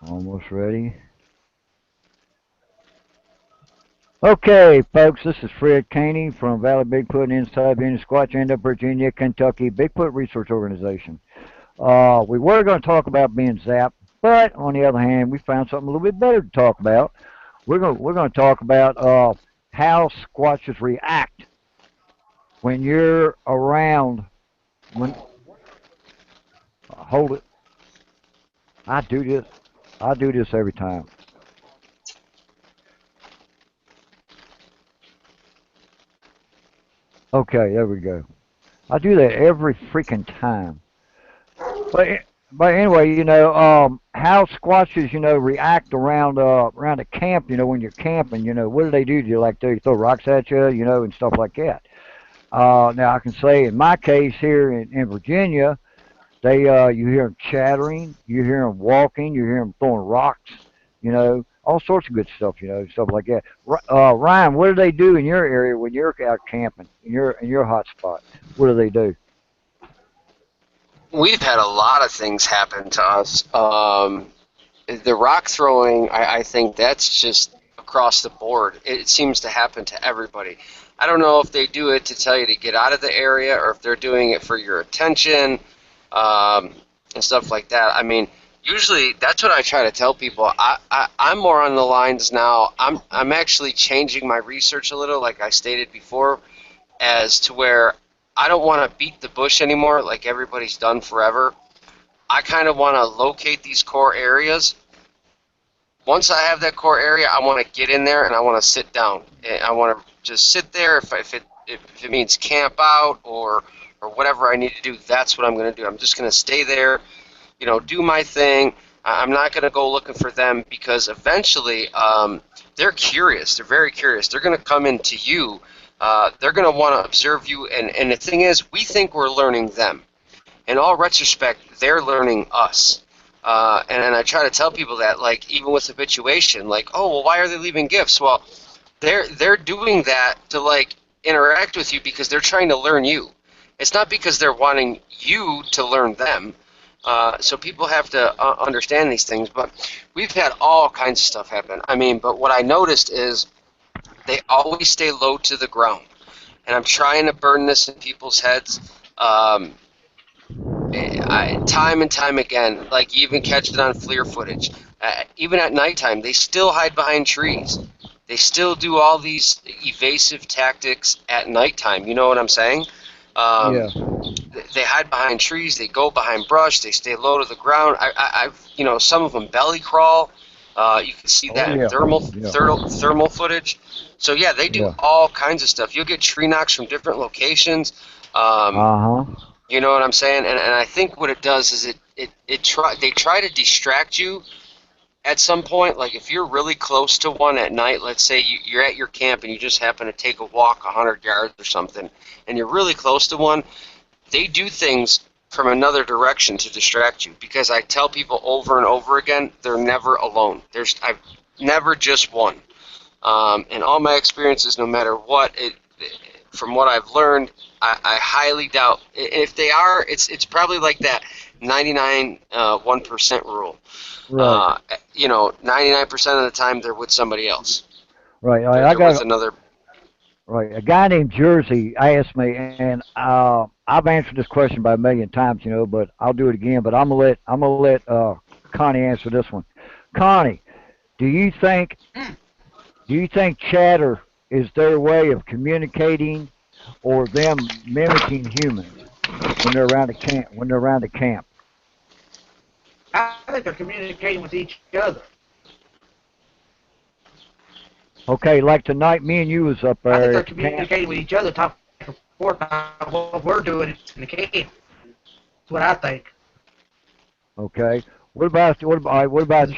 Almost ready. Okay, folks, this is Fred Caney from Valley Bigfoot and Inside Being Squatch, end up Virginia, Kentucky, Bigfoot Research Organization. We were going to talk about being zapped, but on the other hand, we found something a little bit better to talk about. We're going to talk about how squatches react when you're around. When hold it, I do this. I do this every time. Okay, there we go. I do that every freaking time. But anyway, how squatches, react around a camp, when you're camping, what do they do? Do you like they throw rocks at you, and stuff like that? Now I can say in my case here in Virginia, you hear them chattering, you hear them walking, you hear them throwing rocks, all sorts of good stuff, stuff like that. Ryan, what do they do in your area when you're out camping in your hot spot? What do they do? We've had a lot of things happen to us. The rock throwing, I think that's just across the board. It seems to happen to everybody. I don't know if they do it to tell you to get out of the area or if they're doing it for your attention and stuff like that. I mean, usually that's what I try to tell people. I'm more on the lines now. I'm actually changing my research a little, like I stated before, as to where I don't want to beat the bush anymore like everybody's done forever. I kind of want to locate these core areas. Once I have that core area, I want to get in there and I want to sit down. I want to just sit there. If it means camp out or whatever I need to do, that's what I'm going to do. I'm just going to stay there, do my thing. I'm not going to go looking for them because eventually they're curious. They're very curious. They're going to come into you. They're going to want to observe you, and the thing is, we think we're learning them. In all retrospect, they're learning us. And I try to tell people that, like, even with habituation, like, oh, well, why are they leaving gifts? Well, they're doing that to, like, interact with you because they're trying to learn you. It's not because they're wanting you to learn them. So people have to understand these things. But we've had all kinds of stuff happen. I mean, but what I noticed is they always stay low to the ground. And I'm trying to burn this in people's heads time and time again. Like, you even catch it on FLIR footage. Even at nighttime, they still hide behind trees. They still do all these evasive tactics at nighttime. You know what I'm saying? Yeah. They hide behind trees. They go behind brush. They stay low to the ground. I've some of them belly crawl. You can see that in thermal footage. So yeah, they do all kinds of stuff. You'll get tree knocks from different locations. You know what I'm saying? And I think what it does is they try to distract you at some point. Like if you're really close to one at night, let's say you're at your camp and you just happen to take a walk 100 yards or something, and you're really close to one, they do things from another direction to distract you. Because I tell people over and over again, they're never alone. I've never just one. In all my experiences, no matter what, from what I've learned, I highly doubt. If they are, it's probably like that 1% rule. Right. 99% of the time they're with somebody else. Right. I got another. Right. A guy named Jersey asked me, and I've answered this question by a million times, but I'll do it again. But I'm gonna let Connie answer this one. Connie, do you think chatter is their way of communicating, or them mimicking humans when they're around the camp? I think they're communicating with each other. Okay, like tonight, me and you was up there. I think they're communicating with each other, talking back and forth about what we're doing in the camp. That's what I think. Okay. What about you? If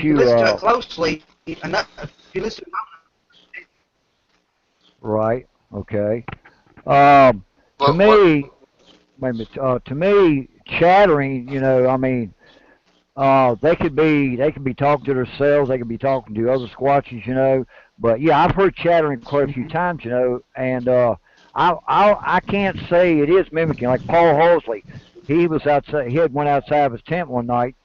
you listen to it closely, enough. If you listen. Right. Okay. To me, chattering. They could be talking to themselves. They could be talking to other squatches. But yeah, I've heard chattering quite a few times. And I can't say it is mimicking. Like Paul Halsley, he was outside. He had went outside of his tent one night,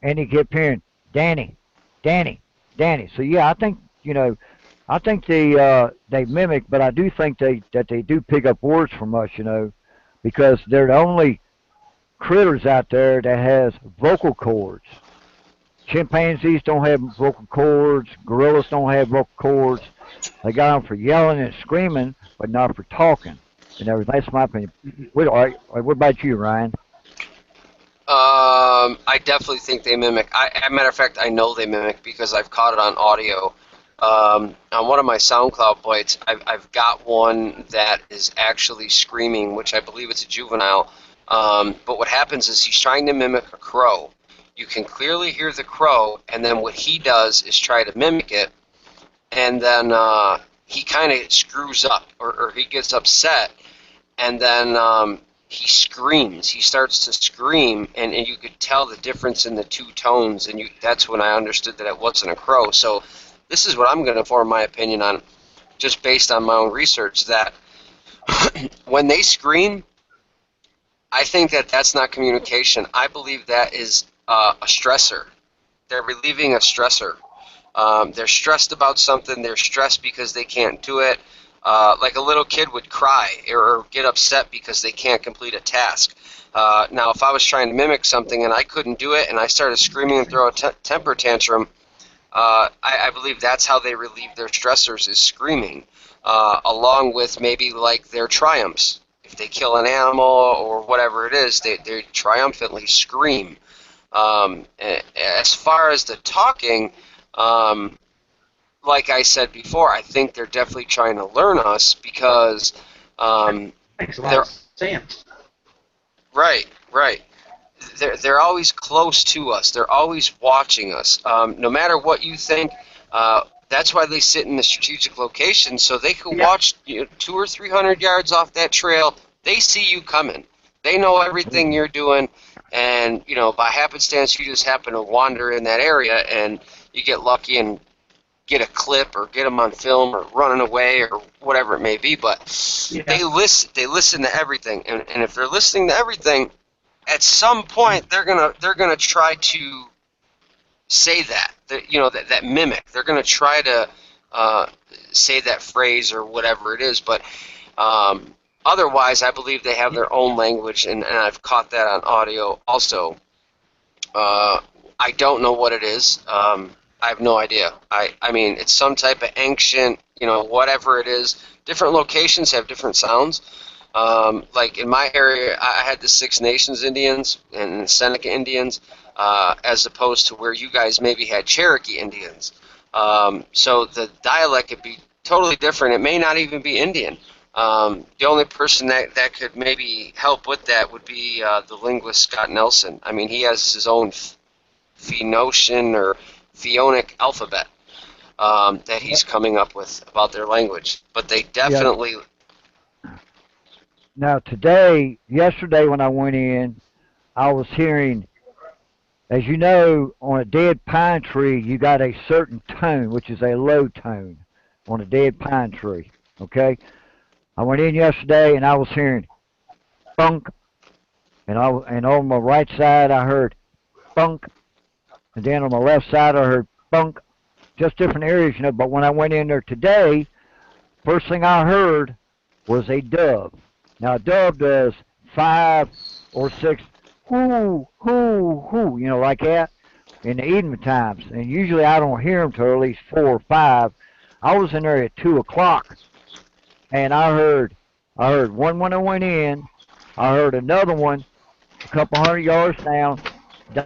and he kept hearing Danny, Danny, Danny. So yeah, I think I think they mimic, but I do think they do pick up words from us, because they're the only critters out there that has vocal cords. Chimpanzees don't have vocal cords. Gorillas don't have vocal cords. They got them for yelling and screaming, but not for talking and everything. That's my opinion. What about you, Ryan? I definitely think they mimic. As a matter of fact, I know they mimic because I've caught it on audio. On one of my SoundCloud bites, I've got one that is actually screaming, which I believe it's a juvenile. But what happens is he's trying to mimic a crow. You can clearly hear the crow, and then what he does is try to mimic it, and then he kind of screws up, or he gets upset, and then he screams. He starts to scream, and you could tell the difference in the two tones, and that's when I understood that it wasn't a crow. So this is what I'm going to form my opinion on, just based on my own research, that when they scream, I think that that's not communication. I believe that is a stressor. They're relieving a stressor. They're stressed about something. They're stressed because they can't do it. Like a little kid would cry or get upset because they can't complete a task. Now, if I was trying to mimic something and I couldn't do it and I started screaming and throw a temper tantrum, I believe that's how they relieve their stressors, is screaming, along with maybe like their triumphs. If they kill an animal or whatever it is, they triumphantly scream. As far as the talking, like I said before, I think they're definitely trying to learn us because Makes a lot of sense. right. They're always close to us. They're always watching us. No matter what you think, that's why they sit in the strategic location, so they can watch 200 or 300 yards off that trail. They see you coming. They know everything you're doing, and by happenstance, you just happen to wander in that area, and you get lucky and get a clip or get them on film or running away or whatever it may be. But they listen to everything, and if they're listening to everything, at some point they're gonna try to say that mimic. They're gonna try to say that phrase or whatever it is. But otherwise, I believe they have their own language, and I've caught that on audio also. I don't know what it is. I have no idea. I mean, it's some type of ancient, whatever it is. Different locations have different sounds. Like in my area, I had the Six Nations Indians and Seneca Indians, as opposed to where you guys maybe had Cherokee Indians. So the dialect could be totally different. It may not even be Indian. The only person that could maybe help with that would be the linguist Scott Nelson. I mean, he has his own Phoenician or Phoenic alphabet that he's coming up with about their language. But they definitely... Now, yesterday when I went in, I was hearing, as you know, on a dead pine tree, you got a certain tone, which is a low tone on a dead pine tree, okay? I went in yesterday and I was hearing bunk, and on my right side I heard bunk, and then on my left side I heard bunk, just different areas, but when I went in there today, first thing I heard was a dove. Now, a dove does 5 or 6 whoo, whoo, whoo, like that in the evening times. And usually I don't hear them till at least 4 or 5. I was in there at 2 o'clock, and I heard one when I went in. I heard another one a couple hundred yards down.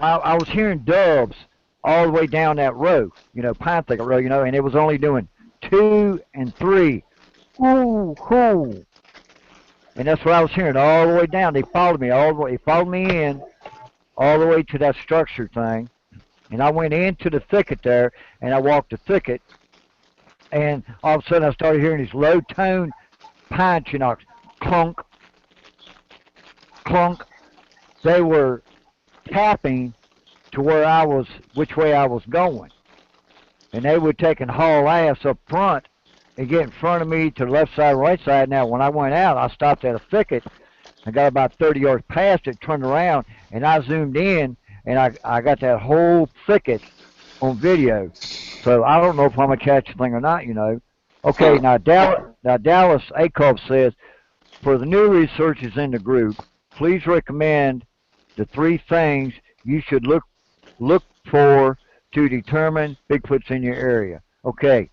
I was hearing doves all the way down that road, pine thicket road, and it was only doing 2 and 3, whoo, whoo. And that's what I was hearing all the way down. They followed me all the way. They followed me in all the way to that structure thing. And I went into the thicket there, and I walked the thicket. And all of a sudden I started hearing these low-tone pine tree knocks. Clunk, clunk. They were tapping to which way I was going. And they would take and haul ass up front and get in front of me to the left side, right side. Now, when I went out, I stopped at a thicket. I got about 30 yards past it, turned around, and I zoomed in, and I got that whole thicket on video. So I don't know if I'm gonna catch the thing or not. Okay, Hmm. now Dallas Acuff says for the new researchers in the group, please recommend the three things you should look for to determine Bigfoot's in your area. Okay,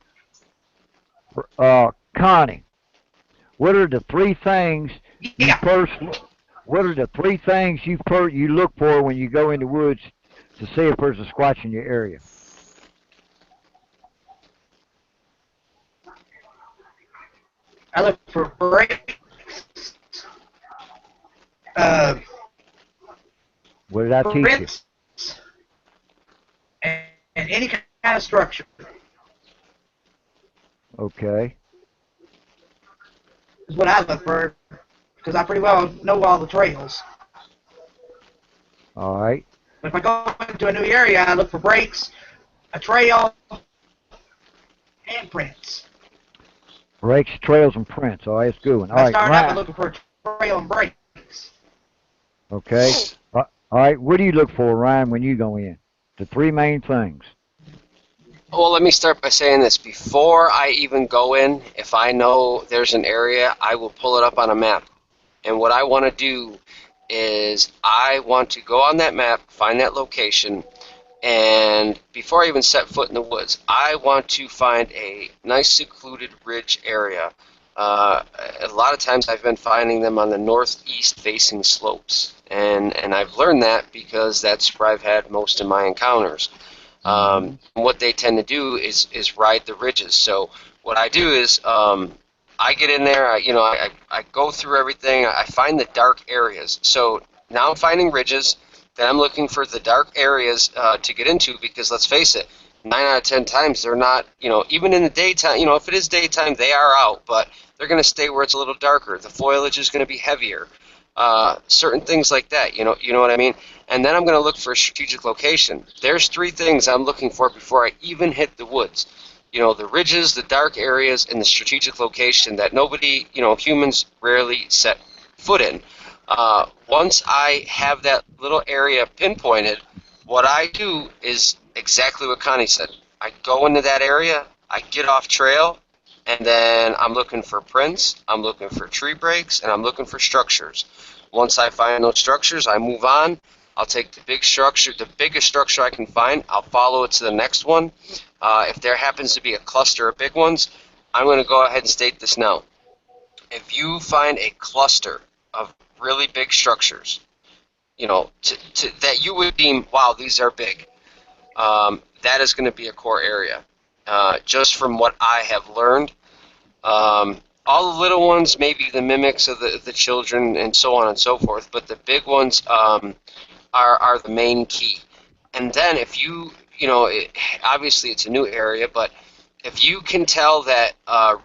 Connie, what are the three things you Yeah. first? What are the three things you look for when you go in the woods to see if there's a squatch in your area? I look for break, uh, What did I teach you? prints, and, and any kind of structure Okay, is what I look for because I pretty well know all the trails. all right. But if I go into a new area, I look for breaks, a trail, and prints. Breaks, trails, and prints. All right, it's good one. All I right, start out by Ryan. looking for a trail and breaks. Okay. All right, what do you look for, Ryan, when you go in? The three main things. Well, let me start by saying this. Before I even go in, if I know there's an area, I will pull it up on a map. And what I want to do is I want to go on that map, find that location, and before I even set foot in the woods, I want to find a nice secluded ridge area. A lot of times I've been finding them on the northeast facing slopes, and I've learned that because that's where I've had most of my encounters. Mm-hmm. What they tend to do is ride the ridges. So what I do is I get in there, I go through everything, I find the dark areas. So now I'm finding ridges, then I'm looking for the dark areas to get into because let's face it, 9 out of 10 times they're not, even in the daytime, if it is daytime, they are out, but they're going to stay where it's a little darker. The foliage is going to be heavier. Certain things like that, you know what I mean? And then I'm going to look for a strategic location. There's three things I'm looking for before I even hit the woods. The ridges, the dark areas, and the strategic location that nobody, humans rarely set foot in. Once I have that little area pinpointed, what I do is exactly what Connie said. I go into that area, I get off trail, and then I'm looking for prints, I'm looking for tree breaks, and I'm looking for structures. Once I find those structures, I move on. I'll take the biggest structure I can find, I'll follow it to the next one. If there happens to be a cluster of big ones, I'm going to go ahead and state this now. If you find a cluster of really big structures, that you would deem, wow, these are big, that is going to be a core area. Just from what I have learned, all the little ones, maybe the mimics of the children and so on and so forth, but the big ones are the main key. And then if obviously it's a new area, but if you can tell that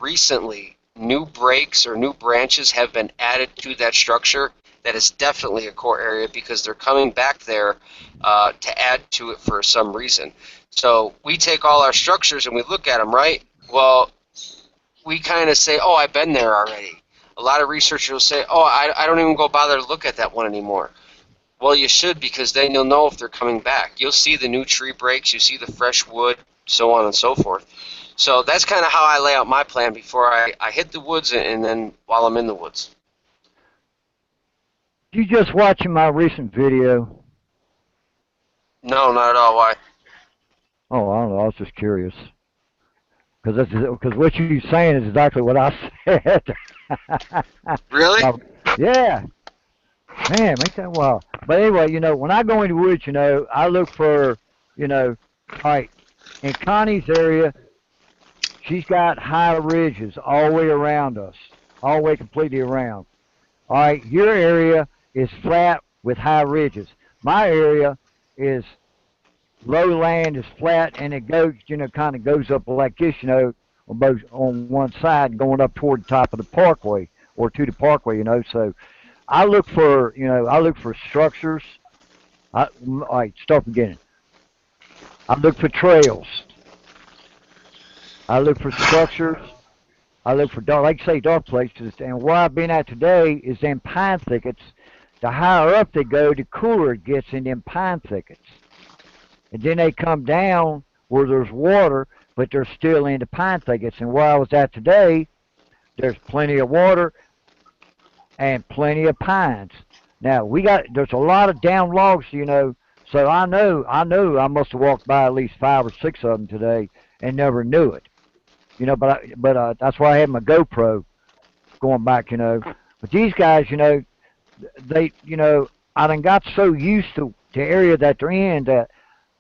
recently new breaks or new branches have been added to that structure, that is definitely a core area because they're coming back there to add to it for some reason. So we take all our structures and we look at them, right? Well, we kind of say, oh, I've been there already. A lot of researchers will say, oh, I don't even go bother to look at that one anymore. Well, you should, because then you'll know if they're coming back. You'll see the new tree breaks, you see the fresh wood, so on and so forth. So that's kind of how I lay out my plan before I hit the woods and then while I'm in the woods. You just watching my recent video? No, not at all. Why? Oh, I don't know. I was just curious. Because what you're saying is exactly what I said. Really? Yeah. Man, make that wild. But anyway, when I go into the woods, I look for, all right, in Connie's area, she's got high ridges all the way around us, all the way completely around. All right, your area is flat with high ridges. My area is low land, is flat, and it goes, kind of goes up like this, on one side, going up toward the top of the parkway or to the parkway, So I look for, structures. All right, start beginning. I look for trails. I look for structures. I look for dark, like you say, dark places. And where I've been at today is in pine thickets. The higher up they go, the cooler it gets in them pine thickets. And then they come down where there's water, but they're still into pine thickets. And where I was at today, there's plenty of water and plenty of pines. Now there's a lot of down logs, so I know I must have walked by at least 5 or 6 of them today and never knew it. But that's why I had my GoPro going back, But these guys, they, I done got so used to the area that they're in that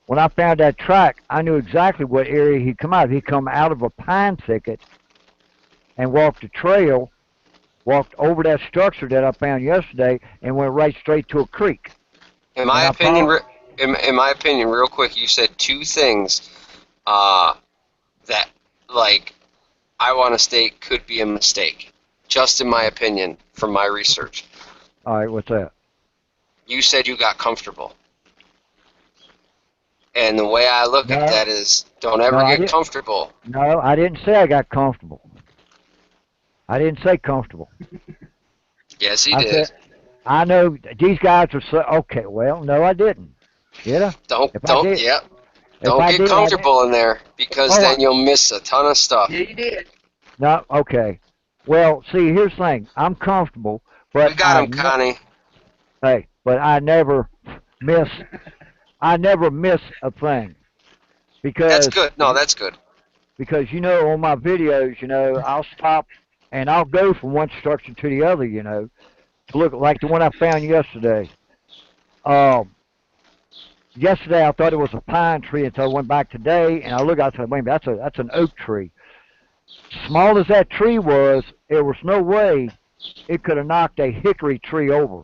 when I found that track, I knew exactly what area he'd come out of. He'd come out of a pine thicket and walked the trail, walked over that structure that I found yesterday, and went right straight to a creek. In my opinion, real quick, you said 2 things that, like, I want to state could be a mistake. Just in my opinion, from my research. All right, what's that? You said you got comfortable. And the way I look at that is, don't ever get comfortable. No, I didn't say I got comfortable. I didn't say comfortable. Yes, he did. Said, I know these guys are so, okay, well, no, I didn't. Did I? Don't get comfortable in there, because then you'll miss a ton of stuff. Yeah, you did. No, okay. Well, see, here's the thing. I'm comfortable, but we got him, Connie. Hey, but I never miss a thing. Because that's good. No, that's good. Because on my videos, I'll stop and I'll go from one structure to the other, to look like the one I found yesterday. Yesterday I thought it was a pine tree until I went back today and I looked out and said, wait a minute, that's an oak tree. Small as that tree was, there was no way it could have knocked a hickory tree over.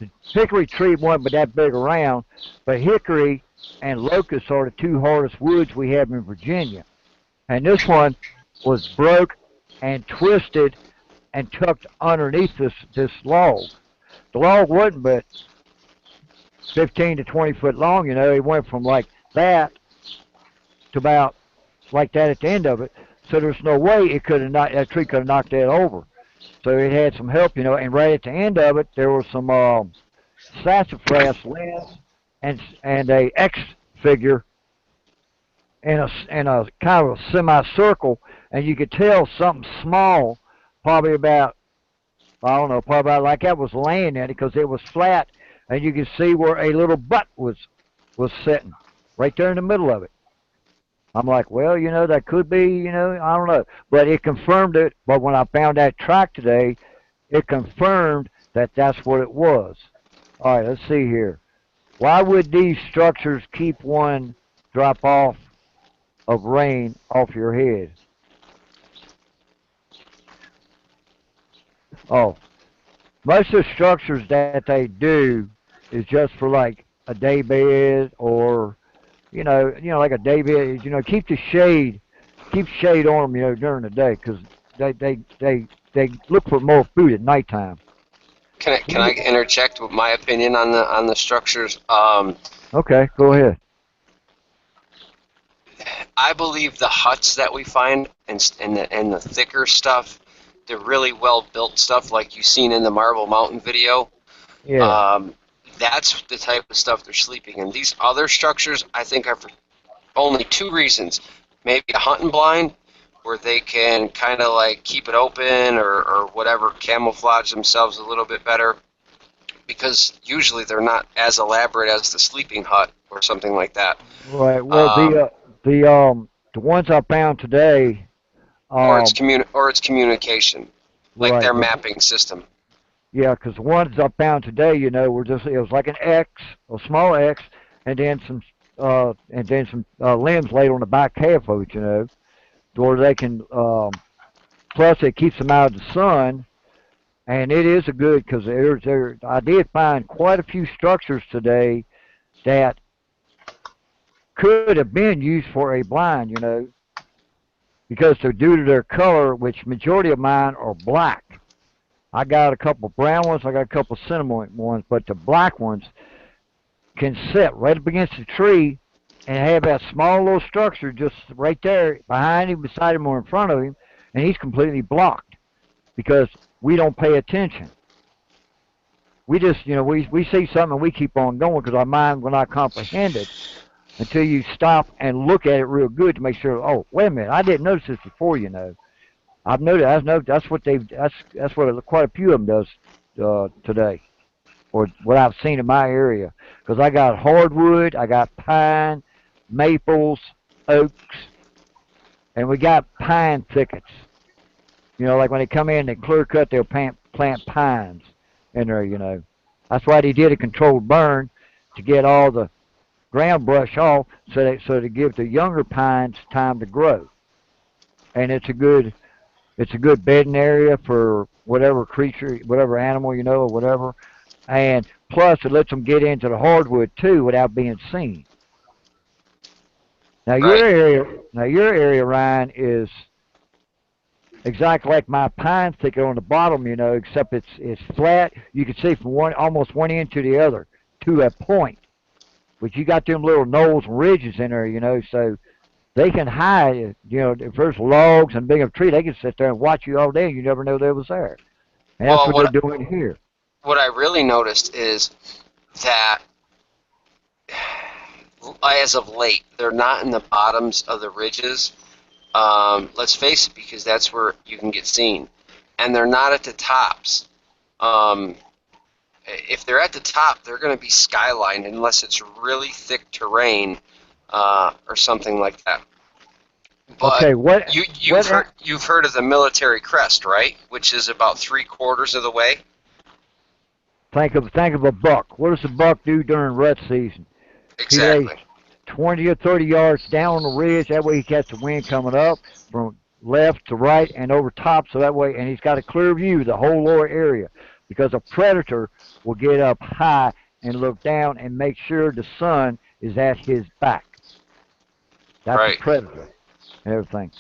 The hickory tree wasn't but that big around, but hickory and locust are the 2 hardest woods we have in Virginia. And this one was broke and twisted and tucked underneath this log. The log wasn't but 15 to 20 foot long, It went from like that to about like that at the end of it. So there's no way that tree could have knocked that over. So it had some help, and right at the end of it, there was some sassafras limbs and a X figure in a kind of a semicircle, and you could tell something small, probably about like that was laying in it because it was flat, and you could see where a little butt was sitting right there in the middle of it. I'm like, well, that could be, I don't know. But it confirmed it. But when I found that track today, it confirmed that that's what it was. All right, let's see here. Why would these structures keep one drop off of rain off your head? Oh, most of the structures that they do is just for like a day bed or like a day bed, keep shade on them, during the day, because they look for more food at nighttime. Can I interject with my opinion on the structures? Okay, go ahead. I believe the huts that we find and the thicker stuff, the really well built stuff like you've seen in the Marble Mountain video. Yeah. That's the type of stuff they're sleeping in. These other structures, I think, are for only 2 reasons. Maybe a hunting blind, where they can kind of like keep it open or whatever, camouflage themselves a little bit better, because usually they're not as elaborate as the sleeping hut or something like that. Right. Well, the ones I found today. Or it's communication, like right, their mapping system. Yeah, because the ones I found today, were just, it was like an X, a small X, and then some limbs laid on the back half of it, where they can, plus it keeps them out of the sun, and it is a good, because I did find quite a few structures today that could have been used for a blind, because they're due to their color, which majority of mine are black. I got a couple brown ones, I got a couple cinnamon ones, but the black ones can sit right up against the tree and have that small little structure just right there behind him, beside him, or in front of him, and he's completely blocked because we don't pay attention. We just, we see something and we keep on going because our mind will not comprehend it. until you stop and look at it real good to make sure. Oh, wait a minute, I didn't notice this before. You know, I've noticed. That's what they've. That's what quite a few of them does today, or what I've seen in my area. Because I got hardwood, I got pine, maples, oaks, and we got pine thickets. You know, like when they come in, they clear cut, they'll plant pines in there. You know, that's why they did a controlled burn to get all the ground brush off, so to give the younger pines time to grow. And it's a good bedding area for whatever creature, whatever animal, you know, or whatever. And plus, it lets them get into the hardwood too without being seen. Right. Now your area, Ryan, is exactly like my pine thicket on the bottom, you know, except it's flat. You can see from almost one end to the other to a point. But you got them little knolls and ridges in there, you know, so they can hide. You know, if there's logs and big of a tree, they can sit there and watch you all day, and you never know they was there. And that's Well, what they're doing here. what I really noticed is that as of late, they're not in the bottoms of the ridges. Let's face it, because that's where you can get seen, and they're not at the tops. Um, if they're at the top, they're going to be skylined unless it's really thick terrain or something like that. But Okay, you've heard of the military crest, right? Which is about 3/4 of the way. think of a buck. What does a buck do during rut season? He lays Exactly. 20 or 30 yards down on the ridge. That way he gets the wind coming up from left to right and over top. So that way, and he's got a clear view of the whole lower area, because a predator will get up high and look down and make sure the sun is at his back. That's Right. a predator and everything.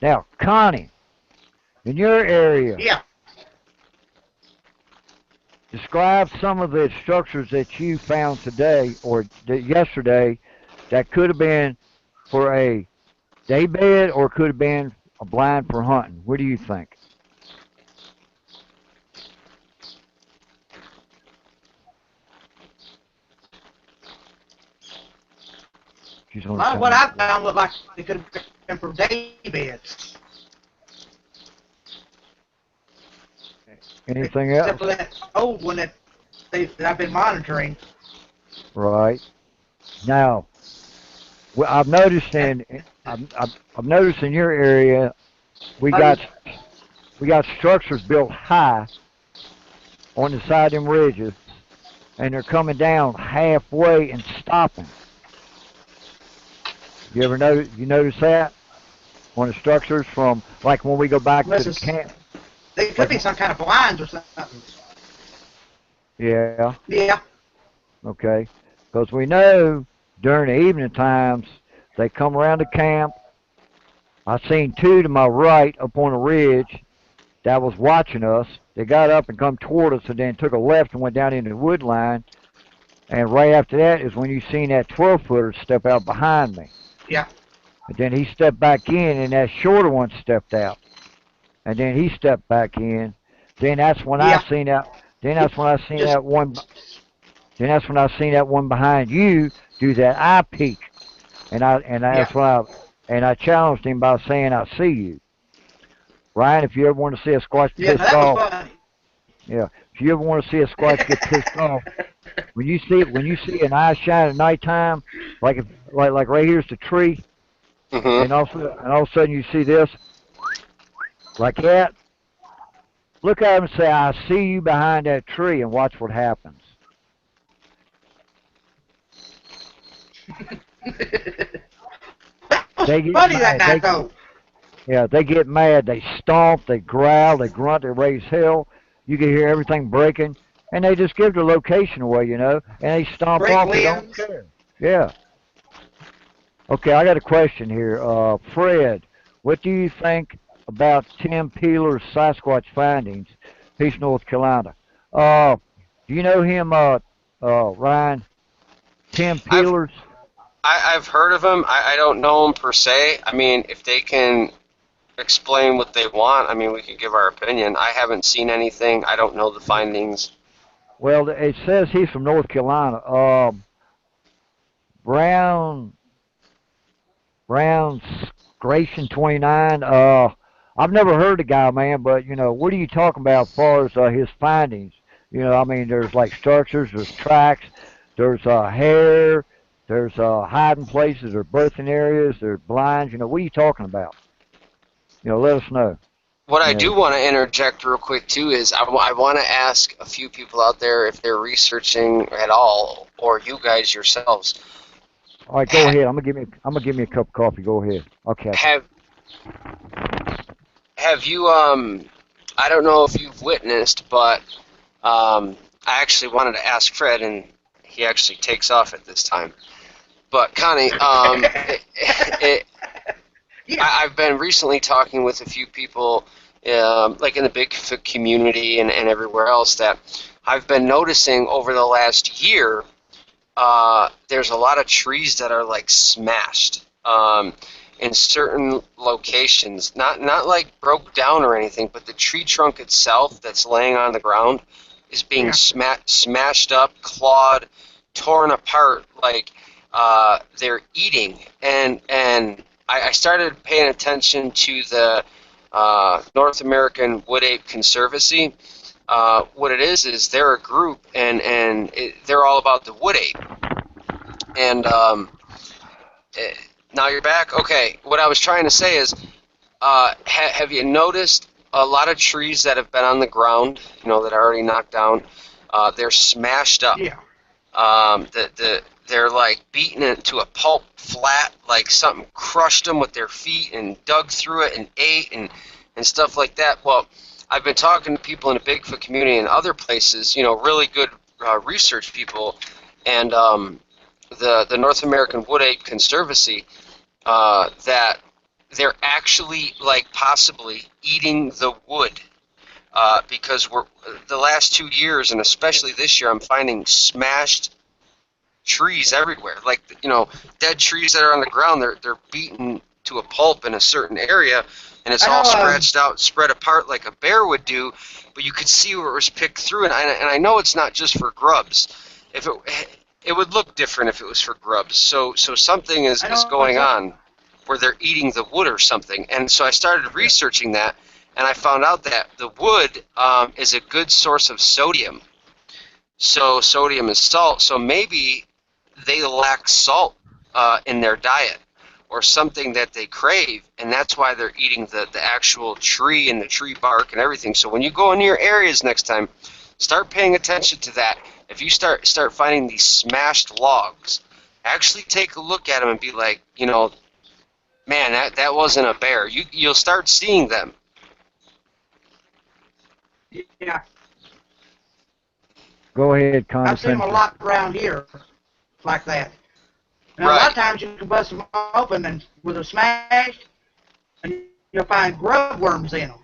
Now, Connie, in your area, Yeah. describe some of the structures that you found today or yesterday that could have been for a day bed or could have been a blind for hunting. What do you think? She's A on lot the of what phone. I found looked like it could have been from day beds. Anything Except else? for that old one that I've been monitoring. Right. Now, well, I've noticed in your area we got we got structures built high on the side of them ridges, and they're coming down halfway and stopping. You notice that on the structures from like when we go back to Unless the camp? they could Like, be some kind of blinds or something. yeah, Yeah. okay. Because we know during the evening times they come around the camp. I seen two to my right up on the ridge that was watching us. They got up and come toward us and then took a left and went down into the wood line. And right after that is when you seen that 12-footer step out behind me. Yeah. And then he stepped back in and that shorter one stepped out. And then he stepped back in. Then that's when I Yeah. seen that. Then that's when I seen Just that one. Then that's when I seen that one behind you do that eye peek. yeah. That's when I challenged him by saying I see you. Ryan, if you ever want to see a squash Yeah. pissed That was off, funny. yeah. If you ever want to see a squash get pissed off, when you see an eye shine at nighttime, like right here's the tree, Mm-hmm. and all of a sudden you see this, like that. Look at him and say, "I see you behind that tree," and watch what happens. They get Funny that mad. guy though. Yeah, they get mad. They stomp, they growl, they grunt, they raise hell. You can hear everything breaking, and they just give the location away, you know, and they stomp Break off. They don't limbs. care. Yeah. Okay, I got a question here. Fred, what do you think about Tim Peeler's Sasquatch findings, Peace, North Carolina? Do you know him, Ryan? Tim I've Peeler's? I've heard of them. I don't know them per se. I mean, if they can explain what they want, I mean, we could give our opinion. I haven't seen anything. I don't know the findings. Well, it says he's from North Carolina. Brown Grayson 29. I've never heard the guy, man, but what are you talking about as far as his findings? I mean, there's like structures, there's tracks, there's hair, there's hiding places, there's birthing areas, there's blinds. What are you talking about? Let us know. What I do want to interject real quick too is I want to ask a few people out there if they're researching at all, or you guys yourselves. All right, go ahead. I'm gonna give me a cup of coffee. Go ahead. Okay. Have you I don't know if you've witnessed, but I actually wanted to ask Fred, and he actually takes off at this time. But Connie, I've been recently talking with a few people, like in the Bigfoot community and everywhere else, that I've been noticing over the last year, there's a lot of trees that are like smashed in certain locations. Not like broke down or anything, but the tree trunk itself that's laying on the ground is being smashed up, clawed, torn apart, like they're eating. And I started paying attention to the North American Wood Ape Conservancy. What it is they're a group, and they're all about the wood ape. And now you're back? Okay, what I was trying to say is, have you noticed a lot of trees that have been on the ground, that are already knocked down, they're smashed up. Yeah. They're like beaten it to a pulp flat, like something crushed them with their feet and dug through it and ate and stuff like that. Well, I've been talking to people in the Bigfoot community and other places, really good research people, and the North American Wood Ape Conservancy, that they're actually like possibly eating the wood, because the last 2 years, and especially this year, I'm finding smashed trees everywhere, like dead trees that are on the ground. They're beaten to a pulp in a certain area, and it's all scratched out, spread apart like a bear would do. But you could see where it was picked through, and I know it's not just for grubs. If it would look different if it was for grubs. So something is going on where they're eating the wood or something. And so I started researching that, and I found out that the wood is a good source of sodium. So sodium is salt. So maybe they lack salt in their diet, or something that they crave, and that's why they're eating the actual tree and the tree bark and everything. So when you go into your areas next time, start paying attention to that. If you start finding these smashed logs, actually take a look at them and be like, man, that wasn't a bear. You'll start seeing them. Yeah. Go ahead, Connie. I've seen them a lot around here like that. And Right. a lot of times you can bust them open and with a smash, and you'll find grub worms in them.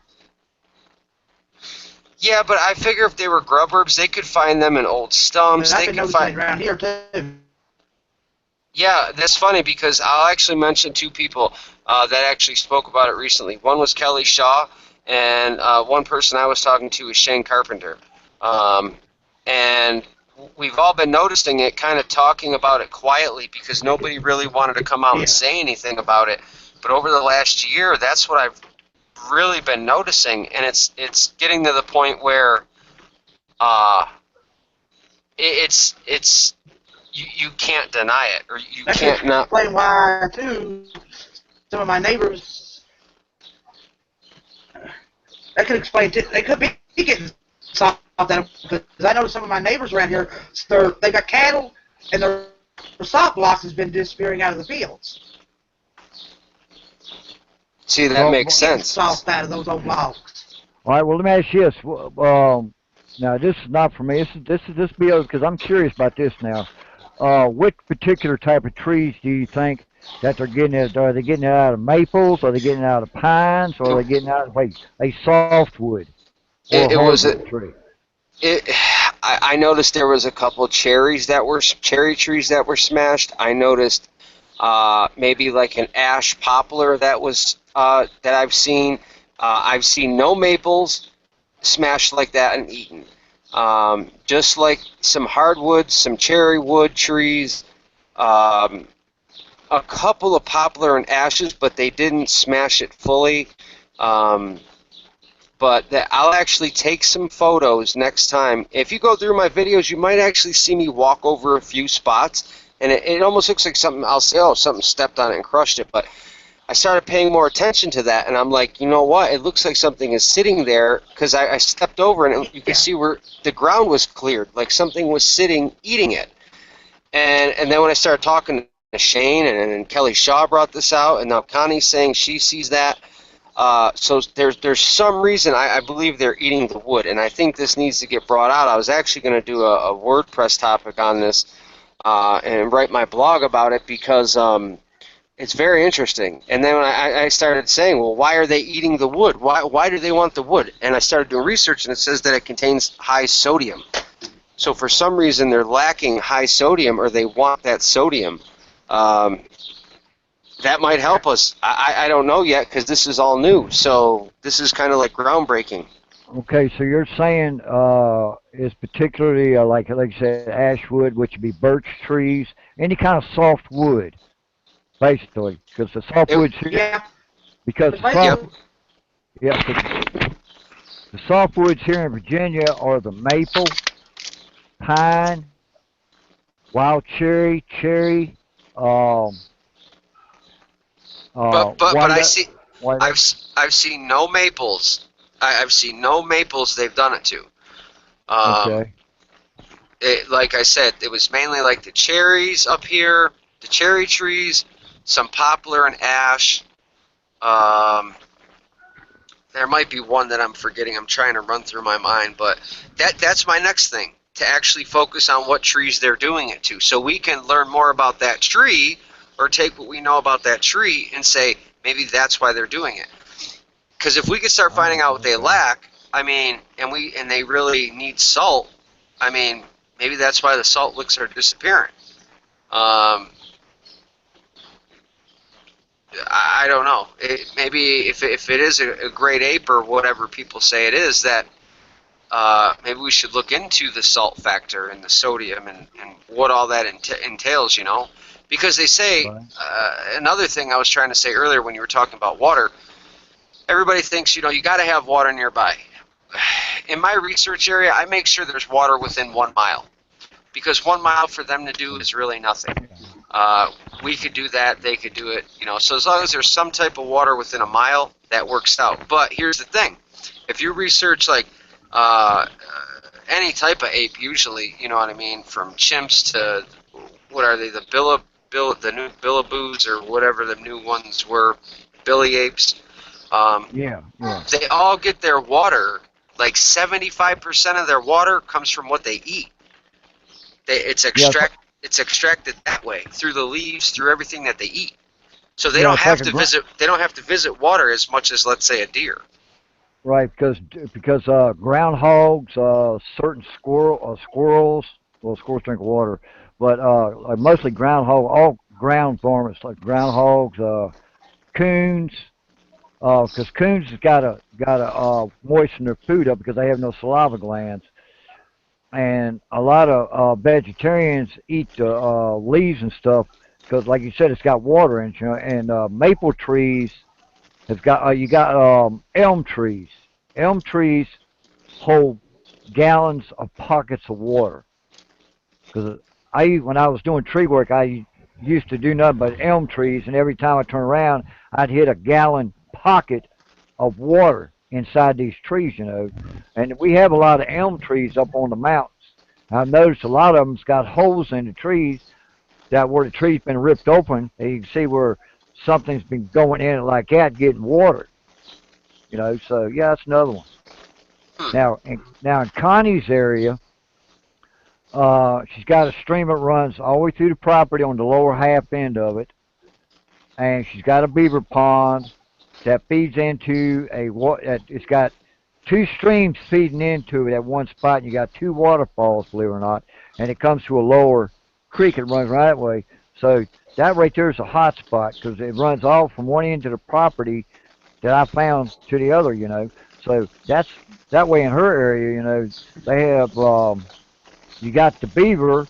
Yeah, but I figure if they were grub herbs, they could find them in old stumps. I've They been could noticing find. around here too. Yeah, that's funny because I'll actually mention two people that actually spoke about it recently. One was Kelly Shaw, and one person I was talking to was Shane Carpenter. And we've all been noticing it, kind of talking about it quietly because nobody really wanted to come out and say anything about it. But over the last year, that's what I've really been noticing, and it's getting to the point where it's you can't deny it, or you can't not. Explain why too. Some of my neighbors. That could explain too. They could be getting soft that because I know some of my neighbors around here. They got cattle, and their salt blocks has been disappearing out of the fields. See, that makes sense. Salt out of those old logs. All right. Well, let me ask you this. Now, this is not for me. This is because I'm curious about this now. What particular type of trees do you think that they're getting it? Are they getting it out of maples? Are they getting it out of pines? Or are they getting it out of a softwood? It was a tree. I noticed there was a couple cherry trees that were smashed. I noticed maybe like an ash poplar that was that I've seen. I've seen no maples smashed like that and eaten. Just like some hardwoods, some cherry wood trees, Um, a couple of poplar and ashes, but they didn't smash it fully. But I'll actually take some photos next time. If you go through my videos, you might actually see me walk over a few spots, and it almost looks like something, I'll say, oh, something stepped on it and crushed it, but I started paying more attention to that, and I'm like, you know what, it looks like something is sitting there, because I stepped over, and you can see where the ground was cleared, like something was sitting, eating it. And then when I started talking to Shane, and Kelly Shaw brought this out, and now Connie's saying she sees that. So there's some reason I believe they're eating the wood, and I think this needs to get brought out. I was actually going to do a WordPress topic on this and write my blog about it because it's very interesting. And then when I started saying, well, why are they eating the wood? Why do they want the wood? And I started doing research, and it says that it contains high sodium. So for some reason they're lacking high sodium, or they want that sodium. That might help us. I don't know yet because this is all new. So this is kind of like groundbreaking. Okay, so you're saying is particularly like you said, ash wood, which would be birch trees, any kind of soft wood, basically, because the softwoods here, Yeah. because It's the like- the softwoods here in Virginia are the maple, pine, wild cherry, But I white, see white, I've seen no maples. I've seen no maples they've done it to. okay. Like I said, it was mainly like the cherries up here, the cherry trees, some poplar and ash. There might be one that I'm forgetting. I'm trying to run through my mind, but that's my next thing, to actually focus on what trees they're doing it to, so we can learn more about that tree, or take what we know about that tree and say maybe that's why they're doing it. Because if we could start finding out what they lack, I mean, and they really need salt, I mean, maybe that's why the salt licks are disappearing. I don't know. Maybe if it is a great ape or whatever people say it is, that maybe we should look into the salt factor and the sodium and what all that entails, you know. Because they say, another thing I was trying to say earlier when you were talking about water, everybody thinks, you know, you got to have water nearby. In my research area, I make sure there's water within 1 mile. Because 1 mile for them to do is really nothing. We could do that, they could do it, you know. So as long as there's some type of water within 1 mile, that works out. But here's the thing. If you research, like, any type of ape, usually, you know what I mean, from chimps to, what are they, the new billaboos or whatever the new ones were, billy apes. Yeah. They all get their water, like 75% of their water comes from what they eat. It's extracted that way, through the leaves, through everything that they eat. So they don't have to visit. They don't have to visit water as much as, let's say, a deer. Right, because groundhogs, certain squirrels, well, squirrels drink water, but like mostly all ground varmints like groundhogs, coons, because coons has got to moisten their food up because they have no saliva glands, and a lot of vegetarians eat the leaves and stuff because, like you said, it's got water in it, you know, and maple trees. It's got you got elm trees. Elm trees hold gallons of pockets of water. Because when I was doing tree work, I used to do nothing but elm trees, and every time I turn around, I'd hit a gallon pocket of water inside these trees, you know. And we have a lot of elm trees up on the mountains. I've noticed a lot of them's got holes in the trees that where the tree's been ripped open, and you can see where something's been going in it like that, getting water. You know, so yeah, that's another one. Now in Connie's area, she's got a stream that runs all the way through the property on the lower half end of it, and she's got a beaver pond that feeds into it's got two streams feeding into it at one spot, and you got two waterfalls, believe it or not, and it comes to a lower creek that runs right that way. So that right there is a hot spot because it runs all from one end of the property that I found to the other, you know. So that's that way in her area, you know. They have you got the beaver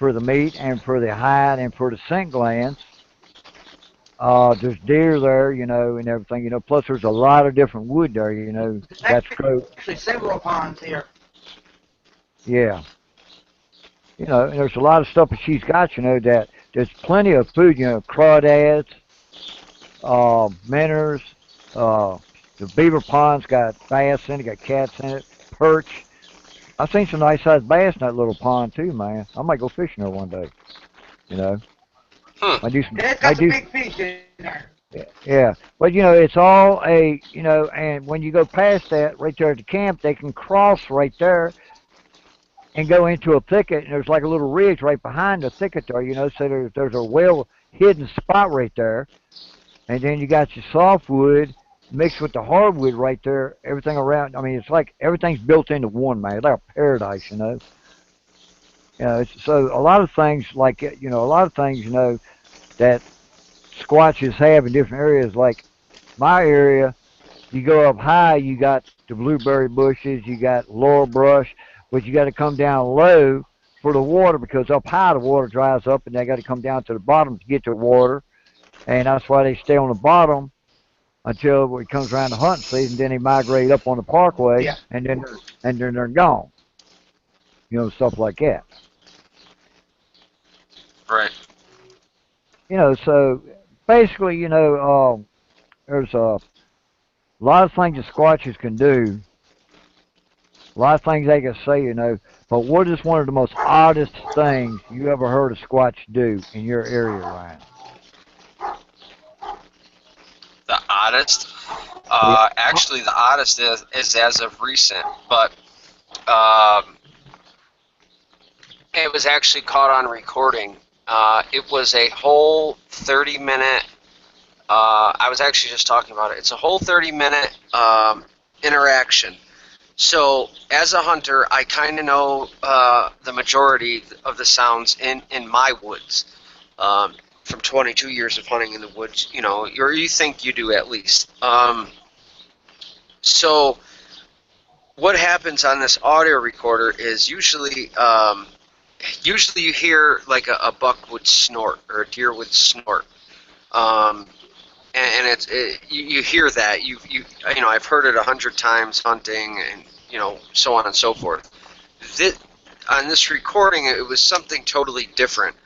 for the meat and for the hide and for the scent glands. There's deer there, you know, and everything, you know. Plus, there's a lot of different wood there, you know. That's true. Actually, several ponds here. Yeah. You know, and there's a lot of stuff that she's got, you know, that there's plenty of food, you know, crawdads, minnows, the beaver pond's got bass in it, got cats in it, perch. I've seen some nice sized bass in that little pond too, man. I might go fishing there one day, you know. I do some, Yeah, it's I got some do, big fish in there. yeah. But you know, it's all a, you know, and when you go past that, right there at the camp, they can cross right there and go into a thicket, and there's like a little ridge right behind the thicket there, you know, so there's a well hidden spot right there, and then you got your softwood mixed with the hardwood right there, everything around. I mean, it's like everything's built into one, man. It's like a paradise, you know. You know, so a lot of things like, you know, a lot of things, you know, that squatches have in different areas, like my area, you go up high, you got the blueberry bushes, you got laurel brush, but you got to come down low for the water because up high the water dries up and they got to come down to the bottom to get to the water, and that's why they stay on the bottom until it comes around the hunting season. Then they migrate up on the parkway, Yeah. and then they're gone. You know, stuff like that. Right. You know, so basically, you know, there's a lot of things that squatches can do. A lot of things they can say, you know, but what is one of the most oddest things you ever heard a squatch do in your area, Ryan? The oddest? Actually, the oddest is as of recent, but it was actually caught on recording. It was a whole 30-minute, I was actually just talking about it. It's a whole 30-minute interaction. So, as a hunter, I kind of know the majority of the sounds in my woods. From 22 years of hunting in the woods, you know, or you think you do at least. So, what happens on this audio recorder is usually you hear like a buck would snort or a deer would snort, and you hear that you know, I've heard it 100 times hunting, and you know, so on and so forth. On this recording, it was something totally different.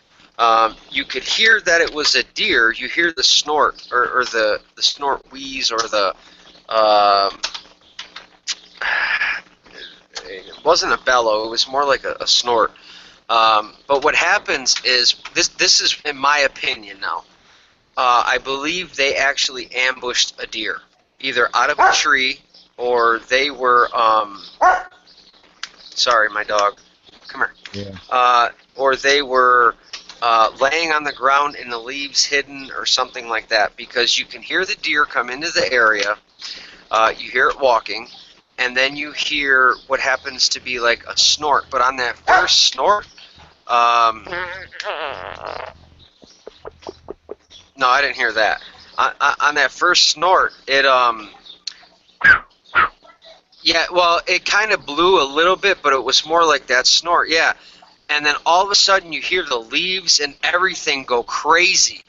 You could hear that it was a deer. You hear the snort or the snort wheeze or the it wasn't a bellow. It was more like a snort. But what happens is this is in my opinion now. I believe they actually ambushed a deer, either out of a tree or they were. Sorry, my dog. Come here. Yeah. Or they were laying on the ground in the leaves hidden or something like that, because you can hear the deer come into the area, you hear it walking, and then you hear what happens to be like a snort. But on that first snort, no, I didn't hear that. On that first snort, it yeah, well, it kind of blew a little bit, but it was more like that snort, yeah. And then all of a sudden you hear the leaves and everything go crazy.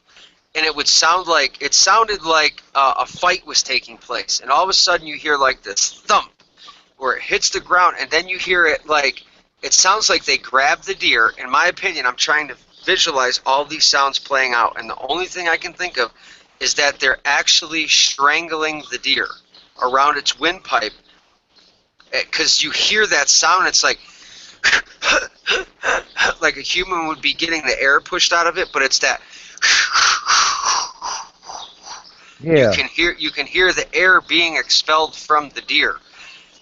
And it sounded like a fight was taking place. And all of a sudden you hear like this thump where it hits the ground, and then you hear it like, it sounds like they grabbed the deer. In my opinion, I'm trying to visualize all these sounds playing out, and the only thing I can think of is that they're actually strangling the deer around its windpipe. Because you hear that sound, it's like like a human would be getting the air pushed out of it, but it's that. Yeah. You can hear the air being expelled from the deer,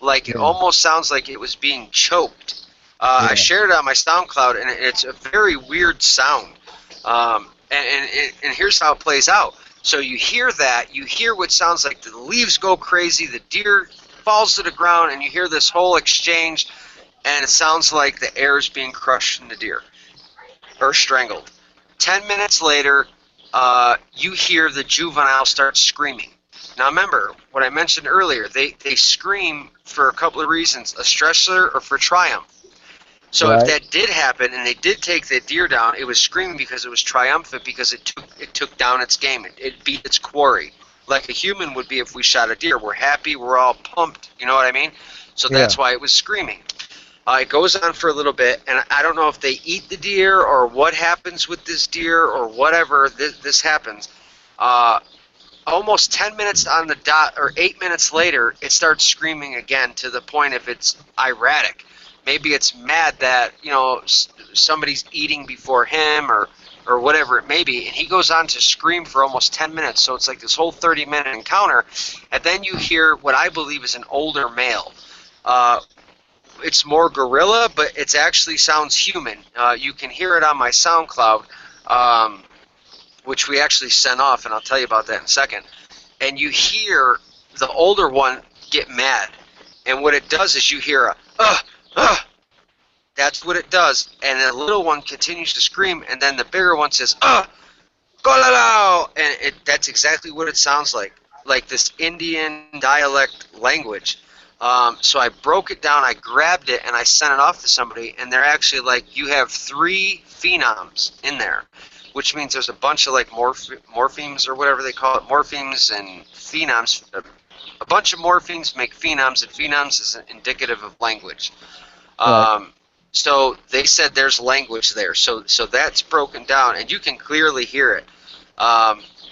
like it almost sounds like it was being choked. I shared it on my SoundCloud, and it's a very weird sound. And here's how it plays out. So you hear that, you hear what sounds like the leaves go crazy, the deer falls to the ground, and you hear this whole exchange, and it sounds like the air is being crushed in the deer or strangled. 10 minutes later, you hear the juvenile start screaming. Now remember what I mentioned earlier, they scream for a couple of reasons, a stressor or for triumph. So if Right. that did happen and they did take that deer down, it was screaming because it was triumphant because it took down its game. It beat its quarry. Like a human would be if we shot a deer. We're happy, we're all pumped, you know what I mean? So Yeah. that's why it was screaming. It goes on for a little bit, and I don't know if they eat the deer or what happens with this deer or whatever this happens. Almost 10 minutes on the dot, or 8 minutes later, it starts screaming again to the point if it's erratic. Maybe it's mad that, you know, somebody's eating before him or whatever it may be. And he goes on to scream for almost 10 minutes. So it's like this whole 30-minute encounter. And then you hear what I believe is an older male. It's more gorilla, but it actually sounds human. You can hear it on my SoundCloud, which we actually sent off, and I'll tell you about that in a second. And you hear the older one get mad. And what it does is you hear a, that's what it does. And the little one continues to scream, and then the bigger one says, golalo! And that's exactly what it sounds like this Indian dialect language. So I broke it down, I grabbed it, and I sent it off to somebody, and they're actually like, you have 3 phenoms in there, which means there's a bunch of like morphemes or whatever they call it, morphemes and phenoms. A bunch of morphemes make phenoms, and phenoms is indicative of language. Right. So they said there's language there. So that's broken down, and you can clearly hear it.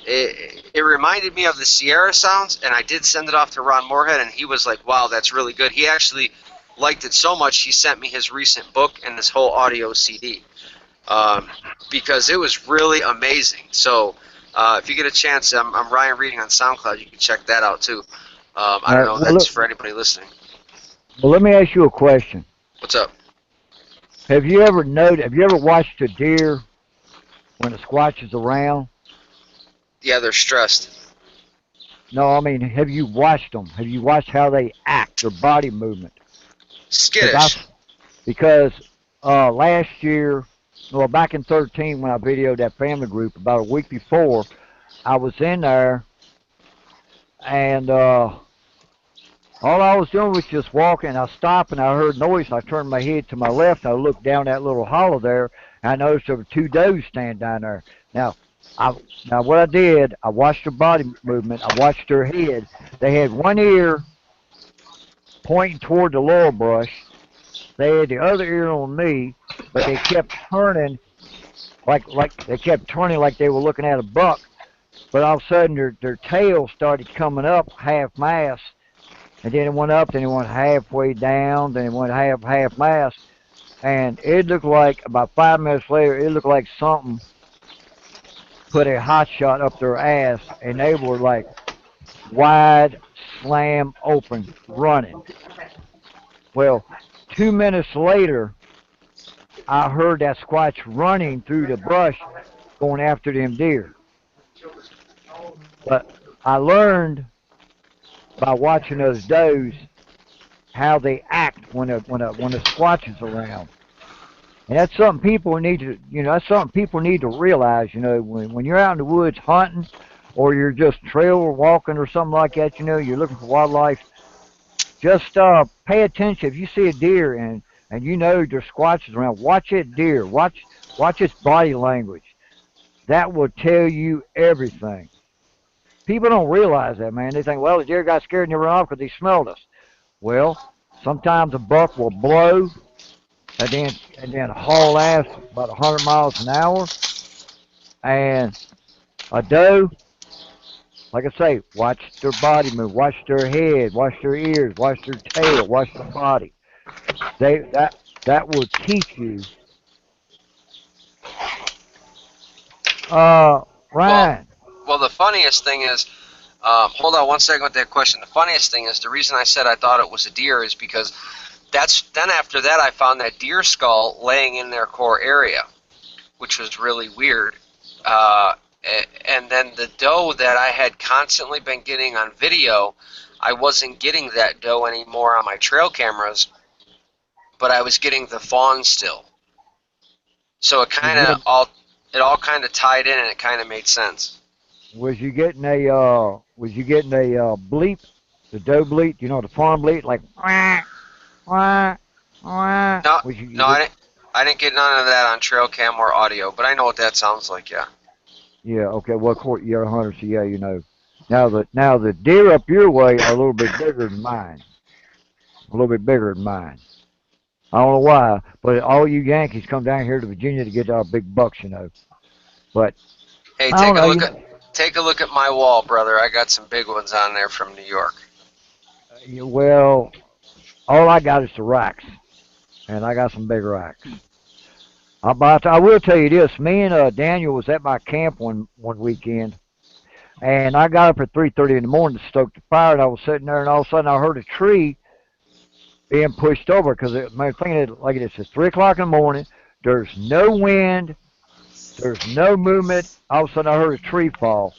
It reminded me of the Sierra sounds, and I did send it off to Ron Moorhead, and he was like, wow, that's really good. He actually liked it so much, he sent me his recent book and this whole audio CD, because it was really amazing. So if you get a chance, I'm Ryan Reading on SoundCloud. You can check that out, too. I don't know. Well, That's look, for anybody listening. well, let me ask you a question. What's up? Have you ever watched a deer when a Squatch is around? Yeah, they're stressed. No, I mean, have you watched them? Have you watched how they act, their body movement? Skittish. Because last year, well, back in 13 when I videoed that family group, about a week before, I was in there, and all I was doing was just walking. I stopped, and I heard noise, and I turned my head to my left, and I looked down that little hollow there, and I noticed there were 2 does standing down there. Now what I did, I watched their body movement. I watched their head. They had one ear pointing toward the laurel brush. They had the other ear on me, but they kept turning like they were looking at a buck. But all of a sudden, their tail started coming up half mast, and then it went up, then it went halfway down, then it went half mast, and it looked like about 5 minutes later, it looked like something put a hot shot up their ass, and they were like wide, slam open, running. Well, 2 minutes later, I heard that Squatch running through the brush, going after them deer. But I learned by watching those does how they act when a Squatch is around. And that's something people need to, that's something people need to realize, when you're out in the woods hunting, or you're just trail walking or something like that, you're looking for wildlife, just pay attention. If you see a deer and there's Squatches around, watch that deer, watch its body language. That will tell you everything. People don't realize that, man. They think, well, the deer got scared and they ran off because he smelled us. Well, sometimes a buck will blow and then haul ass about 100 miles an hour. And a doe, like I say, watch their body move, watch their head, watch their ears, watch their tail, watch their body. That will teach you. Ryan. Well, the funniest thing is, hold on one second with that question. The funniest thing is, the reason I said I thought it was a deer is because then after that I found that deer skull laying in their core area, which was really weird. And then the doe that I had constantly been getting on video, I wasn't getting that doe anymore on my trail cameras, but I was getting the fawn still. So it all kind of tied in, and it kind of made sense. Was you getting a bleep, the doe bleat, the fawn bleat, like wah, wah? No, no, I didn't get none of that on trail cam or audio, but I know what that sounds like. Yeah. Yeah, okay. Well, of course, you're a hunter, so yeah, you know. Now the deer up your way are a little bit bigger than mine. A little bit bigger than mine. I don't know why, but all you Yankees come down here to Virginia to get our big bucks, you know. But Hey, I don't know, you know. take a look at my wall, brother. I got some big ones on there from New York. Well, all I got is the racks, and I got some big racks. I will tell you this. Me and Daniel was at my camp one weekend, and I got up at 3:30 in the morning to stoke the fire, and I was sitting there, and all of a sudden I heard a tree being pushed over because my thing is like this: it's 3 o'clock in the morning. There's no wind. There's no movement. All of a sudden I heard a tree fall.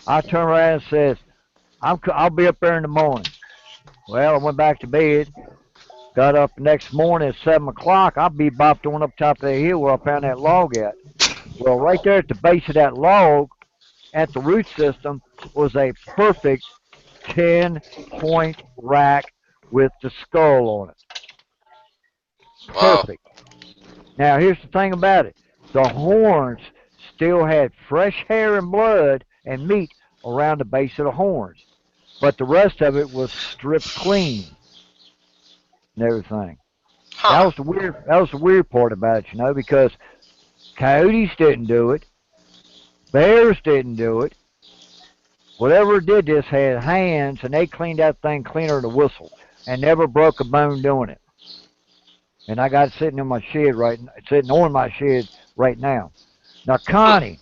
I turned around and says, I'll be up there in the morning. Well, I went back to bed. Got up the next morning at 7 o'clock. I bebopped on up top of the hill where I found that log at. Well, right there at the base of that log, at the root system, was a perfect 10-point rack with the skull on it. Wow. Perfect. Now, here's the thing about it. The horns still had fresh hair and blood and meat around the base of the horns, but the rest of it was stripped clean and everything. That Huh. was the weird part about it, you know, because coyotes didn't do it, bears didn't do it. Whatever did this had hands, and they cleaned that thing cleaner than a whistle, and never broke a bone doing it. And I got it sitting on my shed right now. Now, Connie,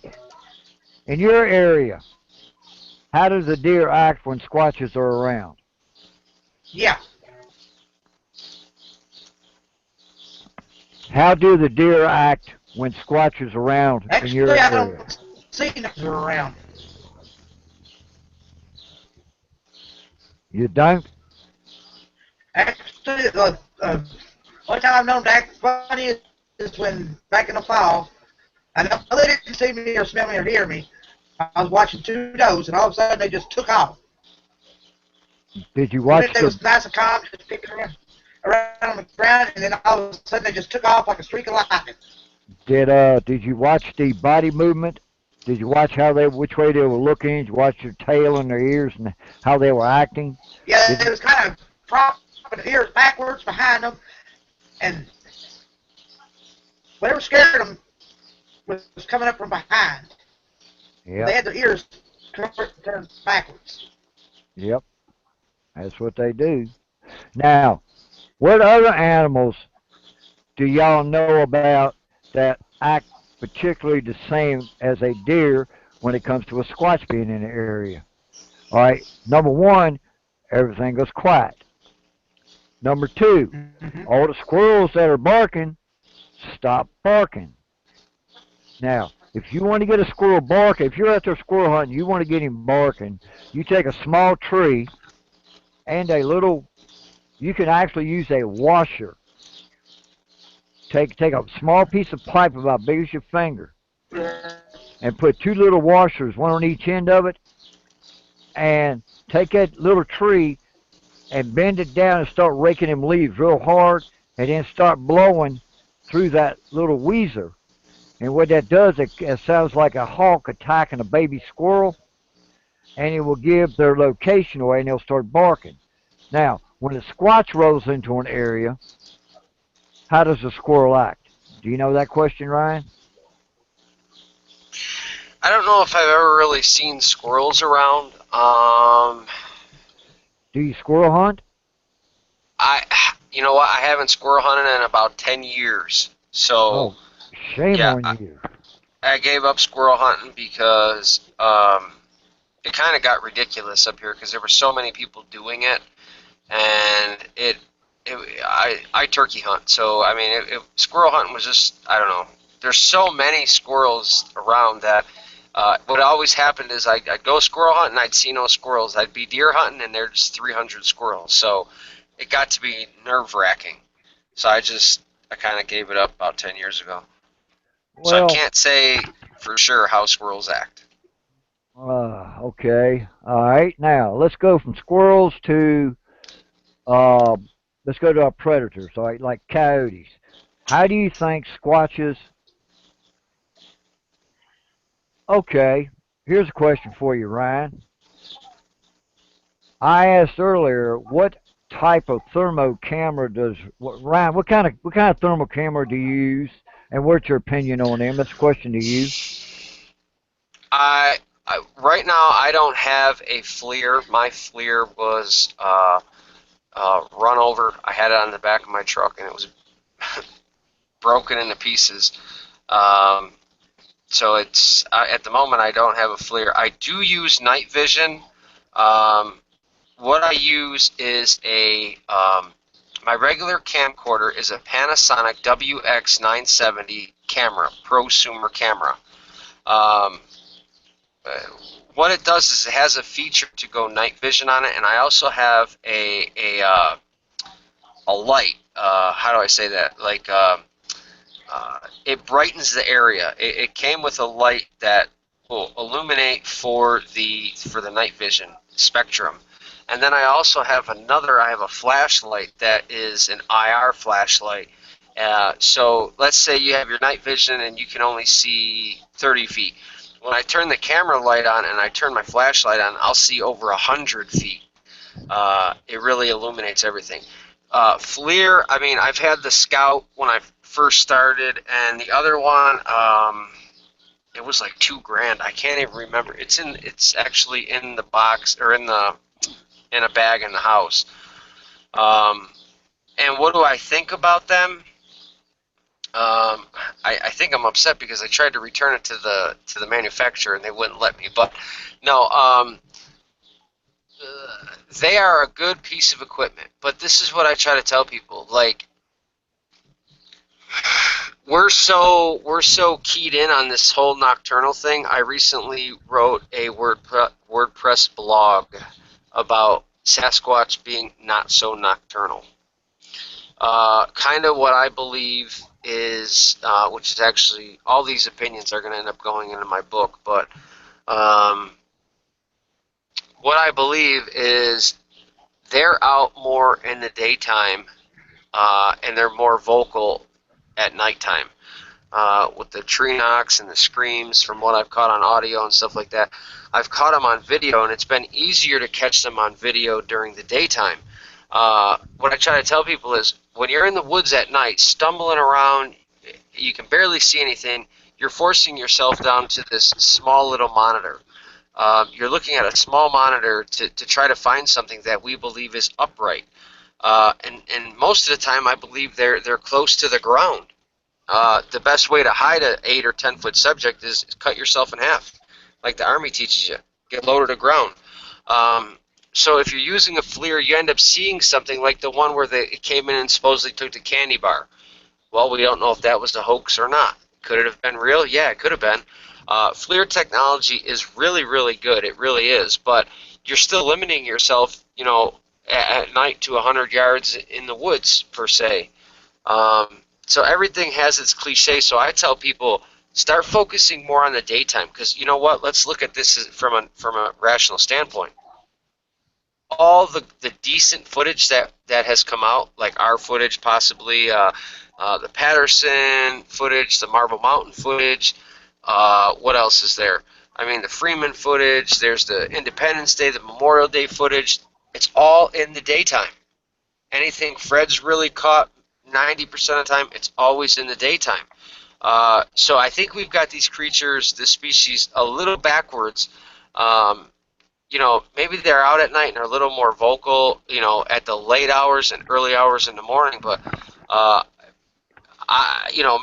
in your area, how does the deer act when squatches are around? Yeah. How do the deer act when squatches are around in your Actually, I area? don't see them around. You don't? Actually, one time I've known to act funny is when, back in the fall, I know they didn't see me or smell me or hear me. I was watching two does, and all of a sudden they just took off. Did you Even watch if they was the nice and calm, just picking around on the ground, and then all of a sudden they just took off like a streak of lightning. did you watch the body movement? Did you watch which way they were looking? Did you watch their tail and their ears and how they were acting? Yeah, Did it was kind of propping the ears backwards behind them, and whatever scared them was coming up from behind. They Yep, had their ears turned backwards. yep. That's what they do. Now, what other animals do y'all know about that act particularly the same as a deer when it comes to a squatch being in the area? All right. Number one, everything goes quiet. Number two, Mm-hmm. all the squirrels that are barking stop barking. Now, if you want to get a squirrel barking, if you're out there squirrel hunting, you want to get him barking, you take a small tree and you can actually use a washer. Take a small piece of pipe about big as your finger and put two little washers, one on each end of it, and take that little tree and bend it down and start raking them leaves real hard and then start blowing through that little weezer. And what that does, it sounds like a hawk attacking a baby squirrel, and it will give their location away, and they'll start barking. Now, when a squatch rolls into an area, how does the squirrel act? Do you know that question, Ryan? I don't know if I've ever really seen squirrels around. Do you squirrel hunt? You know what? I haven't squirrel hunted in about 10 years. So, Oh, shame yeah, on you. I gave up squirrel hunting because it kind of got ridiculous up here because there were so many people doing it, and I turkey hunt. So, I mean, squirrel hunting was just, I don't know. There's so many squirrels around that what always happened is I'd go squirrel hunting, I'd see no squirrels. I'd be deer hunting, and there's 300 squirrels. So it got to be nerve-wracking. So I kind of gave it up about 10 years ago. So I Well, can't say for sure how squirrels act. okay. All right. Now, let's go from squirrels to uh, let's go to our predators, like coyotes. How do you think squatches? Okay, here's a question for you, Ryan. I asked earlier what type of thermo camera does Ryan? What kind of thermal camera do you use, and what's your opinion on them? That's a question to you. I right now I don't have a FLIR. My FLIR was run over. I had it on the back of my truck, and it was broken into pieces. Um, so it's at the moment I don't have a FLIR. I do use night vision. Um, what I use is my regular camcorder is a Panasonic WX970 camera, prosumer camera. Um, what it does is it has a feature to go night vision on it, and I also have a light. How do I say that? Like it brightens the area. It came with a light that will illuminate for the night vision spectrum. And then I also have I have a flashlight that is an IR flashlight. So let's say you have your night vision and you can only see 30 feet. When I turn the camera light on and I turn my flashlight on, I'll see over 100 feet. It really illuminates everything. FLIR, I mean, I've had the Scout when I first started, and the other one, it was like $2,000. I can't even remember. It's actually in the box or in a bag in the house. And what do I think about them? I think I'm upset because I tried to return it to the manufacturer and they wouldn't let me. But no, they are a good piece of equipment. But this is what I try to tell people: like, we're so keyed in on this whole nocturnal thing. I recently wrote a WordPress blog about Sasquatch being not so nocturnal. Kind of what I believe is, which is actually, all these opinions are going to end up going into my book, but what I believe is they're out more in the daytime, and they're more vocal at nighttime. With the tree knocks and the screams, from what I've caught on audio and stuff like that. I've caught them on video, and it's been easier to catch them on video during the daytime. What I try to tell people is, when you're in the woods at night, stumbling around, you can barely see anything, you're forcing yourself down to this small little monitor. You're looking at a small monitor to try to find something that we believe is upright. And most of the time, I believe they're close to the ground. The best way to hide an 8 or 10 foot subject is cut yourself in half, like the Army teaches you. Get low to the ground. So if you're using a FLIR, you end up seeing something like the one where it came in and supposedly took the candy bar. Well, we don't know if that was a hoax or not. Could it have been real? Yeah, it could have been. FLIR technology is really, really good. It really is. But you're still limiting yourself, at night to 100 yards in the woods, per se. So everything has its cliche. So I tell people, start focusing more on the daytime, because you know what? Let's look at this from a rational standpoint. All the decent footage that has come out, like our footage, possibly the Patterson footage, the Marble Mountain footage. What else is there? I mean, the Freeman footage. There's the Independence Day, the Memorial Day footage. It's all in the daytime. Anything Fred's really caught, 90% of the time, it's always in the daytime. So I think we've got these creatures, this species, a little backwards. Maybe they're out at night and are a little more vocal, at the late hours and early hours in the morning, but,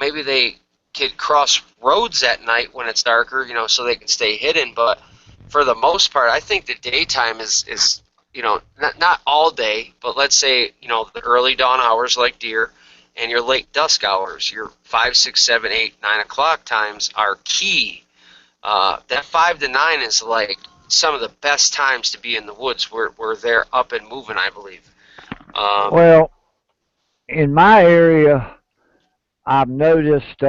maybe they could cross roads at night when it's darker, so they can stay hidden, but for the most part, I think the daytime is not all day, but let's say, the early dawn hours like deer and your late dusk hours, your 5, 6, 7, 8, 9 o'clock times are key. That 5 to 9 is like some of the best times to be in the woods where they're up and moving, I believe. Well, in my area, I've noticed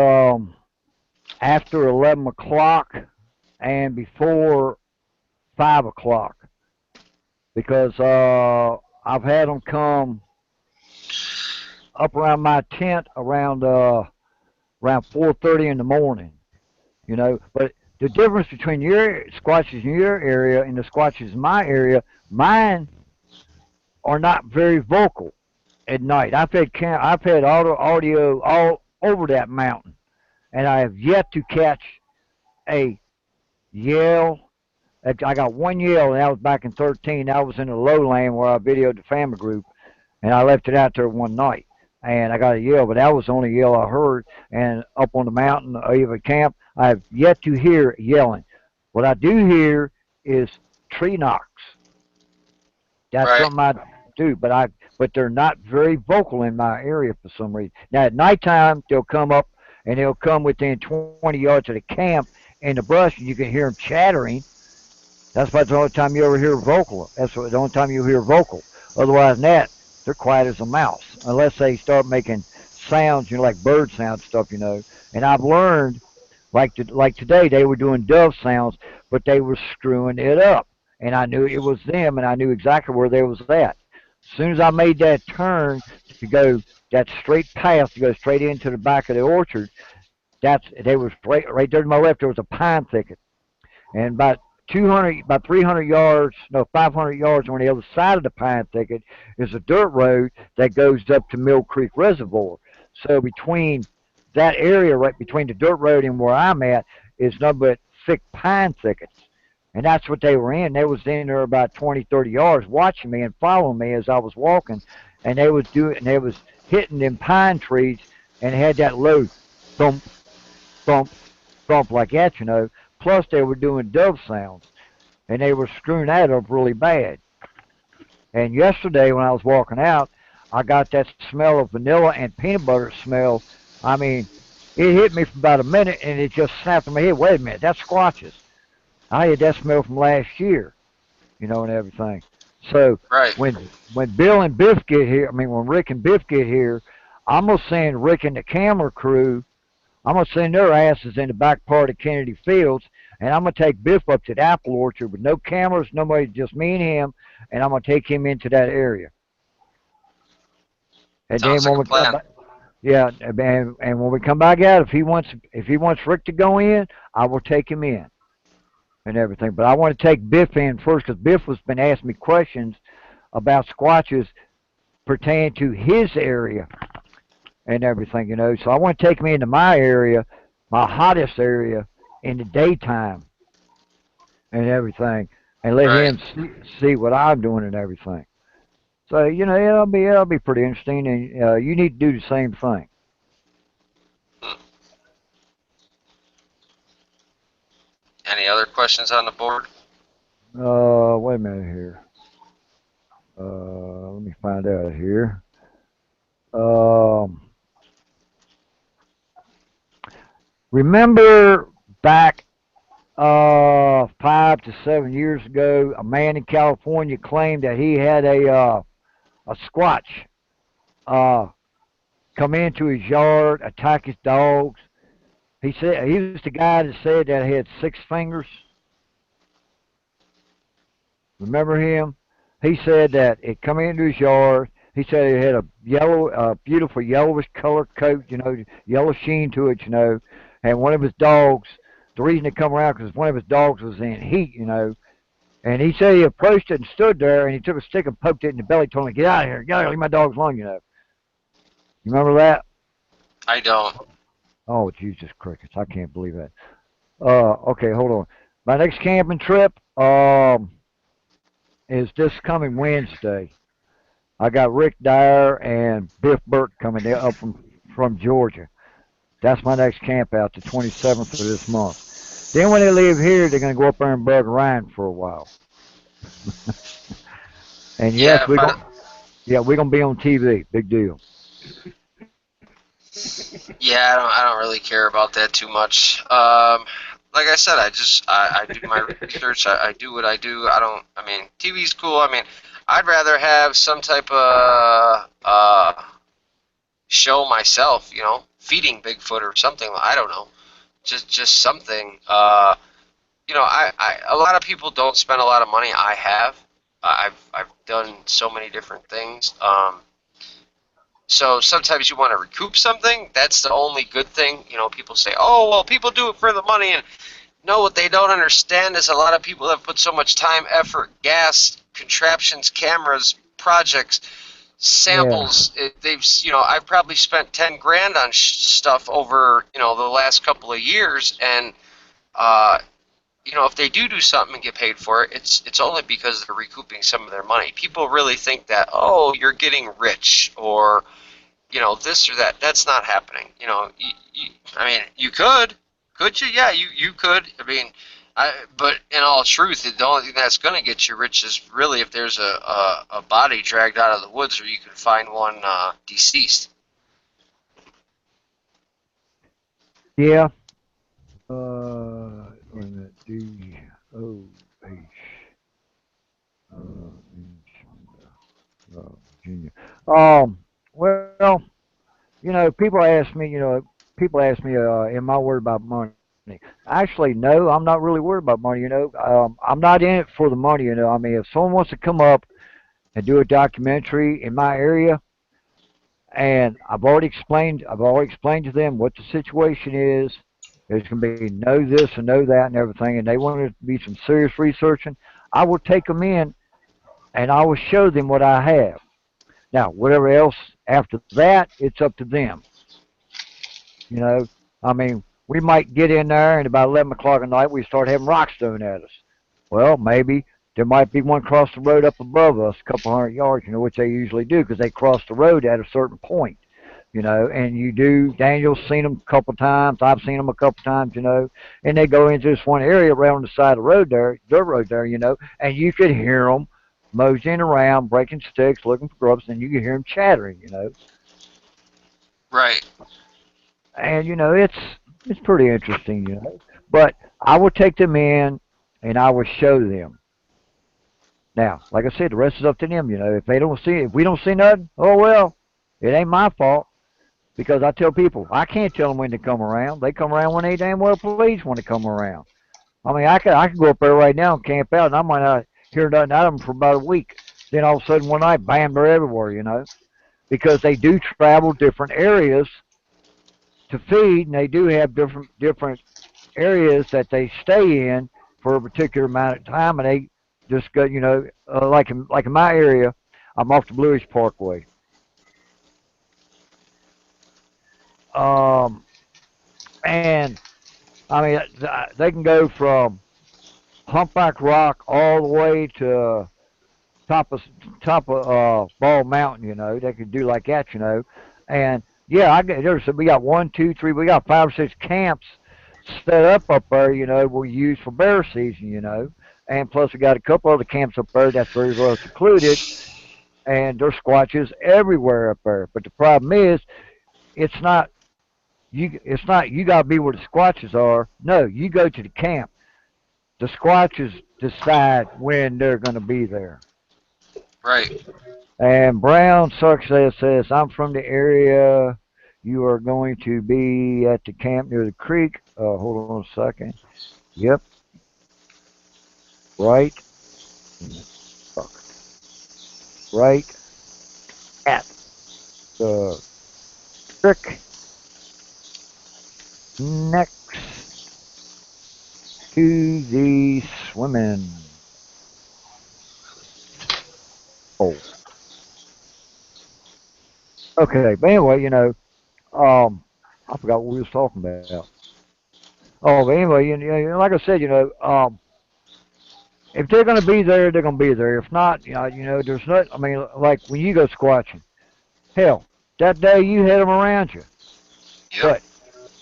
after 11 o'clock and before 5 o'clock, because I've had them come up around my tent around 4:30 in the morning. You know, but the difference between your squatches in your area and the squatches in my area, mine are not very vocal at night. I've had audio all over that mountain, and I have yet to catch a yell. I got one yell, and that was back in 13. I was in the lowland where I videoed the family group, and I left it out there one night. And I got a yell, but that was the only yell I heard. And up on the mountain, over camp, I have yet to hear yelling. What I do hear is tree knocks. That's Right. something I do, but they're not very vocal in my area for some reason. Now at nighttime, they'll come up and they'll come within 20 yards of the camp in the brush, and you can hear them chattering. That's about the only time you ever hear vocal. That's the only time you hear vocal. Otherwise than that, they're quiet as a mouse, unless they start making sounds, like bird sound stuff. And I've learned, like today, they were doing dove sounds, but they were screwing it up, and I knew it was them, and I knew exactly where they was at. As soon as I made that turn to go that straight path to go straight into the back of the orchard, they was right there to my left. There was a pine thicket, and about 300 yards, no, 500 yards on the other side of the pine thicket is a dirt road that goes up to Mill Creek Reservoir. So between that area, right between the dirt road and where I'm at, is nothing but thick pine thickets. And that's what they were in. They was in there about 20, 30 yards watching me and following me as I was walking. And they was hitting them pine trees and had that low thump, thump, thump like that. Plus they were doing dove sounds, and they were screwing that up really bad. And yesterday when I was walking out, I got that smell of vanilla and peanut butter smell. I mean, it hit me for about a minute, and it just snapped in my head. Wait a minute, that's squatches. I had that smell from last year, and everything. So Right. when Bill and Biff get here, when Rick and Biff get here, I'm gonna send Rick and the camera crew. I'm gonna send their asses in the back part of Kennedy Fields, and I'm gonna take Biff up to the apple orchard with no cameras, nobody, just me and him, and I'm gonna take him into that area. And then Sounds like when a we come plan. back, yeah, and when we come back out, if he wants Rick to go in, I will take him in and everything. But I want to take Biff in first because Biff has been asking me questions about squatches pertaining to his area and everything. So I want to take him into my area, my hottest area, in the daytime and everything, and let Right. him see what I'm doing and everything. So it'll be pretty interesting, and you need to do the same thing. Any other questions on the board? Wait a minute here. Let me find out here. Um, remember back 5 to 7 years ago, a man in California claimed that he had a squatch uh, come into his yard, attack his dogs. He said he was the guy that said that he had 6 fingers. Remember him? He said that it come into his yard. He said it had a beautiful yellowish color coat, yellow sheen to it. And one of his dogs, the reason it come around because one of his dogs was in heat. And he said he approached it and stood there, and he took a stick and poked it in the belly, told him, "Get out of here! Get out of here! Leave my dogs alone." You remember that? I don't. Oh, Jesus crickets! I can't believe that. Okay, hold on. My next camping trip is this coming Wednesday. I got Rick Dyer and Biff Burke coming up from Georgia. That's my next camp out, the 27th of this month. Then when they leave here, they're going to go up there and bug Ryan for a while. And Yeah, yes, if I, we're gonna be on TV. Big deal. yeah, I don't really care about that too much. Like I said, I do my research. I do what I do. TV's cool. I'd rather have some type of show myself, feeding Bigfoot or something. I don't know, just something. A lot of people don't spend a lot of money. I've done so many different things. So sometimes you want to recoup something. That's the only good thing. You know, people say, oh, well, people do it for the money. And no, what they don't understand is a lot of people have put so much time, effort, gas, contraptions, cameras, projects, Yeah. samples. I've probably spent 10 grand on stuff over, the last couple of years. And, if they do something and get paid for it, it's only because they're recouping some of their money. People really think that, oh, you're getting rich or, this or that. That's not happening. I mean, you could you? Yeah, you could. I mean, but in all truth, the only thing that's going to get you rich is really if there's a body dragged out of the woods, or you can find one deceased. Yeah. Wait a minute. DOH. Virginia. Well, people ask me, am I worried about money? Actually, no, I'm not really worried about money. I'm not in it for the money. I mean, if someone wants to come up and do a documentary in my area, and I've already explained to them what the situation is. There's going to be no this and no that and everything, and they want it to be some serious researching. I will take them in and I will show them what I have. Now, whatever else after that, it's up to them. You know, I mean, we might get in there and about 11 o'clock at night we start having rocks thrown at us. Well, maybe there might be one across the road up above us, a couple hundred yards, which they usually do because they cross the road at a certain point. And Daniel's seen them a couple times, I've seen them a couple times, and they go into this one area around the side of the road there, dirt road there, and you could hear them moseying around, breaking sticks, looking for grubs, and you can hear them chattering. Right. And it's pretty interesting. But I will take them in and I will show them. Now, like I said, the rest is up to them. If we don't see nothing, oh well, it ain't my fault. Because I tell people, I can't tell them when to come around. They come around when they damn well please when to come around. I mean, I could go up there right now and camp out, and I might not hear nothing out of them for about a week. Then all of a sudden one night, bam, they're everywhere. Because they do travel different areas to feed, and they do have different areas that they stay in for a particular amount of time, and they just go, like in my area, I'm off the Blue Ridge Parkway. And I mean, they can go from Humpback Rock all the way to top of Ball Mountain. They could do like that. And yeah, we got 1, 2, 3, we got 5 or 6 camps set up there. We use for bear season. And plus we got a couple other camps up there that's very well secluded, and there's squatches everywhere up there. But the problem is, it's not you gotta be where the squatches are. No, you go to the camp. The squatches decide when they're gonna be there. Right. And Brown Success says, I'm from the area. You are going to be at the camp near the creek. Hold on a second. Yep. Right. Right at the creek. Next to the swimming hole. Okay, but anyway, I forgot what we was talking about. Oh, but anyway, like I said, if they're going to be there, they're going to be there. If not, there's not. I mean, like when you go squatching, hell, that day you had them around you, Yep. but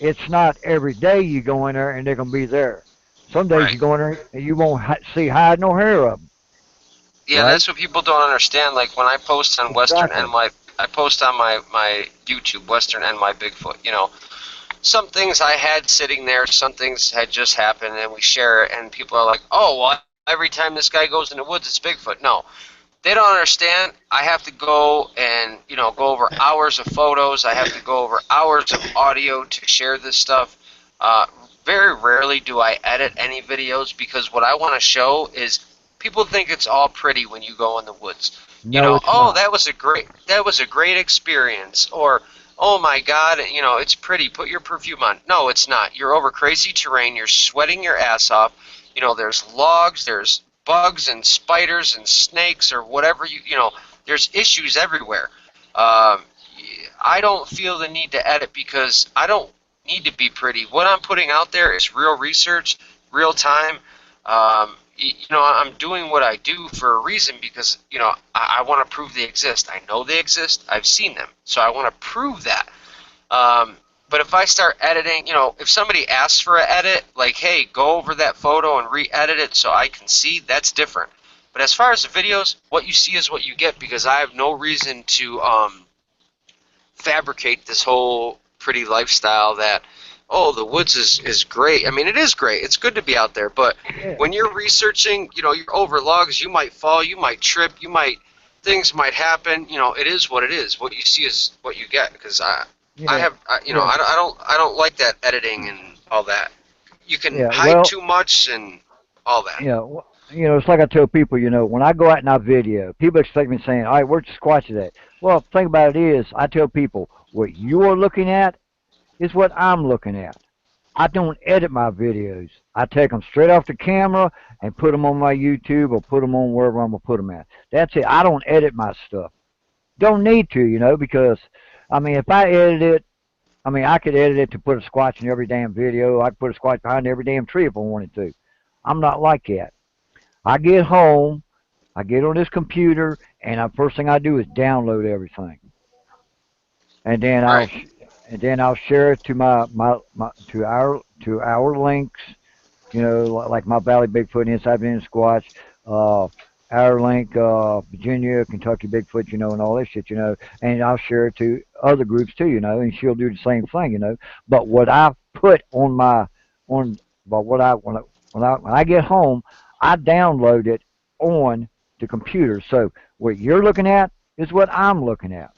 it's not every day you go in there and they're going to be there. Some days Right. you go in there and you won't see hide nor hair of them. Yeah, Right? that's what people don't understand. Like when I post on Western Exactly. NY, I post on my YouTube Western NY Bigfoot. Some things I had sitting there, some things had just happened, and we share it, and people are like, "Oh, well, every time this guy goes in the woods, it's Bigfoot." No, they don't understand. I have to go and go over hours of photos. I have to go over hours of audio to share this stuff. Very rarely do I edit any videos because what I want to show is people think it's all pretty when you go in the woods. You No, know, it's oh, not. that was a great experience, or oh my God, you know, it's pretty. Put your perfume on. No, it's not. You're over crazy terrain. You're sweating your ass off. You know, there's logs, there's bugs and spiders and snakes or whatever you know. There's issues everywhere. Um, I don't feel the need to edit because I don't need to be pretty. What I'm putting out there is real research, real time. You know, I'm doing what I do for a reason because, you know, I want to prove they exist. I know they exist. I've seen them. So I want to prove that. But if I start editing, you know, if somebody asks for an edit, like, hey, go over that photo and re-edit it so I can see, that's different. But as far as the videos, what you see is what you get because I have no reason to fabricate this whole pretty lifestyle that, oh, the woods is great. I mean, it is great. It's good to be out there. But Yeah. when you're researching, you know, you're over logs, you might fall, you might trip, things might happen. You know, it is what it is. What you see is what you get. Because Yeah. you know, Yeah. I don't like that editing and all that. You can Yeah. hide Well, too much and all that. you know, it's like I tell people, you know, when I go out and I video, people expect me saying, all right, where's the Squatch at? Well, the thing about it is, I tell people, what you're looking at is what I'm looking at. I don't edit my videos. I take them straight off the camera and put them on my YouTube or put them on wherever I'm going to put them at. That's it. I don't edit my stuff. Don't need to, you know, because, I mean, if I edit it, I mean, I could edit it to put a Squatch in every damn video. I could put a Squatch behind every damn tree if I wanted to. I'm not like that. I get home, I get on this computer, and the first thing I do is download everything, and then Right. I'll share it to my to our links. You know, like my Valley Bigfoot, Inside Virginia Squatch, uh, our link, Virginia, Kentucky Bigfoot, you know, and all this shit, you know, and I'll share it to other groups too, you know, and she'll do the same thing, you know. But what I put on my on, but what I when I get home, I download it on the computer. So what you're looking at is what I'm looking at,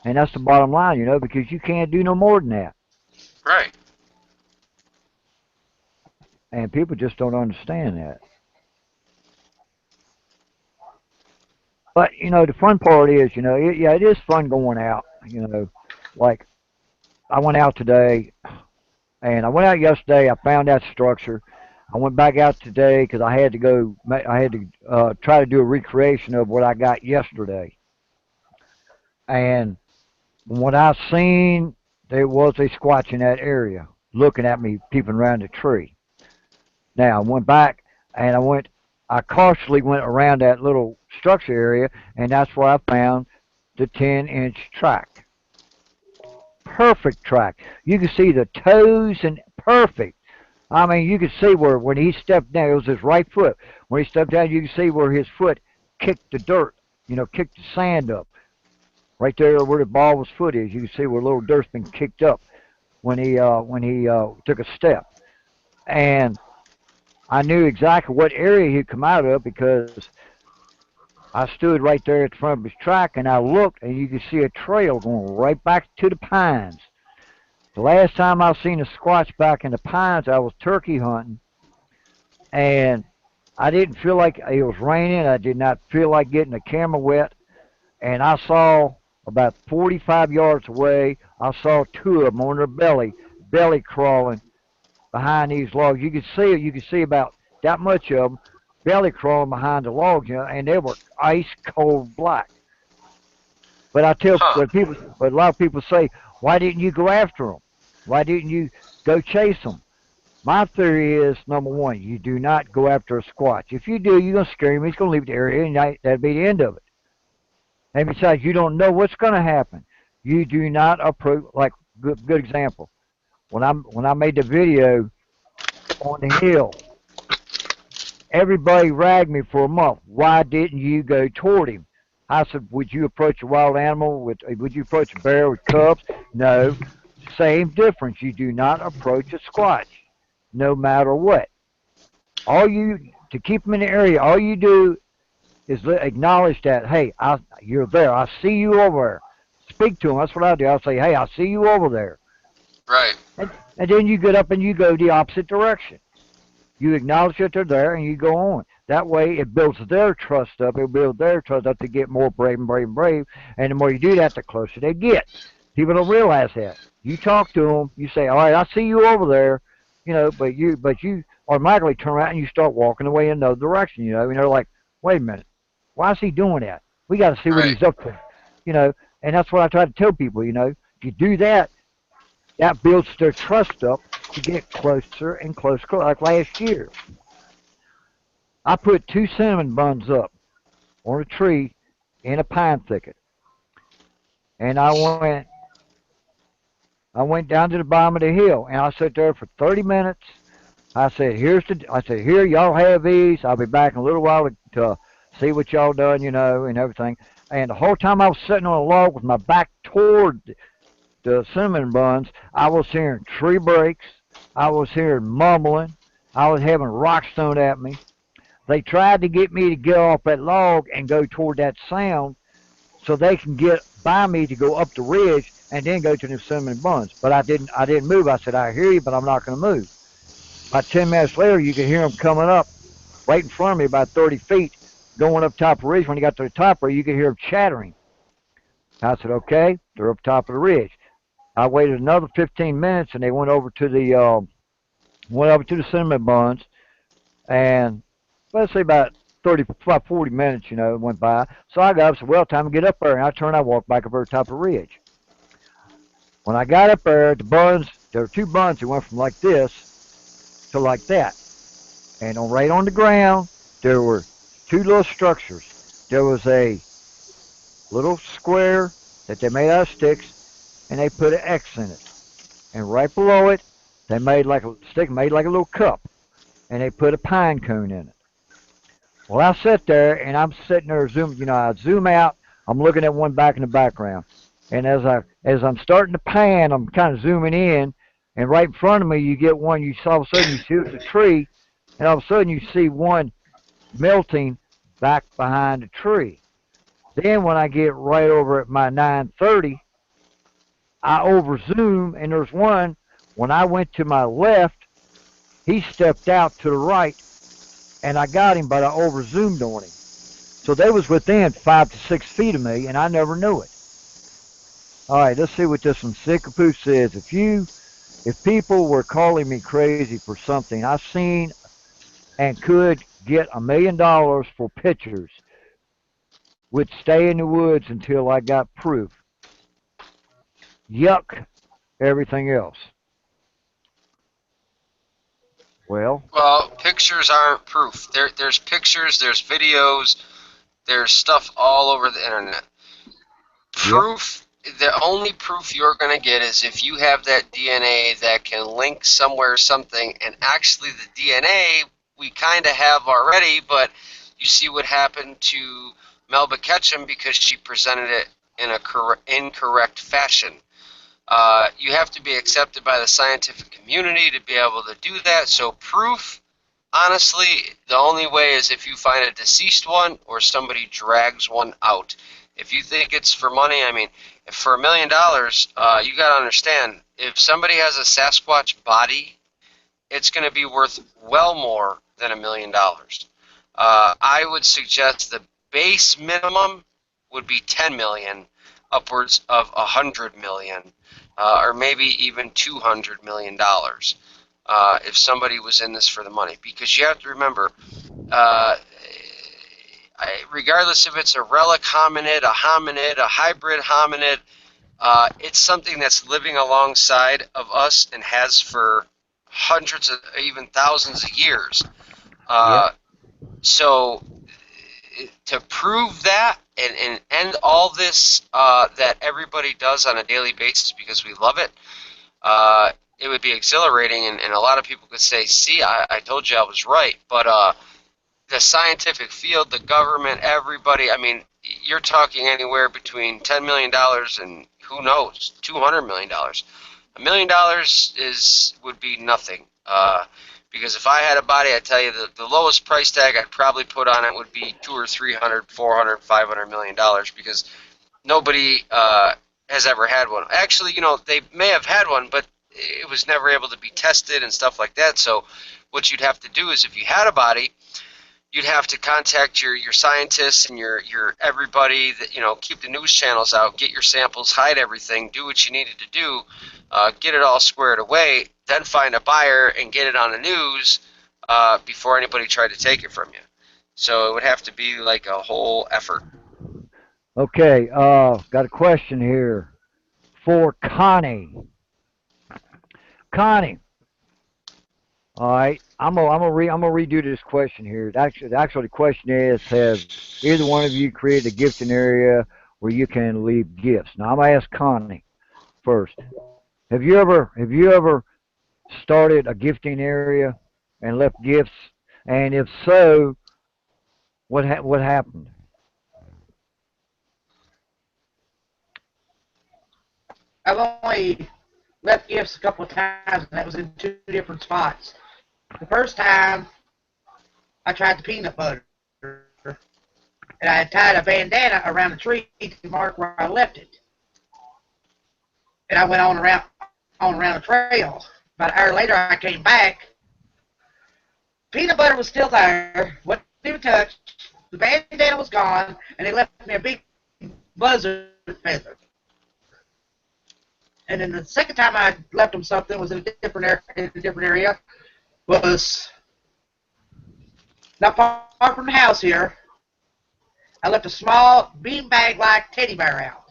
and that's the bottom line, you know, because you can't do no more than that, Right. and people just don't understand that. But you know, the fun part is, you know, yeah, it is fun going out. You know, like I went out today, and I went out yesterday. I found that structure. I went back out today because I had to go. I had to try to do a recreation of what I got yesterday. And from what I seen, there was a Squatch in that area, looking at me, peeping around the tree. Now I went back and I cautiously went around that little structure area, and that's where I found the 10-inch track. Perfect track. You can see the toes and perfect. I mean, you could see where when he stepped down, it was his right foot. When he stepped down, you could see where his foot kicked the dirt, you know, kicked the sand up. Right there where the ball of his foot is, you can see where a little dirt's been kicked up when he took a step. And I knew exactly what area he'd come out of because I stood right there at the front of his track and I looked and you could see a trail going right back to the pines. The last time I seen a Squatch back in the pines, I was turkey hunting, and I didn't feel like it was raining. I did not feel like getting the camera wet, and I saw about 45 yards away, I saw two of them on their belly crawling behind these logs. You could see it. You could see about that much of them belly crawling behind the logs, you know, and they were ice cold black. But Huh. but a lot of people say, why didn't you go after them? Why didn't you go chase them? My theory is, number one, you do not go after a Squatch. If you do, you're going to scare him. He's going to leave the area, and that'll be the end of it. And besides, you don't know what's going to happen. You do not approach, like, good example. When I made the video on the hill, everybody ragged me for a month. Why didn't you go toward him? I said, would you approach a wild animal? Would you approach a bear with cubs? No. Same difference. You do not approach a Squatch, no matter what. To keep them in the area, all you do is acknowledge that, hey, you're there. I see you over there. Speak to them. That's what I do. I'll say, hey, I see you over there. Right. And then you get up and you go the opposite direction. You acknowledge that they're there and you go on. That way, it builds their trust up. It builds their trust up to get more brave and brave and brave. And the more you do that, the closer they get. People don't realize that. You talk to them, you say, "All right, I see you over there," but you automatically turn around and you start walking away in another direction, and they're like, "Wait a minute, why is he doing that? We got to see what Right. he's up to," And that's what I try to tell people, If you do that, that builds their trust up to get closer and closer. Like last year, I put 2 cinnamon buns up on a tree in a pine thicket, and I went down to the bottom of the hill, and I sat there for 30 minutes. I said, "Here, y'all have these. I'll be back in a little while to see what y'all done, and everything." And the whole time I was sitting on a log with my back toward the cinnamon buns, I was hearing tree breaks. I was hearing mumbling. I was having rocks thrown at me. They tried to get me to get off that log and go toward that sound so they can get by me to go up the ridge and then go to the cinnamon buns. But I didn't move. I said, "I hear you, but I'm not going to move." About 10 minutes later, you could hear them coming up right in front of me about 30 feet, going up top of the ridge. When you got to the top of it, you could hear them chattering. I said, "Okay, they're up top of the ridge." I waited another 15 minutes, and they went over to the cinnamon buns, and let's say about 40 minutes, went by. So I got up and said, "Well, time to get up there." And I turned, I walked back up over the top of the ridge. When I got up there, there were 2 buns that went from like this to like that. And right on the ground, there were 2 little structures. There was a little square that they made out of sticks, and they put an X in it. And right below it, they made like a little cup, and they put a pine cone in it. Well, I sat there, and I'm sitting there I zoom out. I'm looking at one back in the background. And as I'm starting to pan, I'm kind of zooming in, and right in front of me, you get one, all of a sudden you see it's a tree, and all of a sudden you see one melting back behind the tree. Then when I get right over at my 930, I overzoom, and there's one, when I went to my left, he stepped out to the right, and I got him, but I overzoomed on him. So they was within 5 to 6 feet of me, and I never knew it. All right, let's see what this one Sickapoo says. If people were calling me crazy for something I've seen and could get $1 million for pictures, would stay in the woods until I got proof. Yuck, everything else. Well, pictures aren't proof. There's pictures, there's videos, there's stuff all over the internet. Proof, the only proof you're going to get is if you have that DNA that can link somewhere something, and actually the DNA we kind of have already, but you see what happened to Melba Ketchum because she presented it in a incorrect fashion. You have to be accepted by the scientific community to be able to do that. So proof, honestly, the only way is if you find a deceased one or somebody drags one out. If you think it's for money, if for $1 million, you got to understand, if somebody has a Sasquatch body, it's going to be worth well more than $1 million. I would suggest the base minimum would be 10 million, upwards of 100 million. Or maybe even $200 million if somebody was in this for the money. Because you have to remember, regardless if it's a relic hominid, a hybrid hominid, it's something that's living alongside of us and has for hundreds of, even thousands of years. So to prove that and end all this that everybody does on a daily basis because we love it, it would be exhilarating, and a lot of people could say, "See, I told you I was right." But the scientific field, the government, everybody, you're talking anywhere between $10 million and who knows, $200 million. $1 million would be nothing. Because if I had a body, I tell you the lowest price tag I'd probably put on it would be $200 or $300, $400, $500 million, because nobody has ever had one. Actually, they may have had one, but it was never able to be tested and stuff like that. So what you'd have to do is, if you had a body, you'd have to contact your scientists and your everybody that, you know, keep the news channels out, get your samples, hide everything, do what you needed to do, get it all squared away, then find a buyer and get it on the news before anybody tried to take it from you. So it would have to be like a whole effort. Okay, got a question here for Connie. Connie, all right, I'm gonna redo this question here. Actually, the question is: Has either one of you created a gifting area where you can leave gifts? Now, I'm gonna ask Connie first. Have you ever started a gifting area and left gifts? And if so, what happened? I've only left gifts a couple of times, and that was in two different spots. The first time, I tried the peanut butter, and I had tied a bandana around the tree to mark where I left it. And I went on around the trail. About an hour later, I came back. Peanut butter was still there, wasn't even touched. The bandana was gone, and they left me a big buzzard feather. And then the second time I left them something was in a different area. Was not far from the house here. I left a small beanbag-like teddy bear out.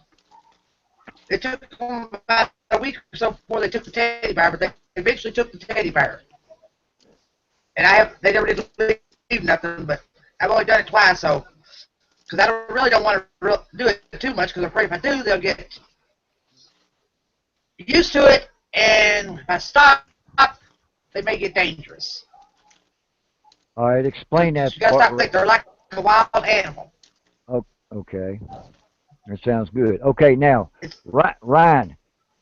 It took them about a week or so before they took the teddy bear, but they eventually took the teddy bear. And they never did leave nothing, but I've only done it twice, so because I really don't want to do it too much, because I'm afraid if I do, they'll get used to it, and if I stop, they may get dangerous. All right, explain that You gotta part. stop thinking they're like a wild animal. Oh, okay, that sounds good. Okay, now, It's Ryan,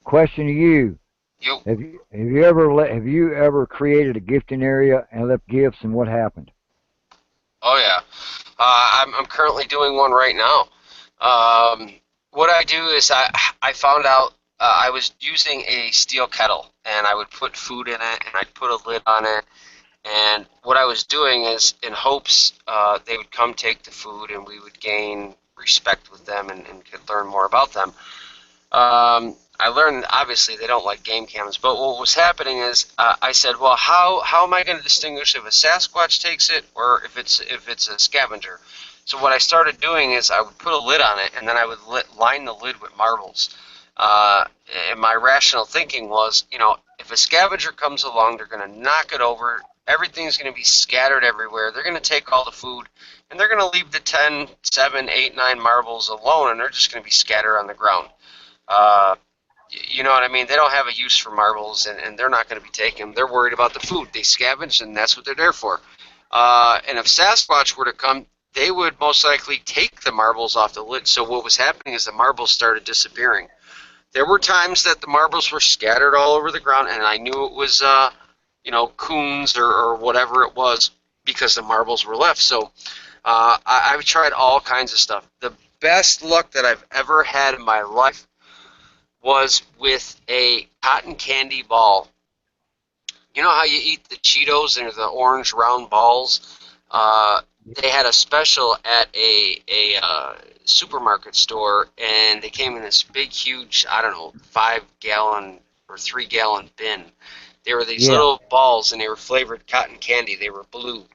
question to you. You Have you ever created a gifting area and left gifts, and what happened? Oh yeah, I'm currently doing one right now. What I do is I found out I was using a steel kettle, and I would put food in it, and I'd put a lid on it. And what I was doing is, in hopes they would come take the food, and we would gain respect with them and could learn more about them. I learned obviously they don't like game cams, but what was happening is I said, well, how am I going to distinguish if a Sasquatch takes it or if it's a scavenger? So what I started doing is I would put a lid on it, and then I would line the lid with marbles. And my rational thinking was, you know, if a scavenger comes along, they're going to knock it over. Everything's going to be scattered everywhere. They're going to take all the food, and they're going to leave the 10, 7, 8, 9 marbles alone, and they're just going to be scattered on the ground. You know what I mean? They don't have a use for marbles, and they're not going to be taken. They're worried about the food. They scavenge, and that's what they're there for. And if Sasquatch were to come, they would most likely take the marbles off the lid. So what was happening is the marbles started disappearing. There were times that the marbles were scattered all over the ground, and I knew it was, you know, coons or whatever it was because the marbles were left. So I've tried all kinds of stuff. The best luck that I've ever had in my life was with a cotton candy ball. You know how you eat the Cheetos and the orange round balls? They had a special at a supermarket store, and they came in this big, huge, I don't know, 5-gallon or 3-gallon bin. They were these Yeah. little balls, and they were flavored cotton candy. They were blue.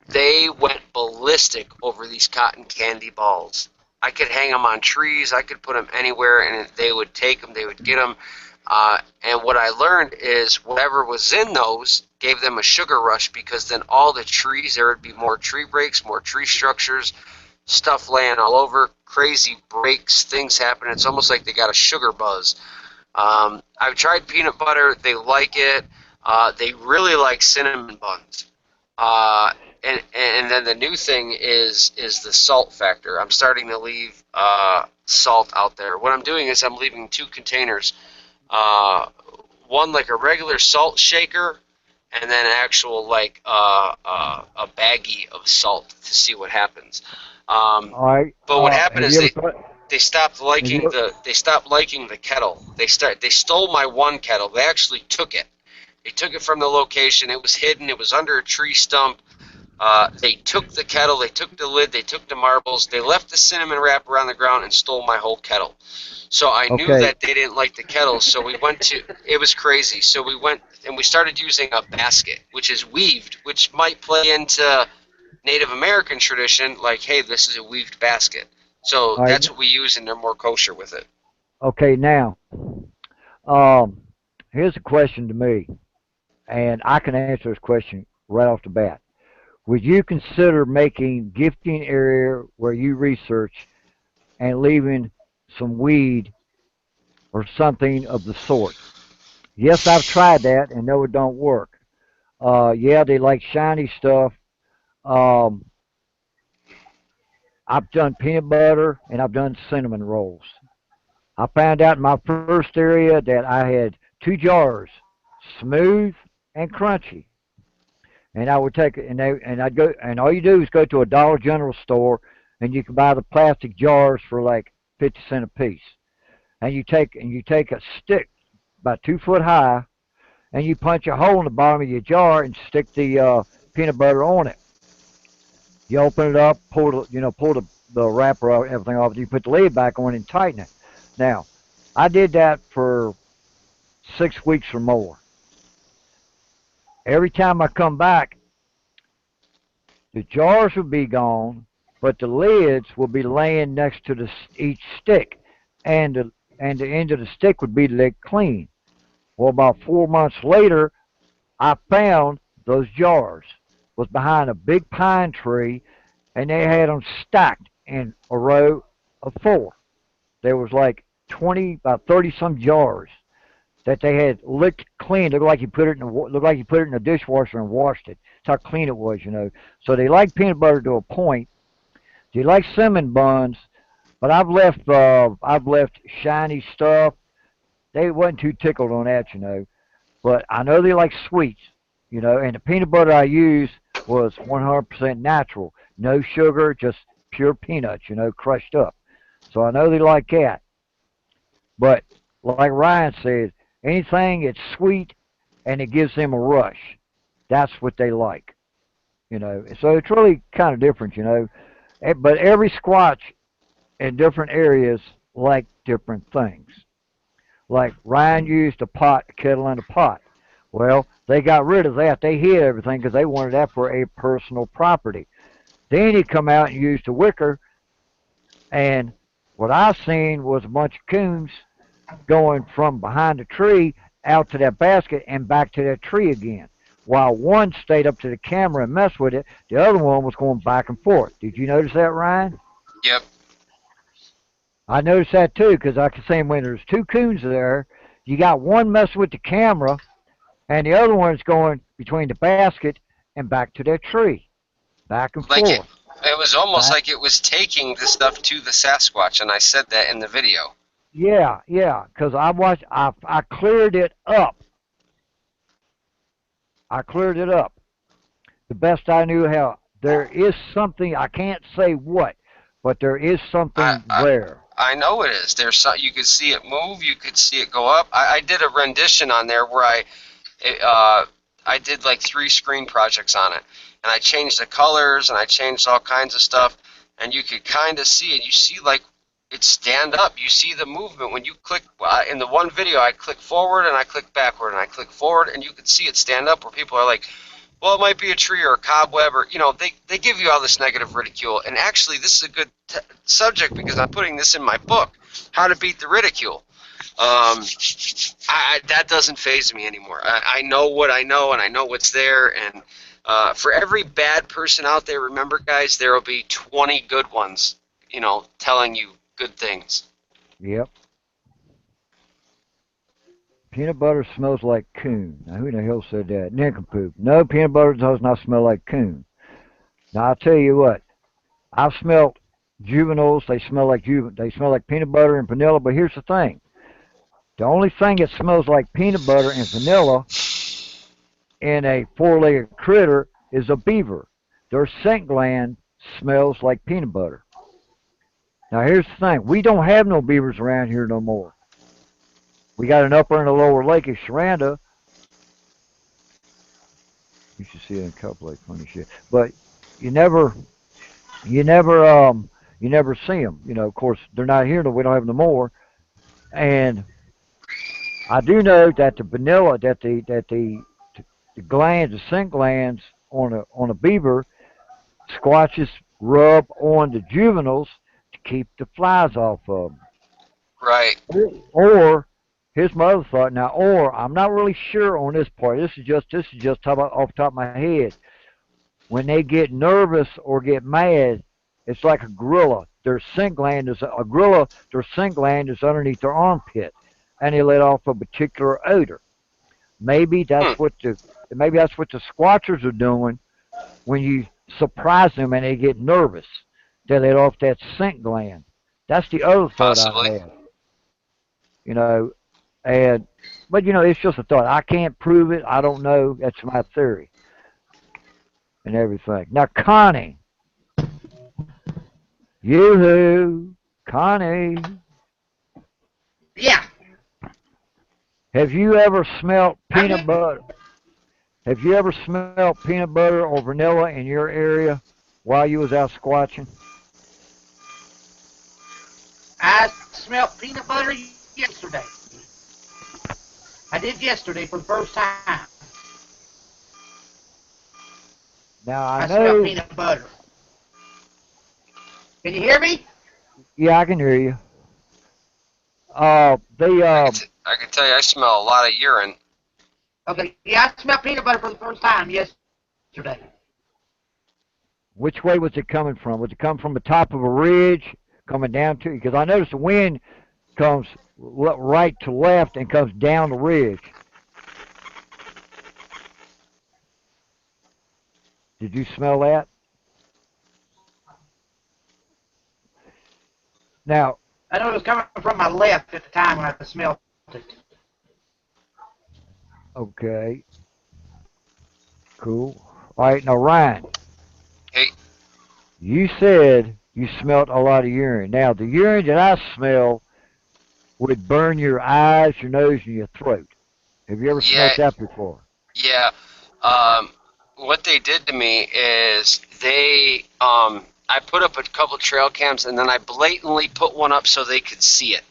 They went ballistic over these cotton candy balls. I could hang them on trees. I could put them anywhere, and they would take them. They would get them. And what I learned is whatever was in those gave them a sugar rush, because then all the trees, there would be more tree breaks, more tree structures, stuff laying all over, crazy breaks, things happen. It's almost like they got a sugar buzz. I've tried peanut butter. They like it. They really like cinnamon buns. And then the new thing is the salt factor. I'm starting to leave salt out there. What I'm doing is I'm leaving 2 containers. One like a regular salt shaker, and then actual like a baggie of salt to see what happens. All right. But what happened Have is you ever thought? they stopped liking you- the kettle. They stole my one kettle. They actually took it. They took it from the location. It was hidden. It was under a tree stump. They took the kettle, they took the lid, they took the marbles, they left the cinnamon wrap around the ground and stole my whole kettle. So I knew Okay. that they didn't like the kettle, so we went to, it was crazy. So we went and we started using a basket, which is weaved, which might play into Native American tradition, like, hey, this is a weaved basket. So All right. that's what we use, and they're more kosher with it. Okay. Now, um, here's a question to me, and I can answer this question right off the bat. Would you consider making gifting area where you research and leaving some weed or something of the sort? Yes, I've tried that, and no, it don't work. Yeah, they like shiny stuff. Um, I've done peanut butter and I've done cinnamon rolls. I found out in my first area that I had 2 jars, smooth and crunchy. And I would take it, and I'd go, and all you do is go to a Dollar General store, and you can buy the plastic jars for like 50 cents a piece. And you take a stick about 2 foot high, and you punch a hole in the bottom of your jar and stick the peanut butter on it. You open it up, pull the wrapper out, everything off. You put the lid back on and tighten it. Now, I did that for 6 weeks or more. Every time I come back, the jars would be gone, but the lids will be laying next to each stick, and the end of the stick would be licked clean. Well, about 4 months later, I found those jars. Was behind a big pine tree, and they had them stacked in a row of four. There was like 20, about 30 some jars that they had licked clean. Looked like you put it in the dishwasher and washed it. That's how clean it was. So they like peanut butter to a point. They like cinnamon buns, but I've left shiny stuff. They wasn't too tickled on that. But I know they like sweets. And the peanut butter I used was 100% natural. No sugar, just pure peanuts, crushed up. So I know they like that. But like Ryan said, anything that's sweet and it gives them a rush, that's what they like. So it's really kind of different. But every Squatch in different areas like different things. Like Ryan used a pot, a kettle, and a pot. Well, they got rid of that. They hid everything because they wanted that for a personal property. Then he come out and used a wicker, and what I seen was a bunch of coons going from behind the tree out to that basket and back to that tree again. While one stayed up to the camera and messed with it, the other one was going back and forth. Did you notice that, Ryan? Yep. I noticed that too because I could say when there's two coons there, you got one messing with the camera and the other one's going between the basket and back to that tree, back and Like forth. it was almost Back. like it was taking the stuff to the Sasquatch, and I said that in the video. Yeah, yeah, because I cleared it up. I cleared it up the best I knew how. There is something, I can't say what, but there is I, something I there. I know it is. There's you could see it move. You could see it go up. I did a rendition on there where I did like 3 screen projects on it, and I changed the colors and I changed all kinds of stuff, and you could kind of see it. You see like it stand up. You see the movement when you click. In the one video, I click forward and I click backward and I click forward, and you could see it stand up. Where people are like, well, it might be a tree or a cobweb, or they give you all this negative ridicule. And actually, this is a good subject because I'm putting this in my book, How to Beat the Ridicule. That doesn't faze me anymore. I know what I know, and I know what's there. And for every bad person out there, remember, guys, there will be 20 good ones, telling you good things. Yep. Peanut butter smells like coon. Now, who the hell said that? Nincompoop. No, peanut butter does not smell like coon. Now, I'll tell you what. I've smelled juveniles. They smell like peanut butter and vanilla. But here's the thing. The only thing that smells like peanut butter and vanilla in a four-legged critter is a beaver. Their scent gland smells like peanut butter. Now, here's the thing. We don't have no beavers around here no more. We got an upper and a lower lake at Sharanda. You should see it in a couple of funny shit. But you never, you never, you never see them. You know, of course, they're not here, we don't have them no more. And I do know that the vanilla, the glands, the scent glands on a beaver, squatches rub on the juveniles to keep the flies off of Right. them. Or here's my other thought now. Or I'm not really sure on this part. This is just off the top of my head. When they get nervous or get mad, it's like a gorilla. Their scent gland is a gorilla. Their scent gland is underneath their armpit, and they let off a particular odor. Maybe Hmm. that's what the squatchers are doing when you surprise them and they get nervous. They let off that scent gland. That's the other thought I Possibly. had. You know, and but it's just a thought. I can't prove it. I don't know. That's my theory and everything. Now, Connie, yoo-hoo, Connie, Yeah, have you ever smelt I'm peanut here. butter? Have you ever smelled peanut butter or vanilla in your area while you was out squatching? I smelled peanut butter yesterday. I did yesterday for the first time. Now I I smelled know. peanut butter. Can you hear me? Yeah, I can hear you. They I can tell you, I smell a lot of urine. Okay, yeah, I smelled peanut butter for the first time yesterday. which way was it coming from? Was it coming from the top of a ridge coming down to? Because I noticed the wind comes right to left and comes down the ridge. Did you smell that? Now, I know it was coming from my left at the time when I smelled it. okay, cool. All right, now Ryan, Hey, you said you smelled a lot of urine. Now, the urine that I smell would burn your eyes, your nose, and your throat. Have you ever yeah, smelled that before? yeah. What they did to me is I put up a couple trail cams and then I blatantly put one up so they could see it.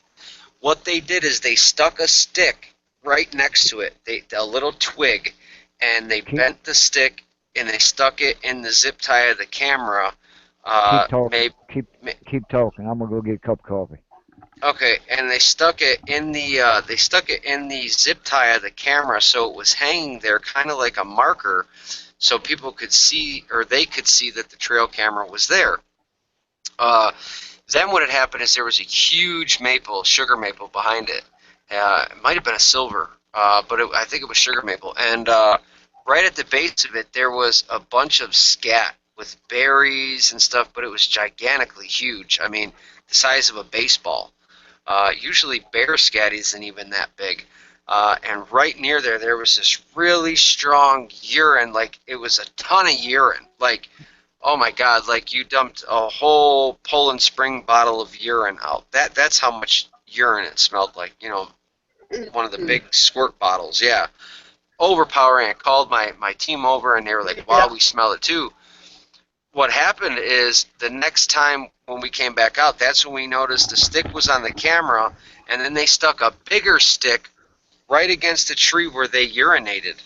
What they did is they stuck a stick right next to it, a little twig, and they Keep bent the stick and they stuck it in the zip tie of the camera. keep talking. Maybe. Keep talking. I'm gonna go get a cup of coffee. Okay, and they stuck it in the zip tie of the camera, so it was hanging there, kind of like a marker, so people could see, or they could see that the trail camera was there. Uh, then what had happened is there was a huge sugar maple behind it. It might have been a silver, but I think it was sugar maple. And right at the base of it, there was a bunch of scat with berries and stuff, but it was gigantically huge. I mean, the size of a baseball. Usually bear scat isn't even that big. And right near there was this really strong urine, like it was a ton of urine. Like, oh my God, like you dumped a whole Poland Spring bottle of urine out. That's how much urine it smelled like, one of the big squirt bottles, yeah. Overpowering. I called my team over and they were like, wow, Yeah. we smell it too. What happened is the next time when we came back out, that's when we noticed the stick was on the camera, and then they stuck a bigger stick right against the tree where they urinated.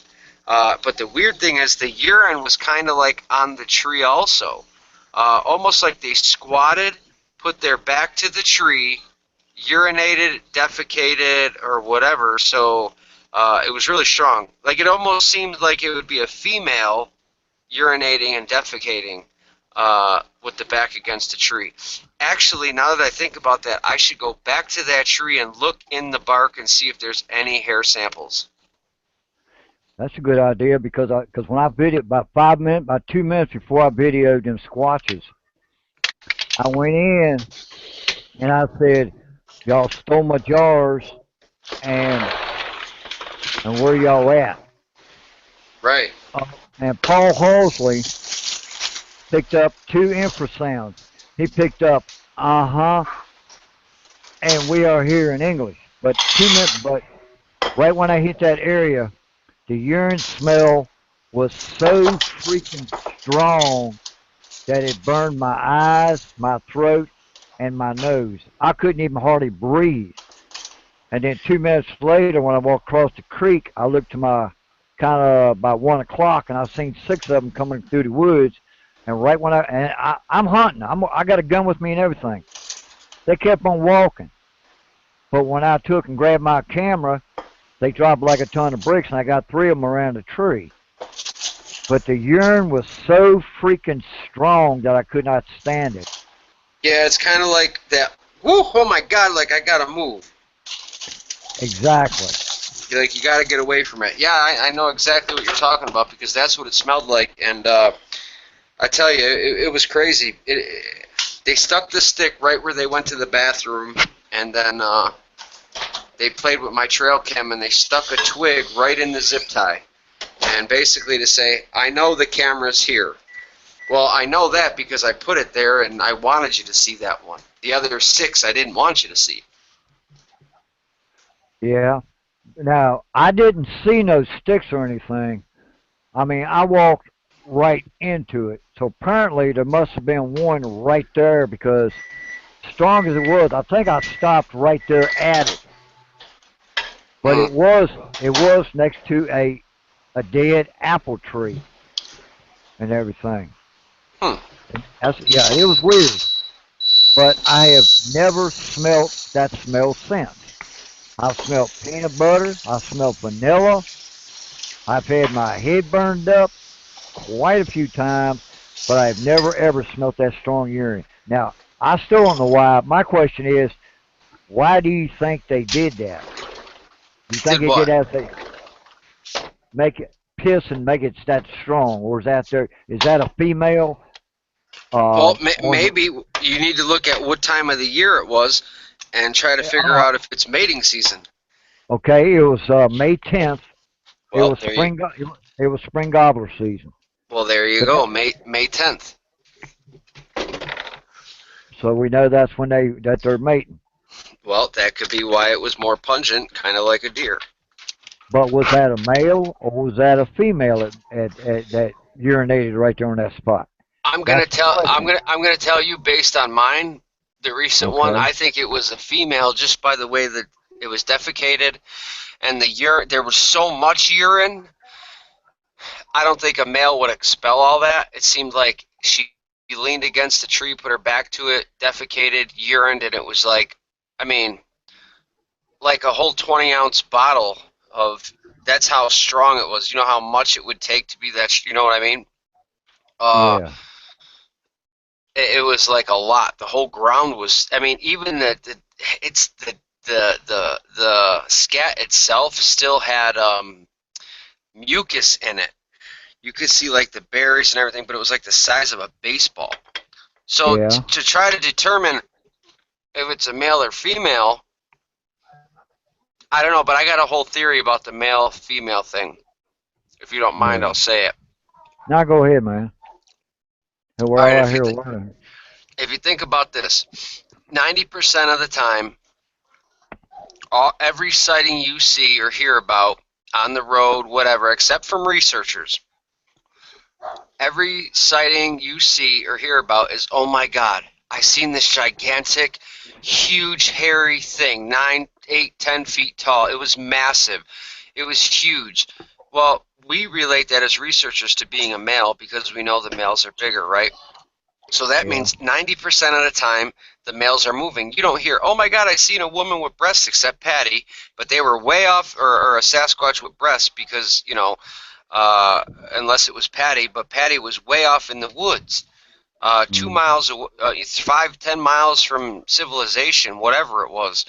But the weird thing is the urine was kind of like on the tree also. Almost like they squatted, put their back to the tree, urinated, defecated, or whatever. So it was really strong. Like it almost seemed like it would be a female urinating and defecating with the back against a tree. Actually, now that I think about that, I should go back to that tree and look in the bark and see if there's any hair samples. That's a good idea because when I videoed about 2 minutes before I videoed them squatches, I went in and I said, "Y'all stole my jars, and where y'all at?" Right. Uh, and Paul Halsley picked up two infrasounds. He picked up "uh-huh" and "we are here" in English. But 2 minutes, but right when I hit that area, the urine smell was so freaking strong that it burned my eyes, my throat, and my nose. I couldn't even hardly breathe. And then 2 minutes later, when I walked across the creek, I looked to my kind of about 1 o'clock, and I seen 6 of them coming through the woods. And right when I'm hunting, I got a gun with me and everything. They kept on walking, but when I took and grabbed my camera, they dropped like a ton of bricks, and I got 3 of them around the tree. But the urine was so freaking strong that I could not stand it. Yeah, it's kind of like that. Woo, oh my God! Like I gotta move. Exactly. Like you gotta get away from it. Yeah, I know exactly what you're talking about because that's what it smelled like. And I tell you, it was crazy. They stuck the stick right where they went to the bathroom, and then they played with my trail cam, and they stuck a twig right in the zip tie, and basically to say, I know the camera's here. Well, I know that because I put it there, and I wanted you to see that one. The other 6 I didn't want you to see. Yeah. Now, I didn't see no sticks or anything. I mean, I walked right into it. So apparently there must have been one right there because strong as it was, I think I stopped right there at it. But it was next to a dead apple tree and everything. Yeah, it was weird. But I have never smelt that smell since. I've smelled peanut butter. I've smelled vanilla. I've had my head burned up quite a few times, but I've never ever smelt that strong urine. Now, I still don't know why. My question is, why do you think they did that? Do you think they did that to make it piss and make it that strong, or is that a female? Well, maybe you need to look at what time of the year it was and try to figure out if it's mating season. Okay, it was May 10th. Well, it was spring gobbler season. Well, there you go, May 10th. So we know that's when they're mating. Well, that could be why it was more pungent, kind of like a deer. But was that a male or was that a female that urinated right there on that spot? I'm gonna tell you based on mine, the recent one. I think it was a female just by the way that it was defecated, and there was so much urine. I don't think a male would expel all that. It seemed like she leaned against the tree, put her back to it, defecated, urined, and it was like, I mean, like a whole 20-ounce bottle of. That's how strong it was. You know how much it would take to be that. You know what I mean? Yeah. It was like a lot. The whole ground was. I mean, even the scat itself still had mucus in it. You could see like the berries and everything, but it was like the size of a baseball. So to try to determine if it's a male or female, I don't know, but I got a whole theory about the male-female thing. If you don't mind, I'll say it. Now go ahead, man. If you think about this, 90% of the time, every sighting you see or hear about on the road, whatever, except from researchers, every sighting you see or hear about is, oh my God, I seen this gigantic, huge, hairy thing, 9, 8, 10 feet tall. It was massive. It was huge. Well, we relate that as researchers to being a male because we know the males are bigger, right? So that means 90% of the time the males are moving. You don't hear, oh my God, I seen a woman with breasts except Patty, but they were way off, or a Sasquatch with breasts because, you know, unless it was Patty, but Patty was way off in the woods, 2 miles, 5, 10 miles from civilization, whatever it was.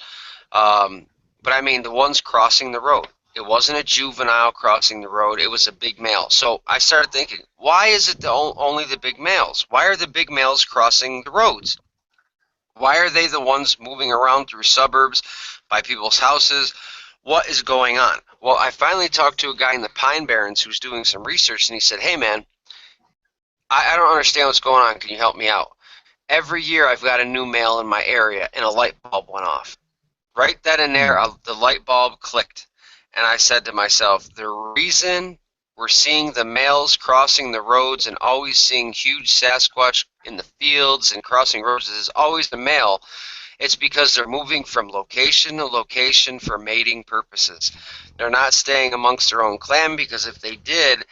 But I mean, the ones crossing the road. It wasn't a juvenile crossing the road. It was a big male. So I started thinking, why is it only the big males? Why are the big males crossing the roads? Why are they the ones moving around through suburbs, by people's houses? What is going on? Well, I finally talked to a guy in the Pine Barrens who's doing some research, and he said, hey, man, I don't understand what's going on. Can you help me out? Every year I've got a new male in my area, and a light bulb went off. Right then and there, the light bulb clicked. And I said to myself, the reason We're seeing the males crossing the roads and always seeing huge Sasquatch in the fields and crossing roads. There's always the male. It's because they're moving from location to location for mating purposes. They're not staying amongst their own clan, because if they did,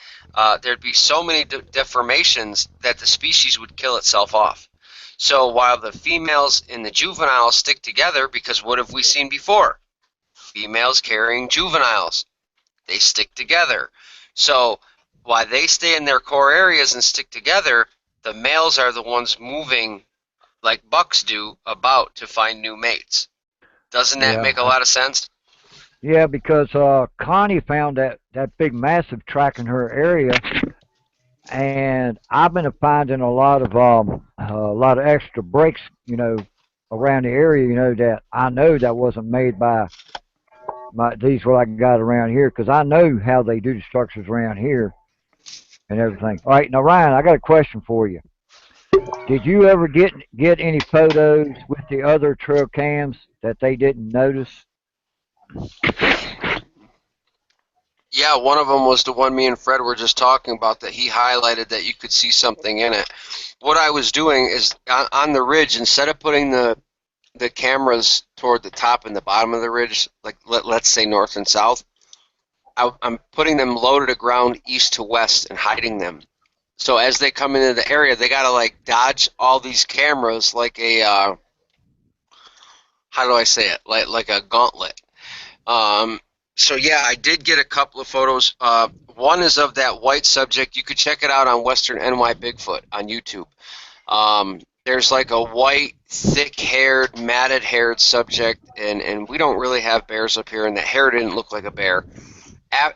there'd be so many deformations that the species would kill itself off. So while the females and the juveniles stick together, because what have we seen before? Females carrying juveniles. They stick together. So while they stay in their core areas and stick together, the males are the ones moving like bucks do about to find new mates. Doesn't that make a lot of sense? Yeah, because Connie found that big massive track in her area, and I've been finding a lot of extra breaks, around the area, that I know that wasn't made by these what I got around here, because I know how they do the structures around here and everything. All right, now Ryan, I got a question for you. Did you ever get any photos with the other trail cams that they didn't notice? Yeah, one of them was the one me and Fred were just talking about, that he highlighted that you could see something in it. What I was doing is on the ridge, instead of putting the cameras toward the top and the bottom of the ridge, like let's say north and south, I'm putting them low to the ground east to west and hiding them. So as they come into the area, they gotta like dodge all these cameras like a how do I say it? Like a gauntlet. So yeah, I did get a couple of photos. One is of that white subject. You could check it out on Western NY Bigfoot on YouTube. There's like a white, thick-haired, matted-haired subject, and we don't really have bears up here, and the hair didn't look like a bear.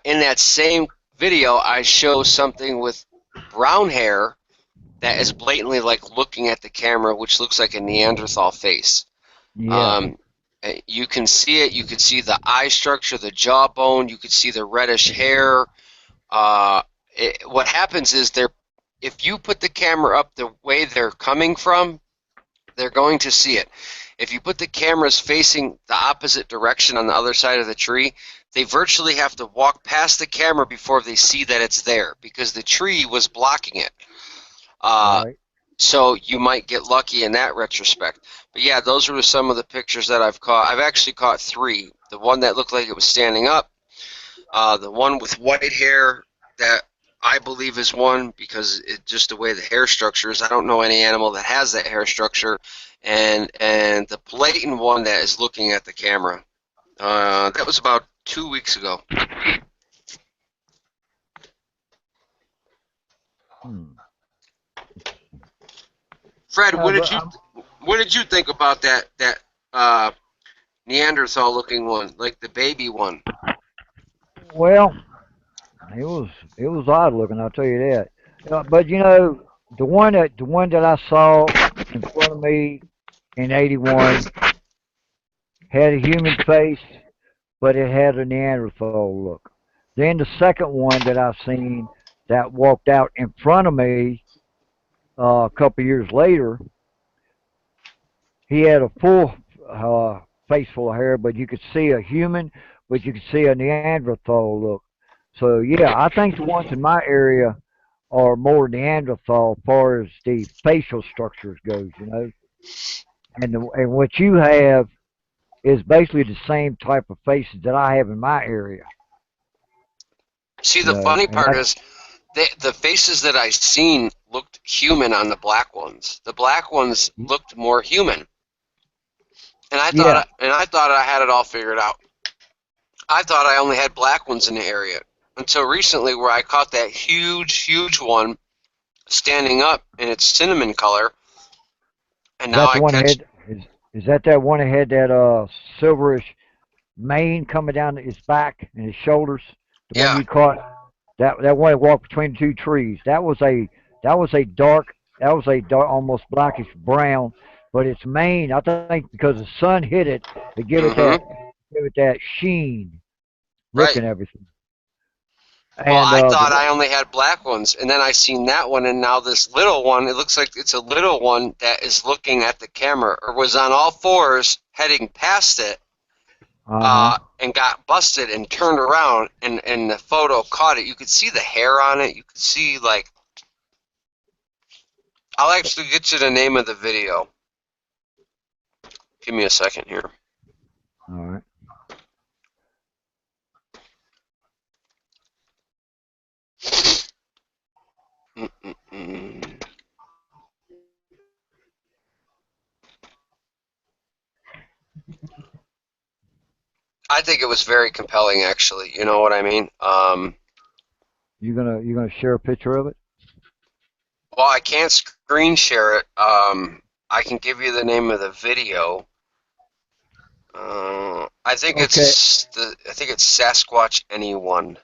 In that same video, I show something with brown hair that is blatantly like looking at the camera, which looks like a Neanderthal face. Yeah. You can see it. You can see the eye structure, the jawbone. You can see the reddish hair. What happens is if you put the camera up the way they're coming from, they're going to see it. If you put the cameras facing the opposite direction on the other side of the tree, they virtually have to walk past the camera before they see that it's there, because the tree was blocking it. Right. So you might get lucky in that retrospect. But yeah, those were some of the pictures that I've caught. I've actually caught 3. The one that looked like it was standing up, the one with white hair that I believe is one, because it's just the way the hair structure is. I don't know any animal that has that hair structure, and the blatant one that is looking at the camera. That was about 2 weeks ago. Fred, what did you think about that Neanderthal looking one, like the baby one? Well, it was odd looking, I'll tell you that. But the one that I saw in front of me in '81 had a human face, but it had a Neanderthal look. Then the second one that I seen that walked out in front of me a couple years later, he had a full face full of hair, but you could see a human, but you could see a Neanderthal look. So yeah, I think the ones in my area are more Neanderthal as far as the facial structures goes, And what you have is basically the same type of faces that I have in my area. See, the funny part is the faces that I seen looked human on the black ones. The black ones looked more human. And I thought I had it all figured out. I thought I only had black ones in the area until recently, where I caught that huge one standing up in its cinnamon color. And now is that one that had that silverish mane coming down his back and his shoulders? The one you caught, that one that walked between 2 trees. That was a dark, almost blackish brown, but its mane, I think, because the sun hit it, to give it that sheen look and everything. Well, I thought I only had black ones, and then I seen that one, and now this little one, it looks like it's a little one that is looking at the camera, or was on all fours heading past it, Uh-huh. and got busted and turned around, and the photo caught it. You could see the hair on it. You could see, like, I'll actually get you the name of the video. Give me a second here. All right. Mm-mm-mm. I think it was very compelling, actually. You know what I mean? You gonna share a picture of it? Well, I can't screen share it. I can give you the name of the video. I think Okay. it's Sasquatch Anyone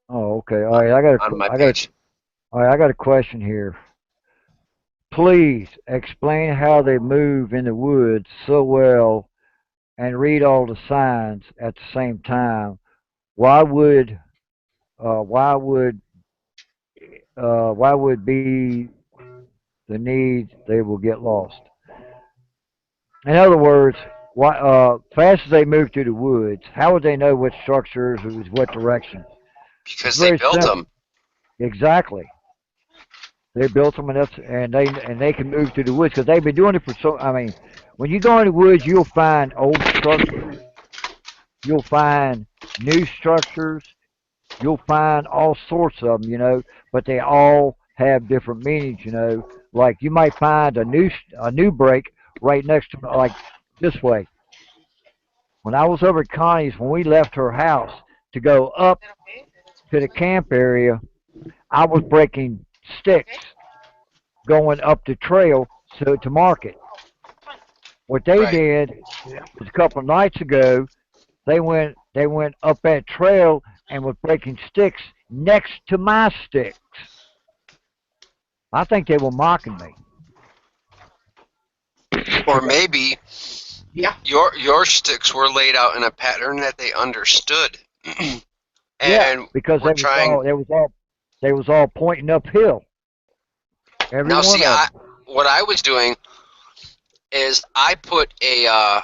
Oh, okay. All right. I got on my I got page. all right. I got a question here. Please explain how they move in the woods so well and read all the signs at the same time. Why would uh, why would why would be the need they will get lost? In other words, why fast as they move through the woods, how would they know what structures or what direction? It's Because they very built simple. them. Exactly. They built them, and they can move through the woods because they've been doing it for so. I mean, when you go in the woods, you'll find old structures, you'll find new structures, you'll find all sorts of them, but they all have different meanings, Like you might find a new break right next to like this way. When I was over at Connie's, when we left her house to go up to the camp area, I was breaking sticks going up the trail to market. What they Right. did was a couple of nights ago, they went up that trail and was breaking sticks next to my sticks. I think they were mocking me. Or 'Cause maybe Yeah. your sticks were laid out in a pattern that they understood. yeah, And because we're they was trying. all they was all they was all pointing uphill. Every Now, one see, of them. what I was doing is I put a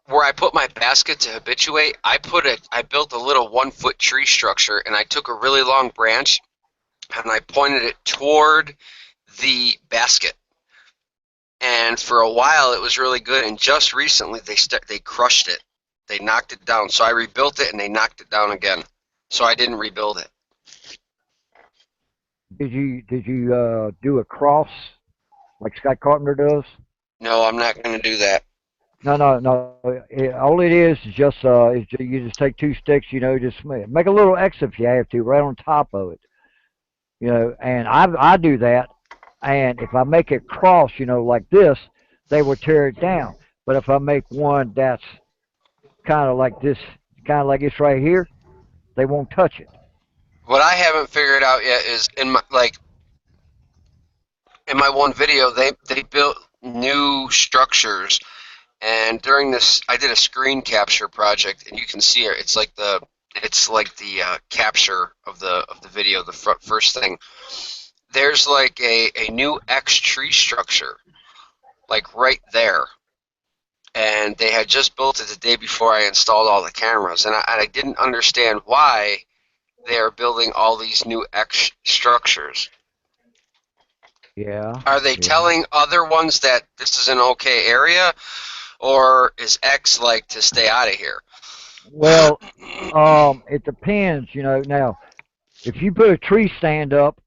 where I put my basket to habituate. I built a little 1 foot tree structure, and I took a really long branch and I pointed it toward the basket. And for a while, it was really good. And just recently, they crushed it. They knocked it down. So I rebuilt it, and they knocked it down again. So I didn't rebuild it. Did you do a cross like Scott Carpenter does? No, I'm not going to do that. No, no, no. All it is you just take two sticks, just make a little X if you have to, right on top of it, And I do that, and if I make it cross, like this, they will tear it down. But if I make one that's kind of like this, kind of like this right here, they won't touch it. What I haven't figured out yet is in my one video, they built new structures. And during this, I did a screen capture project, and you can see it. It's like the capture of the video, the first thing. There's like a new X tree structure, like right there, and they had just built it the day before I installed all the cameras, and I didn't understand why they are building all these new X structures. Yeah, Are they yeah. telling other ones that this is an okay area, or is X like to stay out of here? Well, it depends, Now, if you put a tree stand up,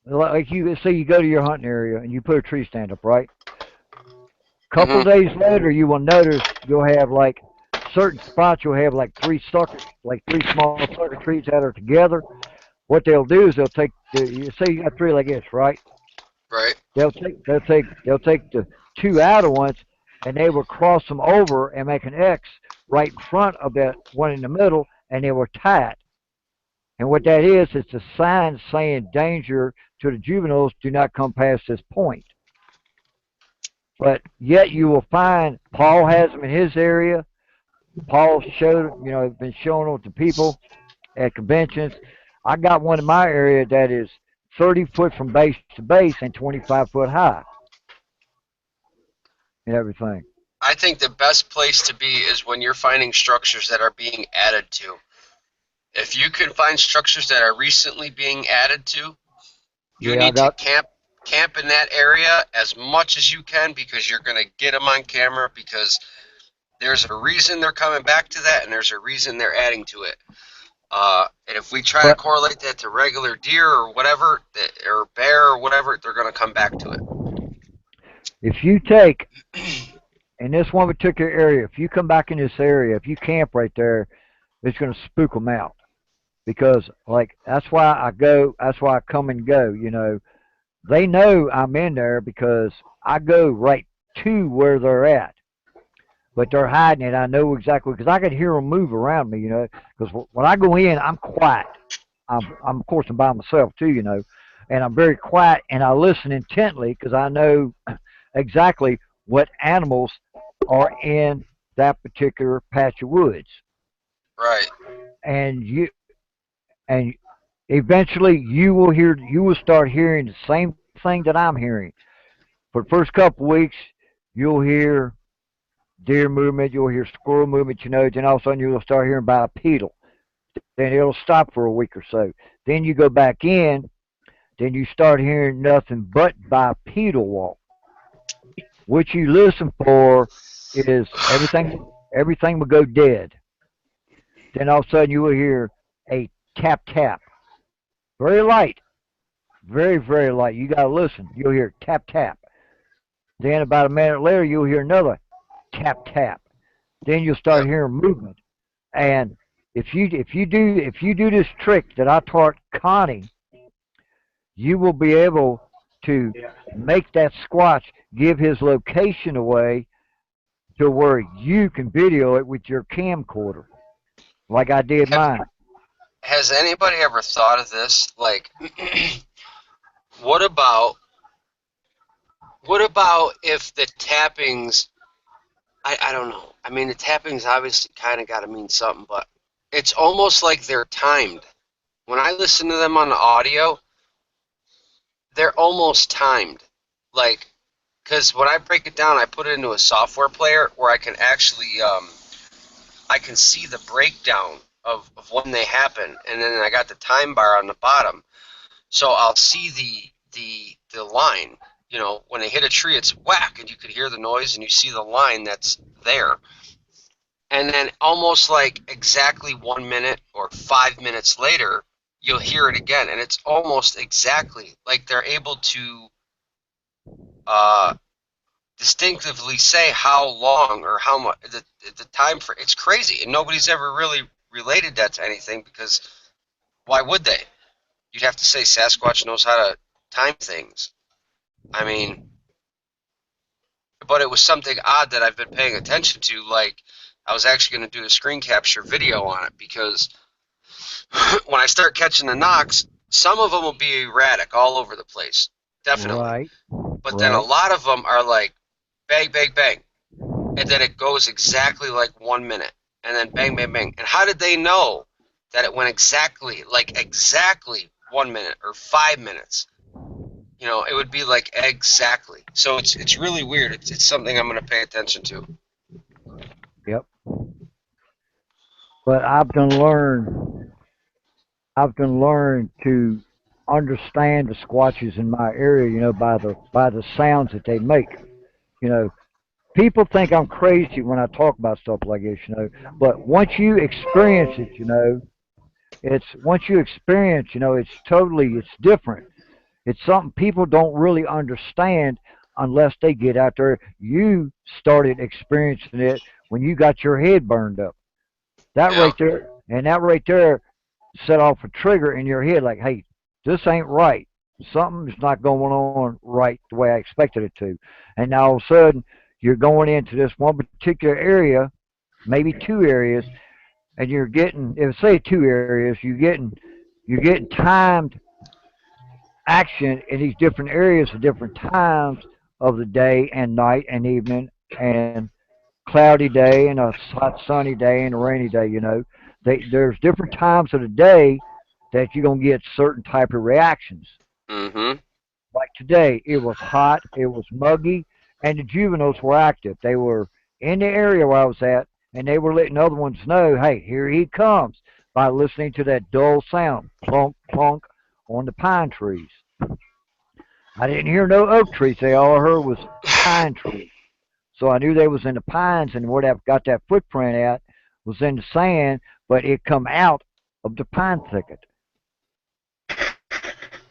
like you say, you go to your hunting area and you put a tree stand up, right? Couple Hmm. days later, you will notice you'll have like certain spots. You'll have like three small sucker trees that are together. What they'll do is you say you got three like this, right? Right. They'll take the two outer ones and they will cross them over and make an X right in front of that one in the middle, and they will tie it. And what that is, it's a sign saying danger to the juveniles. Do not come past this point. But yet you will find Paul has them in his area. Paul showed, been showing them to people at conventions. I got one in my area that is 30 foot from base to base and 25 foot high and everything. I think the best place to be is when you're finding structures that are being added to. If you can find structures that are recently being added to, you Yeah, I need to got. camp in that area as much as you can, because you're going to get them on camera, because there's a reason they're coming back to that, and there's a reason they're adding to it. And if we try to But correlate that to regular deer or whatever, or bear or whatever, they're going to come back to it. if you take in this one particular area, if you come back in this area, if you camp right there, it's going to spook them out. Because like that's why I go. That's why I come and go. You know, they know I'm in there because I go right to where they're at. But they're hiding it. I know exactly because I can hear them move around me. You know, because when I go in, I'm quiet. I'm of course I'm by myself too. You know, and I'm very quiet and I listen intently because I know exactly what animals are in that particular patch of woods. Right. And and eventually you will start hearing the same thing that I'm hearing. For the first couple of weeks, you'll hear deer movement, you'll hear squirrel movement, you know, then all of a sudden you'll start hearing bipedal. Then it'll stop for a week or so. Then you go back in, then you start hearing nothing but bipedal walk. What you listen for is everything will go dead. Then all of a sudden you will hear a tap tap. Very light. Very, very light. You gotta listen. You'll hear tap tap. Then about a minute later you'll hear another tap tap. Then you'll start Yep. hearing movement. And if you do this trick that I taught Connie, you will be able to Yeah. make that squatch give his location away to where you can video it with your camcorder, like I did Have, mine. has anybody ever thought of this? Like, what about if the tappings? I don't know. I mean, the tappings obviously kind of got to mean something, but it's almost like they're timed. When I listen to them on the audio, they're almost timed. Like, because when I break it down, I put it into a software player where I can actually I can see the breakdown of when they happen, and then I got the time bar on the bottom, so I'll see the line. You know, when they hit a tree, it's whack, and you could hear the noise, and you see the line that's there. And then almost like exactly 1 minute or 5 minutes later, you'll hear it again, and it's almost exactly like they're able to uh, distinctively say how long or how much the time for. It's crazy, and nobody's ever really related that to anything, because why would they? You'd have to say Sasquatch knows how to time things. I mean, but it was something odd that I've been paying attention to. Like, I was actually going to do a screen capture video on it, because when I start catching the knocks, some of them will be erratic all over the place, definitely. Right, But then a right. lot of them are like bang, bang, bang, and then it goes exactly like 1 minute, and then bang, bang, bang. And how did they know that it went exactly 1 minute or 5 minutes? You know, it would be like exactly. So it's really weird. It's something I'm going to pay attention to. Yep. But I've done learn to understand the squatches in my area, you know, by the sounds that they make. You know, people think I'm crazy when I talk about stuff like this, you know. But once you experience it, you know, it's once you experience, you know, it's different. It's something people don't really understand unless they get out there. You started experiencing it when you got your head burned up. That Yeah. right there, and that right there set off a trigger in your head like, hey, this ain't right. Something's not going on right the way I expected it to. And now all of a sudden, you're going into this one particular area, maybe two areas, and you're getting, if say two areas, you're getting timed action in these different areas at different times of the day and night and evening and cloudy day and a hot sunny day and a rainy day. You know, there's different times of the day that you're gonna get certain type of reactions. Mm-hmm. Like today, it was hot, it was muggy, and the juveniles were active. They were in the area where I was at, and they were letting other ones know, hey, here he comes, by listening to that dull sound, plunk, plunk, on the pine trees. I didn't hear no oak trees. They all I heard was pine trees. So I knew they was in the pines, and where that got that footprint at was in the sand, but it come out of the pine thicket.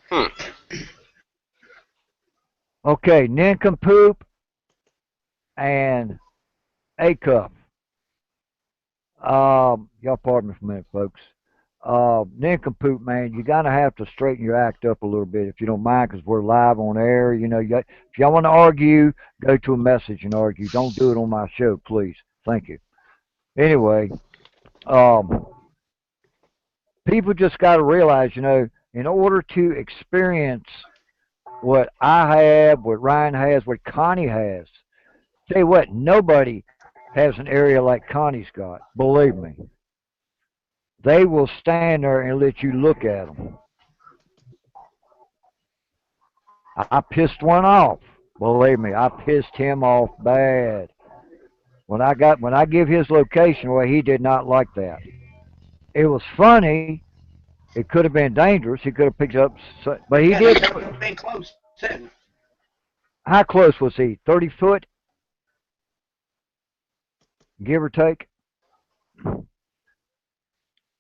Hmm. Okay, nincompoop and A cup. Y'all pardon me for a minute, folks. Nincompoop, man, you gotta have to straighten your act up a little bit if you don't mind, because we're live on air. You know, if y'all want to argue, go to a message and argue. Don't do it on my show, please. Thank you. Anyway, um, people just got to realize, you know, in order to experience what I have, what Ryan has, what Connie has, tell you what, nobody has an area like Connie's got. Believe me. They will stand there and let you look at them. I pissed one off. Believe me, I pissed him off bad. When I give his location away, he did not like that. It was funny. It could have been dangerous. He could have picked up, but he Yeah, they did. could have been close too. How close was he? 30 foot, give or take.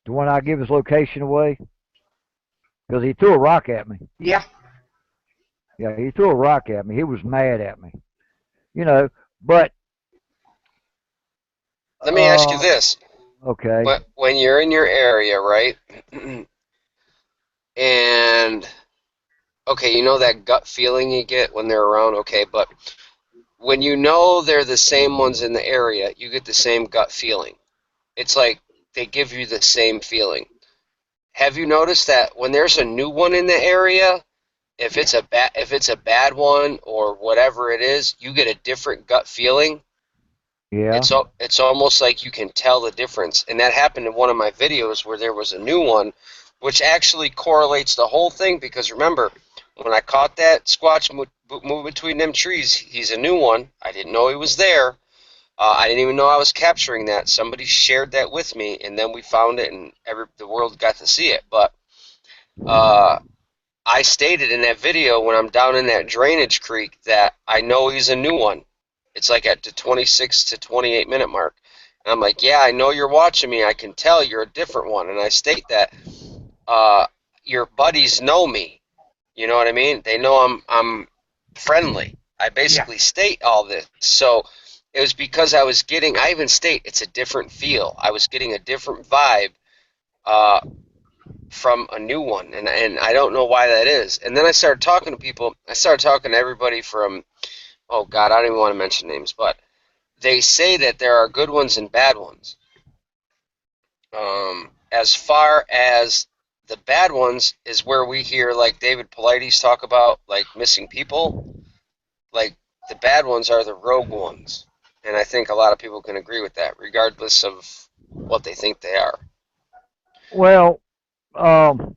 The one I give his location away, because he threw a rock at me. Yeah. Yeah, he threw a rock at me. He was mad at me. You know, but Let me ask you uh, this. okay, When you're in your area, right? And okay, you know that gut feeling you get when they're around, okay, but when you know they're the same ones in the area, you get the same gut feeling. It's like they give you the same feeling. Have you noticed that when there's a new one in the area, if it's a bad one or whatever it is, you get a different gut feeling? yeah, It's almost like you can tell the difference. And that happened in one of my videos where there was a new one, which actually correlates the whole thing, because remember, when I caught that Squatch move between them trees, he's a new one. I didn't know he was there. I didn't even know I was capturing that. Somebody shared that with me, and then we found it, and the world got to see it. But uh, I stated in that video when I'm down in that drainage creek that I know he's a new one. It's like at the 26 to 28 minute mark. And I'm like, yeah, I know you're watching me. I can tell you're a different one. And I state that your buddies know me. You know what I mean? They know I'm friendly. I basically state all this. So it was because I even state it's a different feel. I was getting a different vibe uh, from a new one, and I don't know why that is. And then I started talking to people. I started talking to everybody from, oh God, I don't even want to mention names, but they say that there are good ones and bad ones. As far as the bad ones is where we hear like David Paulides talk about like missing people. Like the bad ones are the rogue ones, and I think a lot of people can agree with that, regardless of what they think they are. well, um,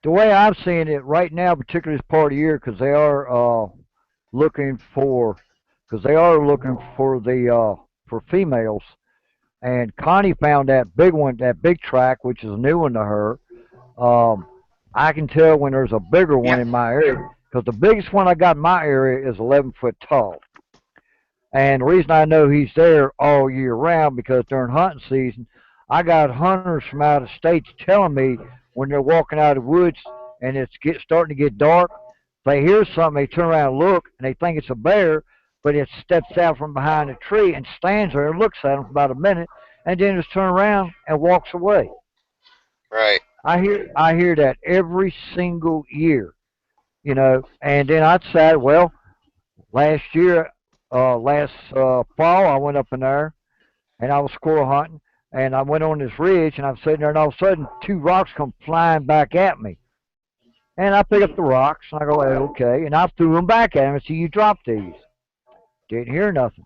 the way I'm seeing it right now, particularly this part of the year, because they are looking for, because they are looking for the for females. And Connie found that big one, that big track, which is a new one to her. Um, I can tell when there's a bigger one Yeah. in my area, because the biggest one I got in my area is 11 foot tall. And the reason I know he's there all year round, because during hunting season, I got hunters from out of states telling me when they're walking out of the woods and starting to get dark, they hear something, they turn around and look, and they think it's a bear, but it steps out from behind a tree and stands there and looks at them for about a minute, and then just turns around and walks away. Right. I hear that every single year, you know. And then I decided, well, last year, last fall, I went up in there and I was squirrel hunting, and I went on this ridge, and I'm sitting there, and all of a sudden, two rocks come flying back at me. And I pick up the rocks, and I go, "Hey, okay," and I threw them back at him and said, "You dropped these." Didn't hear nothing.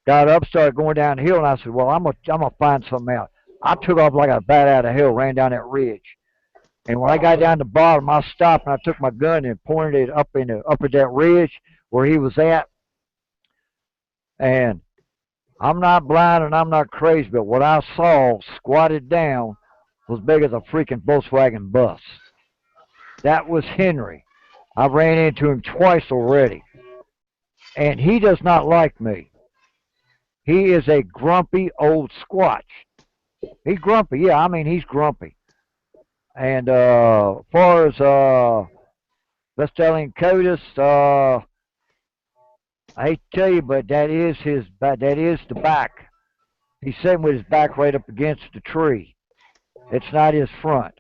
Got up, started going down the hill, and I said, "Well, I'm gonna find something out." I took off like a bat out of hell, ran down that ridge, and when I got down to the bottom, I stopped and I took my gun and pointed it up at that ridge where he was at. And I'm not blind and I'm not crazy, but what I saw squatted down was big as a freaking Volkswagen bus. That was Henry. I ran into him twice already. And he does not like me. He is a grumpy old Squatch. He's grumpy, yeah, I mean, he's grumpy. And as far as Vestalian Cotus, I hate to tell you, but that is the back. He's sitting with his back right up against the tree. It's not his front.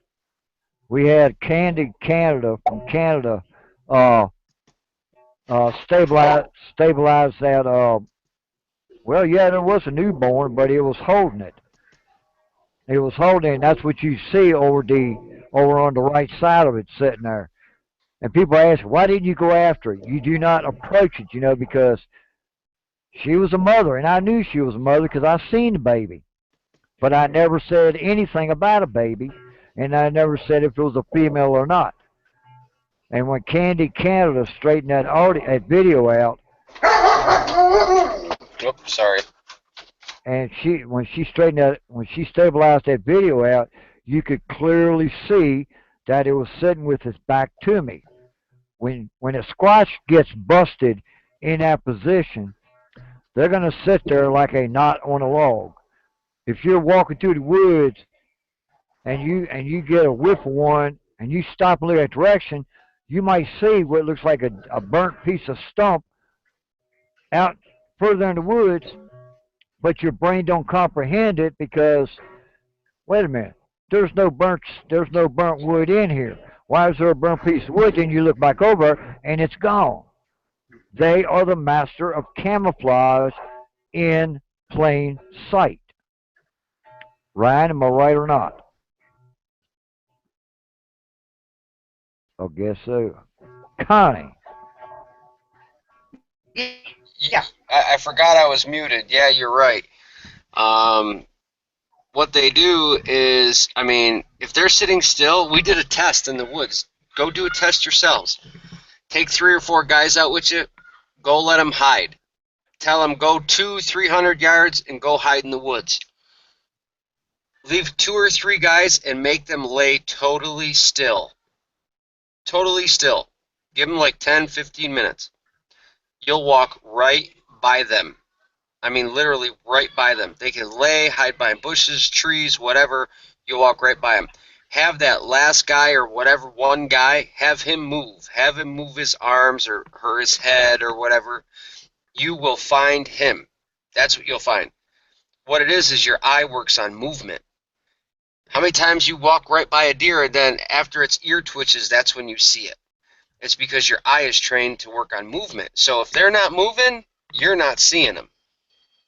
We had Candy Canada from Canada stabilize that. Well, yeah, there was a newborn, but it was holding it. It was holding it. And that's what you see over on the right side of it, sitting there. And people ask, why didn't you go after it? You do not approach it, because she was a mother, and I knew she was a mother because I seen the baby. But I never said anything about a baby, and I never said if it was a female or not. And when Candy Canada straightened that video out, Oops, sorry. and when she stabilized that video out, you could clearly see that it was sitting with its back to me. When a Squatch gets busted in that position, they're going to sit there like a knot on a log. If you're walking through the woods and you get a whiff of one and you stop and look at that direction, you might see what looks like a burnt piece of stump out further in the woods, but your brain don't comprehend it because, wait a minute, there's no burnt wood in here. Why is there a burnt piece of wood? Then you look back over and it's gone. They are the master of camouflage in plain sight. Ryan, am I right or not? I guess so. Connie. Yeah. I forgot I was muted. Yeah, you're right. What they do is, if they're sitting still, we did a test in the woods. Go do a test yourselves. Take 3 or 4 guys out with you. Go let them hide. Tell them go 200-300 yards and go hide in the woods. Leave 2 or 3 guys and make them lay totally still. Totally still. Give them like 10-15 minutes. You'll walk right by them. Literally right by them. They can lay, hide behind bushes, trees, whatever. You'll walk right by them. Have that last guy or whatever, one guy, have him move. Have him move his arms or his head or whatever. You will find him. That's what you'll find. What it is your eye works on movement. How many times you walk right by a deer and then after its ear twitches, that's when you see it. It's because your eye is trained to work on movement. So if they're not moving, you're not seeing them.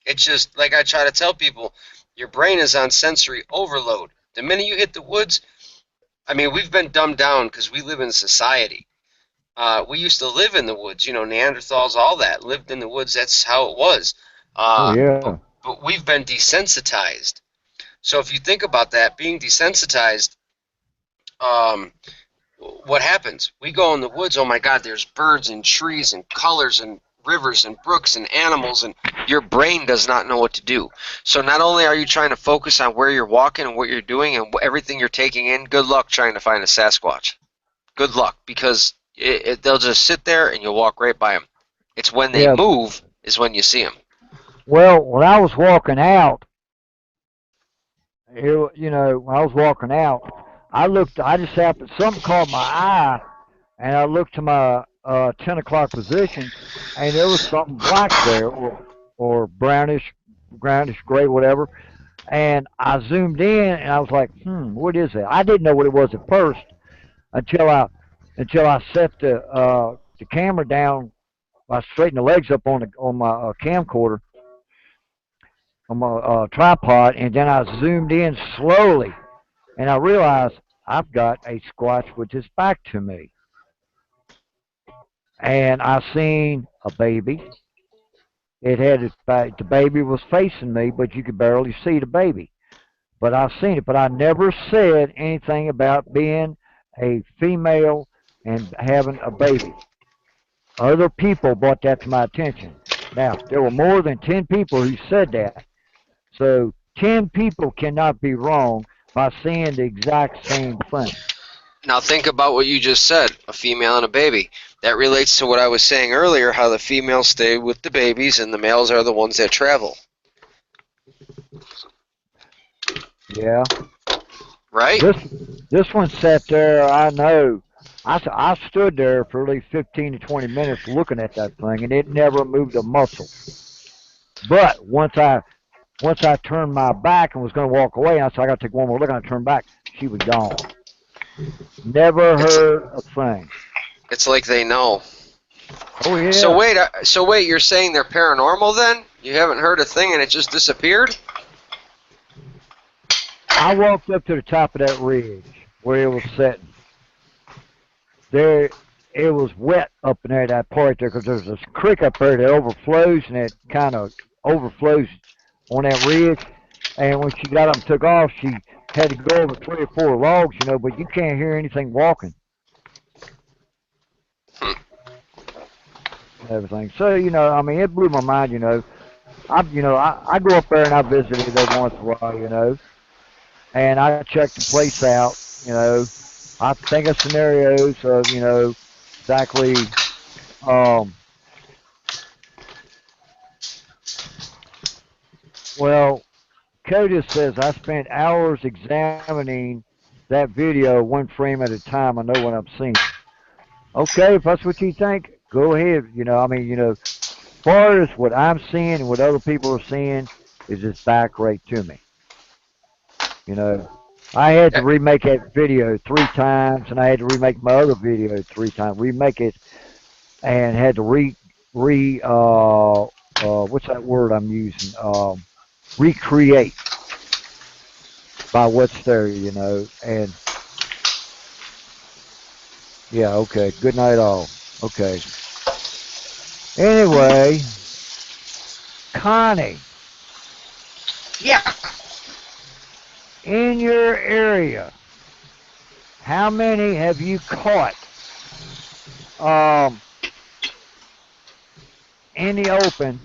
It's just like I try to tell people, your brain is on sensory overload. The minute you hit the woods, we've been dumbed down because we live in society. We used to live in the woods, Neanderthals, all that, lived in the woods. That's how it was. Yeah. But we've been desensitized. So if you think about that, being desensitized, what happens? We go in the woods, oh my God, there's birds and trees and colors and rivers and brooks and animals, and your brain does not know what to do. So not only are you trying to focus on where you're walking and what you're doing and everything you're taking in, good luck trying to find a Sasquatch. Good luck, because they'll just sit there and you'll walk right by them. It's when they move is when you see them. Well, when I was walking out, when I was walking out, I just happened, something caught my eye, and I looked to my 10 o'clock position, and there was something black there, or brownish, gray, whatever. And I zoomed in, and I was like, what is that? I didn't know what it was at first until I set the camera down. I straightened the legs up on my camcorder, on my tripod, and then I zoomed in slowly, and I realized I've got a Squatch with his back to me. And I seen a baby. It had its back, the baby was facing me, but you could barely see the baby. But I seen it, but I never said anything about being a female and having a baby. Other people brought that to my attention. Now, there were more than 10 people who said that. So 10 people cannot be wrong by seeing the exact same thing. Now think about what you just said, a female and a baby. That relates to what I was saying earlier, how the females stay with the babies and the males are the ones that travel. Yeah. Right? This one sat there, I know. I stood there for at least 15 to 20 minutes looking at that thing, and it never moved a muscle. But once I turned my back and was going to walk away, I said, I got to take one more look, and I turned back. She was gone. Never heard a thing. It's like they know. Oh, yeah. So wait, you're saying they're paranormal then? You haven't heard a thing and it just disappeared? I walked up to the top of that ridge where it was sitting. There, it was wet up in there, that part there, because there's this creek up there that overflows, and it kind of overflows on that ridge. And when she got up and took off, she had to go over 3 or 4 logs, you know, but you can't hear anything walking. Everything. So, you know, I mean, it blew my mind, you know. I go up there and I visit it every once in a while, you know, and I check the place out, you know. I think of scenarios of, you know, exactly, well, Cody says, I spent hours examining that video one frame at a time. I know what I'm seeing. Okay, if that's what you think, go ahead. You know, I mean, you know, as far as what I'm seeing and what other people are seeing is just back right to me. You know, I had to remake that video 3 times, and I had to remake my other video 3 times, remake it, and had to what's that word I'm using? Recreate by what's there, you know, and yeah, okay, good night all. Okay. Anyway, Connie. Yeah. In your area, how many have you caught in the open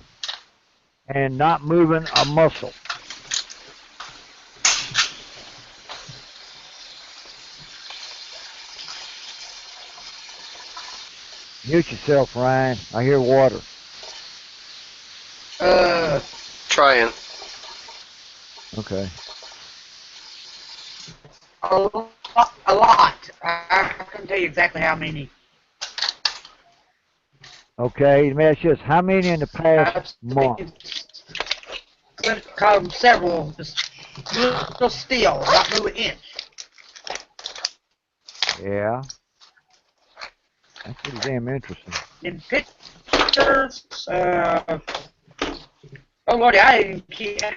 and not moving a muscle? Mute yourself, Ryan. I hear water. Trying. Okay. A lot. I couldn't tell you exactly how many. Okay, let me ask you this. How many in the past month? Caught them several, just little still, not moving an inch. Yeah. That's pretty damn interesting. In pictures, oh Lordy, I can't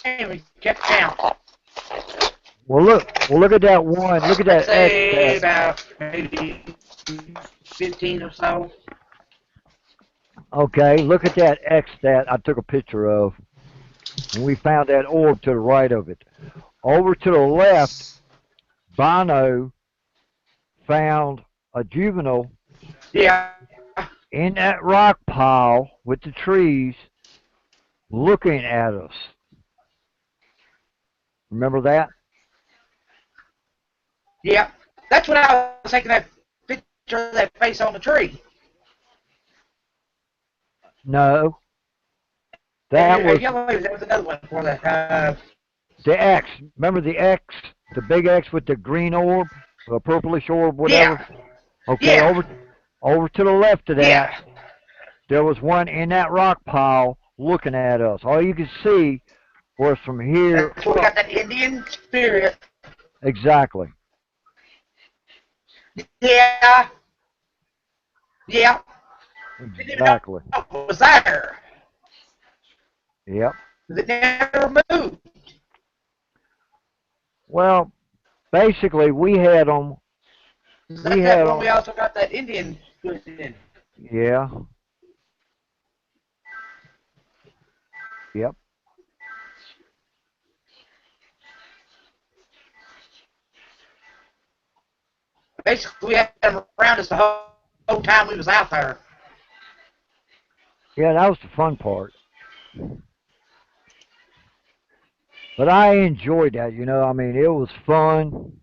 even kept count. Well, look at that one. Look at that Say X. about maybe 15 or so. Okay, look at that X that I took a picture of. And we found that orb to the right of it. Over to the left, Bono found a juvenile Yeah. in that rock pile with the trees looking at us. Remember that? Yeah. That's when I was taking that picture of that face on the tree. No. That was another one for that. the X. Remember the X? The big X with the green orb? The purplish orb, whatever? Yeah. Okay, Yeah. over to the left of that, Yeah. there was one in that rock pile looking at us. All you could see was from here. That's where we got that Indian spirit. Exactly. Yeah. Yeah. Exactly. It was there. Yep. It never moved. Well, basically, we had them. We had them. We also got that Indian in. Yeah. Yep. Basically, we had them around us the whole time we was out there. Yeah, that was the fun part. But I enjoyed that, you know. I mean, it was fun,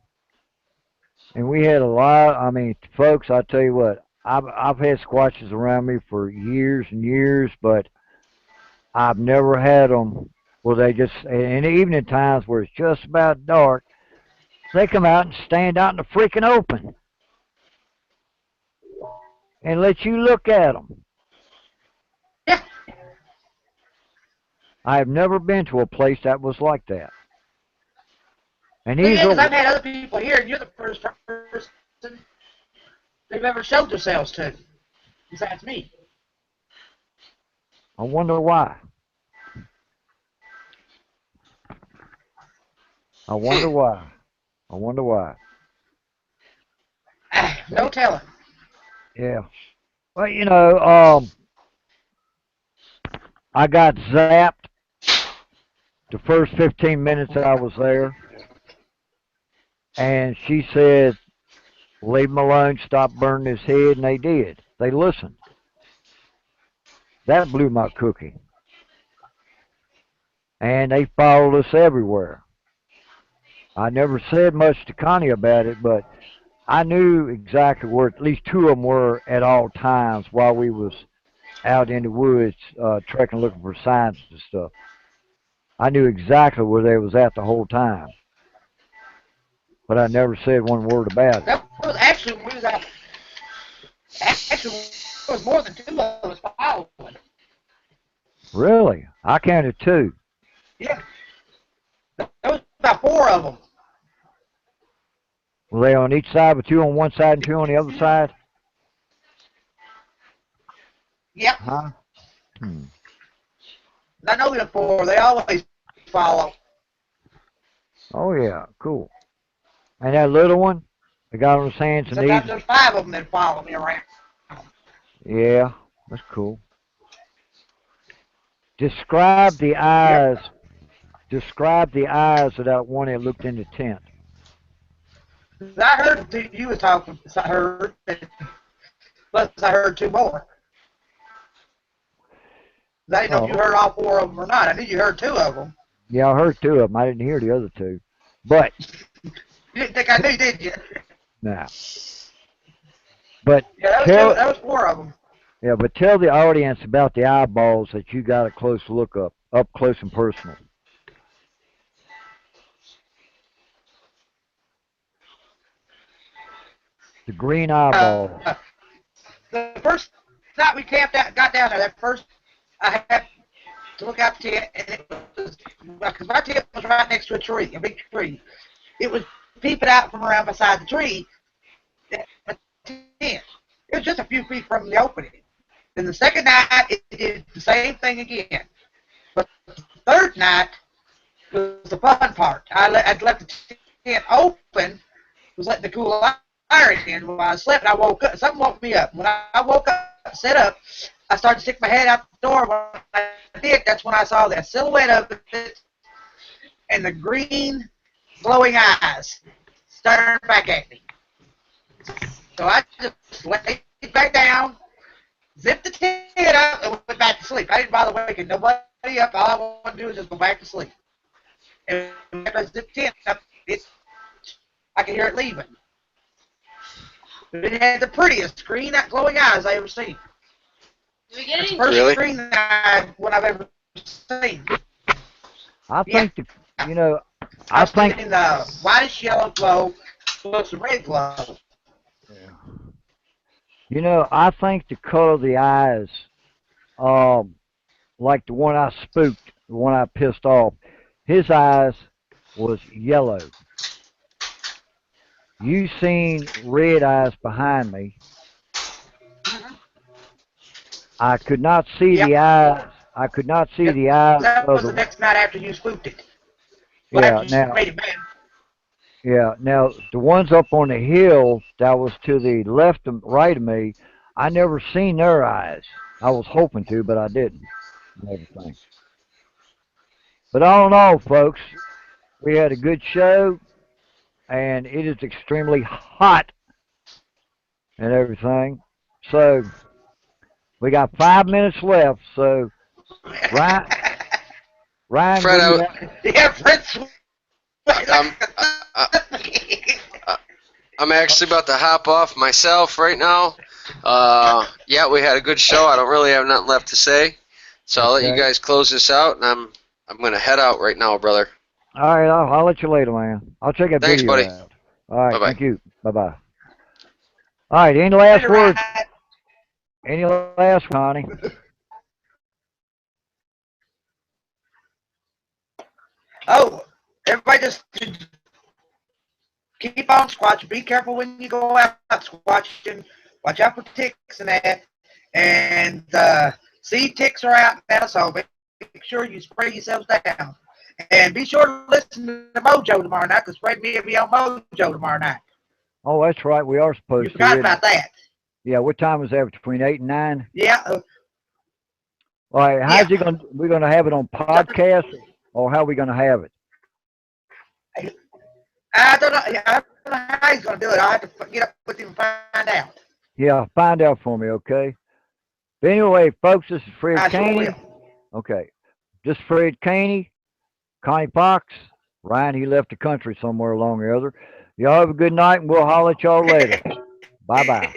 and we had a lot. I mean, folks, I tell you what, I've had squatches around me for years and years, but I've never had them where they just, and evening times where it's just about dark, they come out and stand out in the freaking open and let you look at them. Yeah. I have never been to a place that was like that. And Thing these is, are, I've had other people here, and you're the first person they've ever showed themselves to, besides me. I wonder why. I wonder why. I wonder why. No telling. Yeah. Well, you know, I got zapped the first 15 minutes that I was there, and she said, leave him alone, stop burning his head, and they did. They listened. That blew my cookie. And they followed us everywhere. I never said much to Connie about it, but I knew exactly where at least two of them were at all times while we was out in the woods trekking looking for signs and stuff. I knew exactly where they was at the whole time, but I never said one word about it. That was actually when we was out. Actually, there was more than two of us following. Really? I counted two. Yeah. There was about four of them. Were they on each side, but two on one side and two on the other side? Yep. Huh? Hmm. I know them four. They always follow. Oh yeah, cool. And that little one, the guy on his hands and knees. Sometimes there's five of them that follow me around. Yeah, that's cool. Describe the Yep. eyes. Describe the eyes of that one that looked in the tent. I heard you was talking. I heard, plus I heard two more. I didn't know if you Oh, heard all four of them or not. I knew you heard two of them. yeah, I heard two of them. I didn't hear the other two. But You didn't think I knew, did you? nah. But Yeah, that was two. tell That was four of them. yeah, but tell the audience about the eyeballs that you got a close look up close and personal. The green eyeballs. Uh, the first night we camped out, got down there. That first, I had to look out the tent, and it was because my tent was right next to a tree, a big tree. It was peeping out from around beside the tree. My tent. It was just a few feet from the opening. Then the second night, it did the same thing again. But the third night was the fun part. I'd left the tent open, was letting the cool air in. While I slept, I woke up. Something woke me up. When I woke up, set up, I started to stick my head out the door. When I did, that's when I saw that silhouette of it and the green glowing eyes staring back at me. So I just laid back down, zipped the tent up, and went back to sleep. I didn't bother waking nobody up. All I wanted to do was just go back to sleep. And after I zipped the tent up, I could hear it leaving. But it had the prettiest green, glowing eyes I ever seen. Did we get It's the any? first Really? green one I've ever seen. I Yeah. think the you know I I've seen think it in the whitish yellow glow plus the red glow. you know I think the color of the eyes, um, like the one I spooked, the one I pissed off, his eyes was yellow. You seen red eyes behind me. I could not see Yep. the eyes. I could not see Yep. the eyes That of was the the. next night after you spooked it. Well, Yeah, after you now, made it bad. yeah, now the ones up on the hill that was to the left and right of me, I never seen their eyes. I was hoping to, but I didn't. And everything. But all in all, folks, we had a good show, and it is extremely hot and everything. So We got 5 minutes left, so Ryan, Ryan, Fred, what do you want? Yeah, Fred's I'm, I- I'm actually about to hop off myself right now. Yeah, we had a good show. I don't really have nothing left to say, so I'll let you Okay. guys close this out, and I'm gonna head out right now, brother. All right, I'll let you later, man. I'll check that Thanks, video buddy. out. All right, Bye bye. thank you. Bye-bye. All right, any last Later, words? Ryan. Any last, Connie? Oh, everybody just keep on squatching. Be careful when you go out squatching. Watch out for ticks and that. And see, ticks are out now, so make sure you spray yourselves down. And be sure to listen to Mojo tomorrow night, because Fred will be on Mojo tomorrow night. Oh, that's right. We are You supposed to. forgot about that. Yeah, what time is that? Between 8 and 9? Yeah. All right, how's Yeah. he going to, we're going to have it on podcast, or how are we going to have it? I don't know. I don't know how he's going to do it. I'll have to get up with him and find out. Yeah, find out for me, okay? But anyway, folks, this is Fred I sure Caney. will. Okay, this is Fred Caney, Connie Fox, Ryan, he left the country somewhere along the other. Y'all have a good night, and we'll holler at y'all later. Bye-bye.